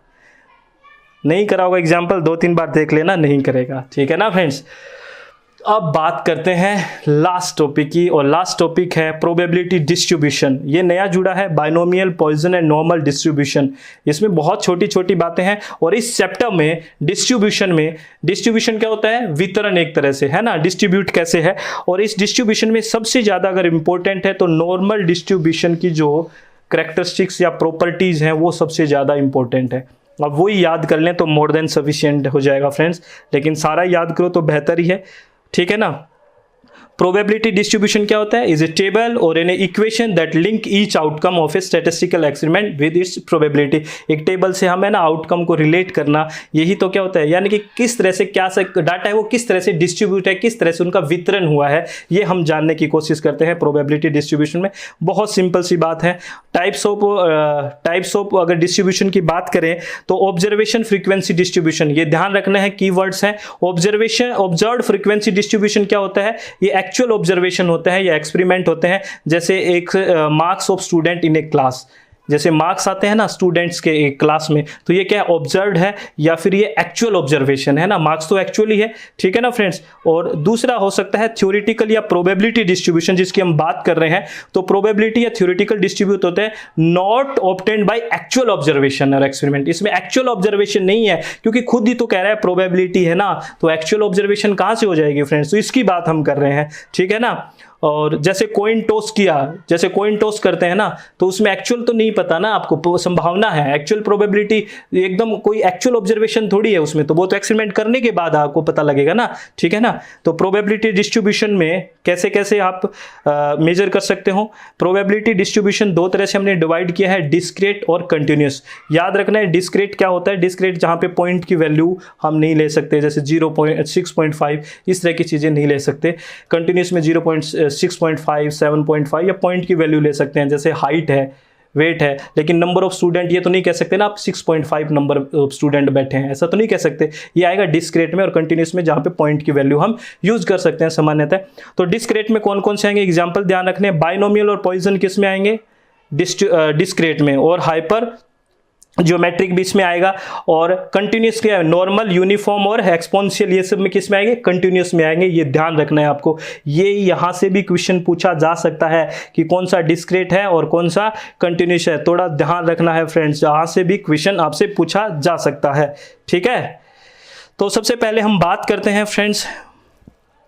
नहीं करा होगा, एग्जाम्पल 2-3 बार देख लेना, नहीं करेगा। ठीक है ना फ्रेंड्स, अब बात करते हैं लास्ट टॉपिक की, और लास्ट टॉपिक है प्रोबेबिलिटी डिस्ट्रीब्यूशन। ये नया जुड़ा है binomial, Poisson and normal distribution. इसमें बहुत छोटी छोटी बातें हैं, और इस चैप्टर में डिस्ट्रीब्यूशन क्या होता है, वितरण एक तरह से है ना, डिस्ट्रीब्यूट कैसे है। और इस डिस्ट्रीब्यूशन में सबसे ज़्यादा अगर इंपॉर्टेंट है तो नॉर्मल डिस्ट्रीब्यूशन की जो कैरेक्टरिस्टिक्स या प्रॉपर्टीज़ हैं वो सबसे ज़्यादा इंपॉर्टेंट है। अब वही याद कर लें तो मोर देन सफिशिएंट हो जाएगा फ्रेंड्स, लेकिन सारा याद करो तो बेहतर ही है। ठीक है ना, प्रोबेबिलिटी डिस्ट्रीब्यूशन क्या होता है, इज ए टेबल और an equation that link each outcome of A statistical experiment with its probability. एक टेबल से हमें ना आउटकम को रिलेट करना, यही तो क्या होता है, यानी कि किस तरह से क्या डाटा है वो किस तरह से डिस्ट्रीब्यूट है, किस तरह से उनका वितरण हुआ है, ये हम जानने की कोशिश करते हैं प्रोबेबिलिटी डिस्ट्रीब्यूशन में। बहुत सिंपल सी बात है। टाइप्स ऑफ अगर डिस्ट्रीब्यूशन की बात करें तो ऑब्जर्वेशन फ्रीक्वेंसी डिस्ट्रीब्यूशन, ये ध्यान रखना है, कीवर्ड्स हैं। ऑब्जर्व्ड फ्रीक्वेंसी डिस्ट्रीब्यूशन क्या होता है, ये एक्चुअल ऑब्जर्वेशन होते हैं या एक्सपेरिमेंट होते हैं। जैसे एक marks of student in A class, जैसे मार्क्स आते हैं ना स्टूडेंट्स के एक क्लास में, तो ये क्या ऑब्जर्व्ड है या फिर ये एक्चुअल ऑब्जर्वेशन है ना, मार्क्स तो एक्चुअली है। ठीक है ना फ्रेंड्स, और दूसरा हो सकता है थ्योरेटिकल या प्रोबेबिलिटी डिस्ट्रीब्यूशन, जिसकी हम बात कर रहे हैं। तो प्रोबेबिलिटी या थ्योरेटिकल डिस्ट्रीब्यूट होते हैं not obtained by actual observation और एक्सपेरिमेंट। इसमें एक्चुअल ऑब्जर्वेशन नहीं है, क्योंकि खुद ही तो कह रहा है प्रोबेबिलिटी है ना, तो एक्चुअल ऑब्जर्वेशन कहां से हो जाएगी फ्रेंड्स, तो इसकी बात हम कर रहे हैं। ठीक है ना, और जैसे कॉइन टॉस किया, जैसे कॉइन टॉस करते हैं ना, तो उसमें एक्चुअल तो नहीं पता ना आपको, संभावना है, एक्चुअल प्रोबेबिलिटी एकदम कोई एक्चुअल ऑब्जर्वेशन थोड़ी है उसमें, तो वो तो एक्सपेरिमेंट करने के बाद आपको पता लगेगा ना। ठीक है ना, तो प्रोबेबिलिटी डिस्ट्रीब्यूशन में कैसे कैसे आप मेजर कर सकते हो। प्रोबेबिलिटी डिस्ट्रीब्यूशन दो तरह से हमने डिवाइड किया है, डिस्क्रीट और कंटिन्यूस। याद रखना है डिस्क्रीट क्या होता है, डिस्क्रीट जहां पे पॉइंट की वैल्यू हम नहीं ले सकते, जैसे 0.6.5 इस तरह की चीजें नहीं ले सकते। कंटिन्यूस में 0.6 6.5, 7.5 या पॉइंट की वैल्यू ले सकते हैं, जैसे हाइट है, वेट है, लेकिन नंबर ऑफ स्टूडेंट ये तो नहीं कह सकते ना आप 6.5 नंबर ऑफ स्टूडेंट बैठे हैं, ऐसा तो नहीं कह सकते। ये आएगा डिस्क्रेट में और कंटिन्यूस में, जहाँ पे पॉइंट की वैल्यू हम यूज कर सकते हैं सामान्यतः। तो डिस्क्रेट में कौन कौन से आएंगे एग्जाम्पल ध्यान रखने, बाइनोमियल और पॉइजन किस में आएंगे, डिस्क्रेट में, और हाइपर ज्योमेट्रिक भी इसमें आएगा, और कंटिन्यूस क्या है, नॉर्मल, यूनिफॉर्म और एक्सपोनेंशियल, ये सब में किस में आएंगे, कंटिन्यूस में आएंगे। ये ध्यान रखना है आपको, ये यहां से भी क्वेश्चन पूछा जा सकता है कि कौन सा डिस्क्रीट है और कौन सा कंटिन्यूस है, थोड़ा ध्यान रखना है फ्रेंड्स, यहां से भी क्वेश्चन आपसे पूछा जा सकता है, ठीक है। तो सबसे पहले हम बात करते हैं फ्रेंड्स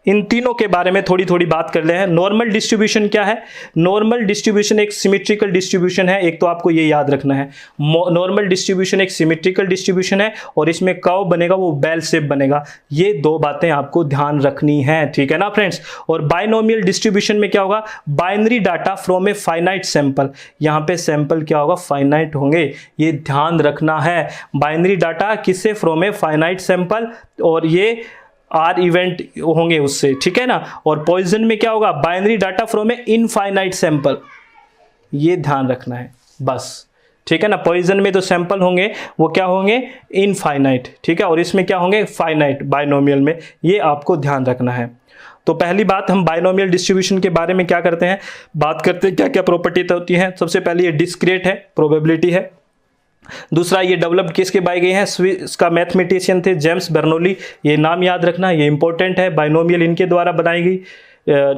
इन तीनों के बारे में, थोड़ी थोड़ी बात कर ले हैं। नॉर्मल डिस्ट्रीब्यूशन क्या है, नॉर्मल डिस्ट्रीब्यूशन एक सिमेट्रिकल डिस्ट्रीब्यूशन है, एक तो आपको ये याद रखना है, नॉर्मल डिस्ट्रीब्यूशन एक सिमेट्रिकल डिस्ट्रीब्यूशन है और इसमें कर्व बनेगा वो बेल शेप बनेगा, ये दो बातें आपको ध्यान रखनी है, ठीक है ना फ्रेंड्स। और बाइनोमियल डिस्ट्रीब्यूशन में क्या होगा, binary data from a finite sample, यहाँ पे सैंपल क्या होगा, फाइनाइट होंगे, ये ध्यान रखना है। बाइनरी डाटा किससे, फ्रॉम ए फाइनाइट सैंपल, और ये आर इवेंट होंगे उससे, ठीक है ना। और पॉइजन में क्या होगा, binary data from A infinite sample, ये ध्यान रखना है बस, ठीक है ना। पॉइजन में तो सैंपल होंगे वो क्या होंगे, इनफाइनाइट, ठीक है, और इसमें क्या होंगे, फाइनाइट बाइनोमियल में, ये आपको ध्यान रखना है। तो पहली बात हम बाइनोमियल डिस्ट्रीब्यूशन के बारे में क्या करते हैं, बात करते हैं क्या क्या प्रॉपर्टी होती है। सबसे पहले ये डिस्क्रीट है, प्रोबेबिलिटी है। दूसरा ये डेवलप्ड किसके बाय गए हैं, स्विस का मैथमेटिशियन थे जेम्स बर्नौली, ये नाम याद रखना, ये इंपॉर्टेंट है, बाइनोमियल इनके द्वारा बनाई गई,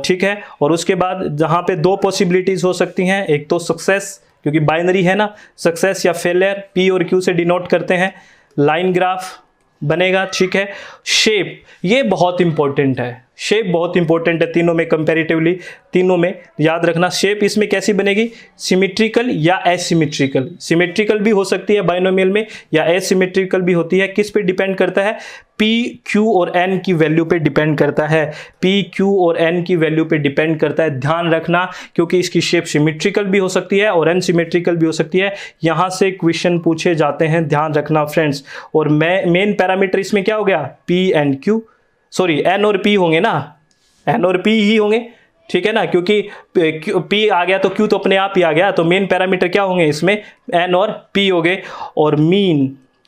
ठीक है। और उसके बाद जहाँ पे दो पॉसिबिलिटीज हो सकती हैं, एक तो सक्सेस, क्योंकि बाइनरी है ना, सक्सेस या फेलियर पी और क्यू से डिनोट करते हैं, लाइन ग्राफ बनेगा, ठीक है। शेप, ये बहुत इंपॉर्टेंट है, शेप बहुत इंपॉर्टेंट है तीनों में, कंपैरेटिवली तीनों में याद रखना। शेप इसमें कैसी बनेगी, सिमेट्रिकल या एसिमेट्रिकल, सिमेट्रिकल भी हो सकती है बाइनोमियल में या एसिमेट्रिकल भी होती है, किस पे डिपेंड करता है, पी क्यू और एन की वैल्यू पे डिपेंड करता है, पी क्यू और एन की वैल्यू पे डिपेंड करता है, ध्यान रखना, क्योंकि इसकी शेप सिमेट्रिकल भी हो सकती है और एनसिमेट्रिकल भी हो सकती है, यहां से क्वेश्चन पूछे जाते हैं, ध्यान रखना फ्रेंड्स। और मेन पैरामीटर इसमें क्या हो गया, P and Q, sorry N और पी होंगे ना, एन और पी ही होंगे, ठीक है ना, क्योंकि पी आ गया तो क्यू तो अपने आप ही आ गया, तो मेन पैरामीटर क्या होंगे इसमें, एन और पी हो गए। और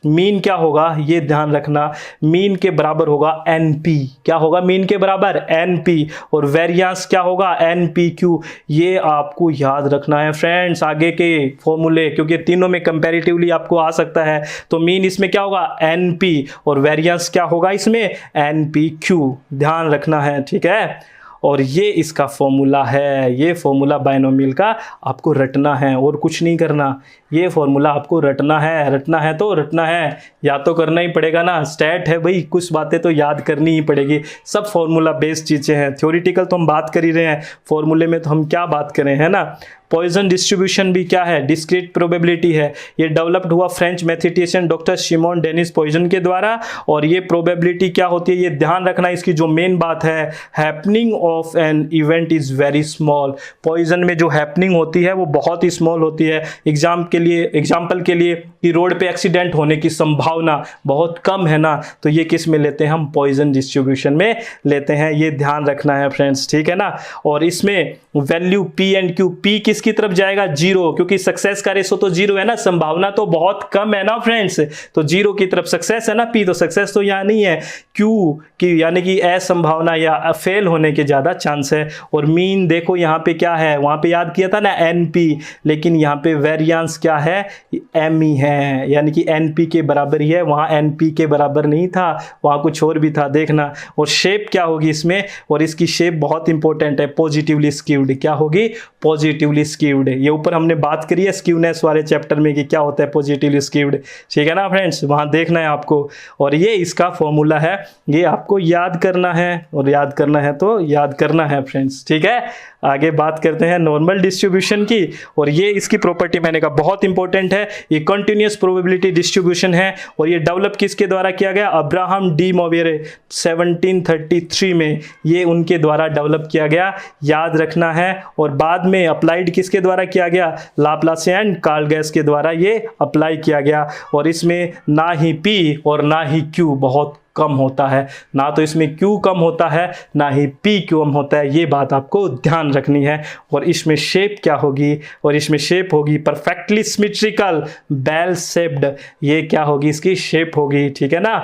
मीन क्या होगा, ये ध्यान रखना, मीन के बराबर होगा एनपी, क्या होगा मीन के बराबर, एनपी, और वेरिएंस क्या होगा, एनपीक्यू, ये आपको याद रखना है फ्रेंड्स आगे के फॉर्मूले, क्योंकि तीनों में कंपैरेटिवली आपको आ सकता है। तो मीन इसमें क्या होगा, एनपी, और वेरिएंस क्या होगा इसमें, एनपीक्यू, ध्यान रखना है, ठीक है। और ये इसका फॉर्मूला है, ये फॉर्मूला बाइनोमियल का आपको रटना है और कुछ नहीं करना, ये फॉर्मूला आपको रटना है तो रटना है, या तो करना ही पड़ेगा ना, स्टैट है भाई, कुछ बातें तो याद करनी ही पड़ेगी, सब फॉर्मूला बेस्ड चीज़ें हैं, थ्योरेटिकल तो हम बात कर ही रहे हैं, फॉर्मूले में तो हम क्या बात करें, है ना। पॉइजन डिस्ट्रीब्यूशन भी क्या है, डिस्क्रीट प्रोबेबिलिटी है, ये डेवलप्ड हुआ French mathematician doctor Simon Denis Poisson के द्वारा, और ये प्रोबेबिलिटी क्या होती है, ये ध्यान रखना, इसकी जो मेन बात है, happening of an event is very small, Poisson में जो हैपनिंग होती है वो बहुत ही स्मॉल होती है। एग्जाम्पल के लिए कि रोड पे एक्सीडेंट होने की संभावना बहुत कम है ना, तो ये किस में लेते हैं हम, पॉइजन डिस्ट्रीब्यूशन में लेते हैं, ये ध्यान रखना है फ्रेंड्स, ठीक है ना। और इसमें value P and Q, P किसकी तरफ जाएगा, जीरो, क्योंकि सक्सेस का रेशो तो जीरो है ना, संभावना तो बहुत कम है ना फ्रेंड्स, तो जीरो की तरफ सक्सेस है ना, पी तो सक्सेस तो यहाँ नहीं है, क्यू की यानी कि असंभावना या फेल होने के ज्यादा चांस है। और मीन देखो यहाँ पे क्या है, वहां पे याद किया था ना एनपी, लेकिन यहाँ पे वेरिएंस क्या है, एम ही है, यानी कि एनपी के बराबर ही है, वहां एनपी के बराबर नहीं था, वहां कुछ और भी था, देखना। और शेप क्या होगी इसमें, और इसकी शेप बहुत इंपॉर्टेंट है, पॉजिटिवली स्क्यूड, क्या होगी, पॉजिटिवली स्क्यूड, ये ऊपर हमने बात करी है स्क्यूनेस वाले चैप्टर में कि क्या होता है पॉजिटिवली स्क्यूड, ठीक है ना फ्रेंड्स, वहां देखना है आपको। और ये इसका फॉर्मूला है, ये आपको याद करना है, और याद करना है तो याद करना है फ्रेंड्स, ठीक है। आगे बात करते हैं नॉर्मल डिस्ट्रीब्यूशन की, और ये इसकी प्रॉपर्टी मैंने कहा बहुत इंपॉर्टेंट है, ये कंटिन्यूअस प्रोबेबिलिटी डिस्ट्रीब्यूशन है, और ये डेवलप किसके द्वारा किया गया, अब्राहम डी मोवेरे 1733 में ये उनके द्वारा डेवलप किया गया, याद रखना है। और बाद में अप्लाइड किसके द्वारा किया गया, लाप्लासियन कार्लगैस के द्वारा ये अप्लाई किया गया, और इसमें ना ही पी और ना ही क्यू, बहुत कम होता है, ना तो इसमें Q कम होता है ना ही P कम होता है, ये बात आपको ध्यान रखनी है। और इसमें शेप क्या होगी, और इसमें शेप होगी परफेक्टली सिमेट्रिकल बेल शेप्ड, ये क्या होगी, इसकी शेप होगी, ठीक है ना।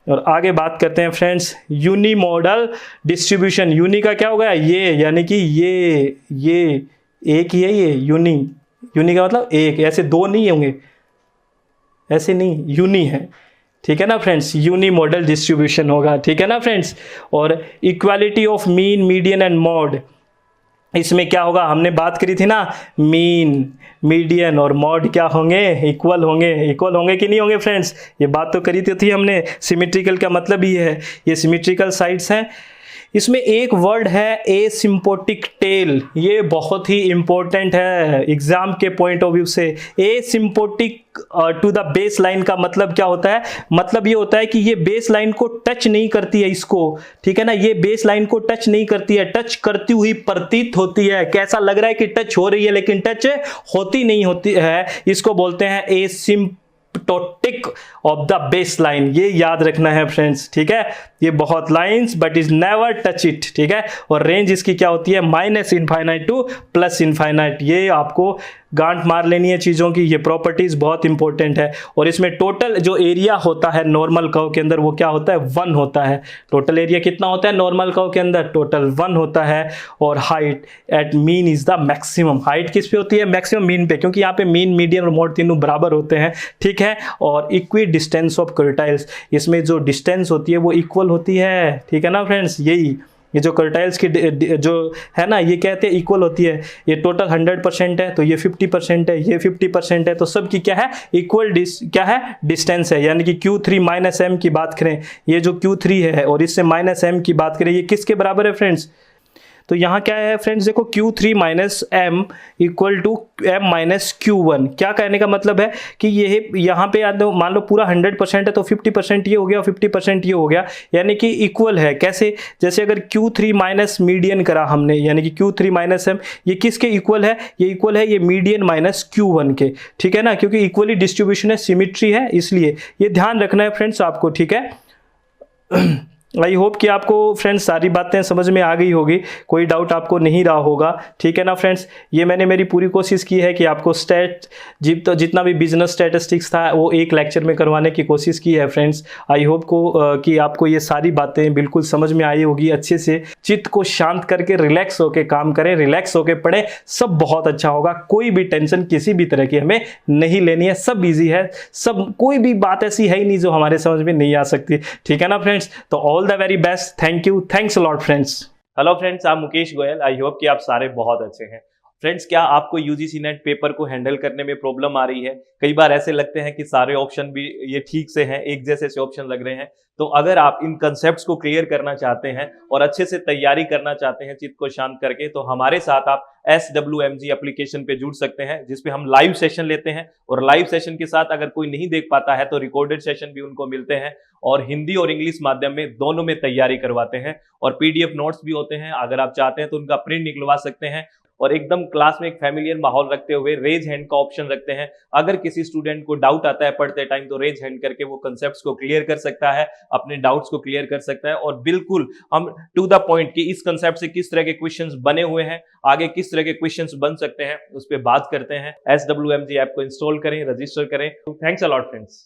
और आगे बात करते हैं फ्रेंड्स, यूनिमोडल डिस्ट्रीब्यूशन। यूनि का क्या होगा, ये यानी कि ये एक ही है, ये यूनि का मतलब एक, ऐसे दो नहीं होंगे, ऐसे नहीं, यूनि है, ठीक है ना फ्रेंड्स, यूनि मॉडल डिस्ट्रीब्यूशन होगा, ठीक है ना फ्रेंड्स। और equality of mean, median and mod, इसमें क्या होगा, हमने बात करी थी ना, मीन, मीडियन और मॉड क्या होंगे, इक्वल होंगे कि नहीं होंगे फ्रेंड्स, ये बात तो करी थी हमने। सिमेट्रिकल का मतलब ही है, ये सिमेट्रिकल साइड्स हैं। इसमें एक वर्ड है एसिम्पोटिक टेल, ये बहुत ही इंपॉर्टेंट है एग्जाम के पॉइंट ऑफ व्यू से। Asymptotic to the base line का मतलब क्या होता है, मतलब ये होता है कि ये बेस लाइन को टच नहीं करती है इसको, ठीक है ना, ये बेस लाइन को टच नहीं करती है, टच करती हुई प्रतीत होती है, कैसा लग रहा है कि टच हो रही है लेकिन टच होती नहीं होती है, इसको बोलते हैं asymptotic of the base line, ये याद रखना है फ्रेंड्स, ठीक है। ये बहुत lines but is never touch it, ठीक है। और रेंज इसकी क्या होती है, minus infinite two plus infinite, ये आपको गांठ मार लेनी है चीज़ों की, ये प्रॉपर्टीज बहुत इंपॉर्टेंट है। और इसमें टोटल जो एरिया होता है नॉर्मल कर्व के अंदर वो क्या होता है, 1 होता है। टोटल एरिया कितना होता है नॉर्मल कर्व के अंदर, टोटल 1 होता है। और height at mean is the maximum, height किस पे होती है, मैक्सिमम मीन पे, क्योंकि यहाँ पे मीन, मीडियन और मॉड तीनों बराबर होते हैं, ठीक है। और इक्वी डिस्टेंस ऑफ कर्टाइल्स, इसमें जो डिस्टेंस होती है वो इक्वल होती है, ठीक है ना फ्रेंड्स। ये जो कर्टाइल्स की जो है ना, ये कहते हैं इक्वल होती है। ये टोटल 100% है तो ये 50% है, ये 50% है, तो सब की क्या है, इक्वल क्या है, डिस्टेंस है। यानी कि Q3 माइनस एम की बात करें, ये जो Q3 है और इससे माइनस एम की बात करें, ये किसके बराबर है फ्रेंड्स, तो यहाँ क्या है फ्रेंड्स, देखो Q3 minus M equal to M minus Q1। क्या कहने का मतलब है कि ये यहाँ पे मान लो पूरा 100% है तो 50% ये हो गया, 50% ये हो गया, यानी कि इक्वल है। कैसे, जैसे अगर Q3 माइनस मीडियन करा हमने, यानी कि Q3 माइनस एम, ये किसके इक्वल है, ये इक्वल है ये मीडियन माइनस Q1 के, ठीक है ना, क्योंकि इक्वली डिस्ट्रीब्यूशन है, सिमिट्री है, इसलिए ये ध्यान रखना है फ्रेंड्स आपको, ठीक है। आई होप कि आपको फ्रेंड्स सारी बातें समझ में आ गई होगी, कोई डाउट आपको नहीं रहा होगा, ठीक है ना फ्रेंड्स। ये मैंने मेरी पूरी कोशिश की है कि आपको जितना भी बिजनेस स्टैटिस्टिक्स था वो एक लेक्चर में करवाने की कोशिश की है फ्रेंड्स। आई होप कि आपको ये सारी बातें बिल्कुल समझ में आई होगी अच्छे से। चित्त को शांत करके रिलैक्स होकर काम करें, रिलैक्स होकर पढ़ें, सब बहुत अच्छा होगा। कोई भी टेंशन किसी भी तरह की हमें नहीं लेनी है, सब ईजी है, सब, कोई भी बात ऐसी है ही नहीं जो हमारे समझ में नहीं आ सकती, ठीक है ना फ्रेंड्स। तो all the very best, thank you, thanks a lot friends. Hello friends, आप मुकेश गोयल, आई होप कि आप सारे बहुत अच्छे हैं। फ्रेंड्स, क्या आपको यूजीसी नेट पेपर को हैंडल करने में प्रॉब्लम आ रही है? कई बार ऐसे लगते हैं कि सारे ऑप्शन भी ये ठीक से हैं, एक जैसे से ऑप्शन लग रहे हैं। तो अगर आप इन कंसेप्ट्स को क्लियर करना चाहते हैं और अच्छे से तैयारी करना चाहते हैं चित्त को शांत करके, तो हमारे साथ आप SWMG एप्लीकेशन पे जुड़ सकते हैं, जिसपे हम लाइव सेशन लेते हैं। और लाइव सेशन के साथ अगर कोई नहीं देख पाता है तो रिकॉर्डेड सेशन भी उनको मिलते हैं, और हिंदी और इंग्लिश माध्यम में दोनों में तैयारी करवाते हैं। और PDF नोट्स भी होते हैं, अगर आप चाहते हैं तो उनका प्रिंट निकलवा सकते हैं। और एकदम क्लास में एक फैमिलियर माहौल रखते हुए रेज हैंड का ऑप्शन रखते हैं। अगर किसी स्टूडेंट को डाउट आता है पढ़ते टाइम तो रेज हैंड करके वो कंसेप्ट्स को क्लियर कर सकता है, अपने डाउट्स को क्लियर कर सकता है। और बिल्कुल हम टू द पॉइंट कि इस कंसेप्ट से किस तरह के क्वेश्चंस बने हुए हैं, आगे किस तरह के क्वेश्चंस बन सकते हैं, उस पर बात करते हैं। SWMG ऐप को इंस्टॉल करें, रजिस्टर करें। Thanks a lot friends.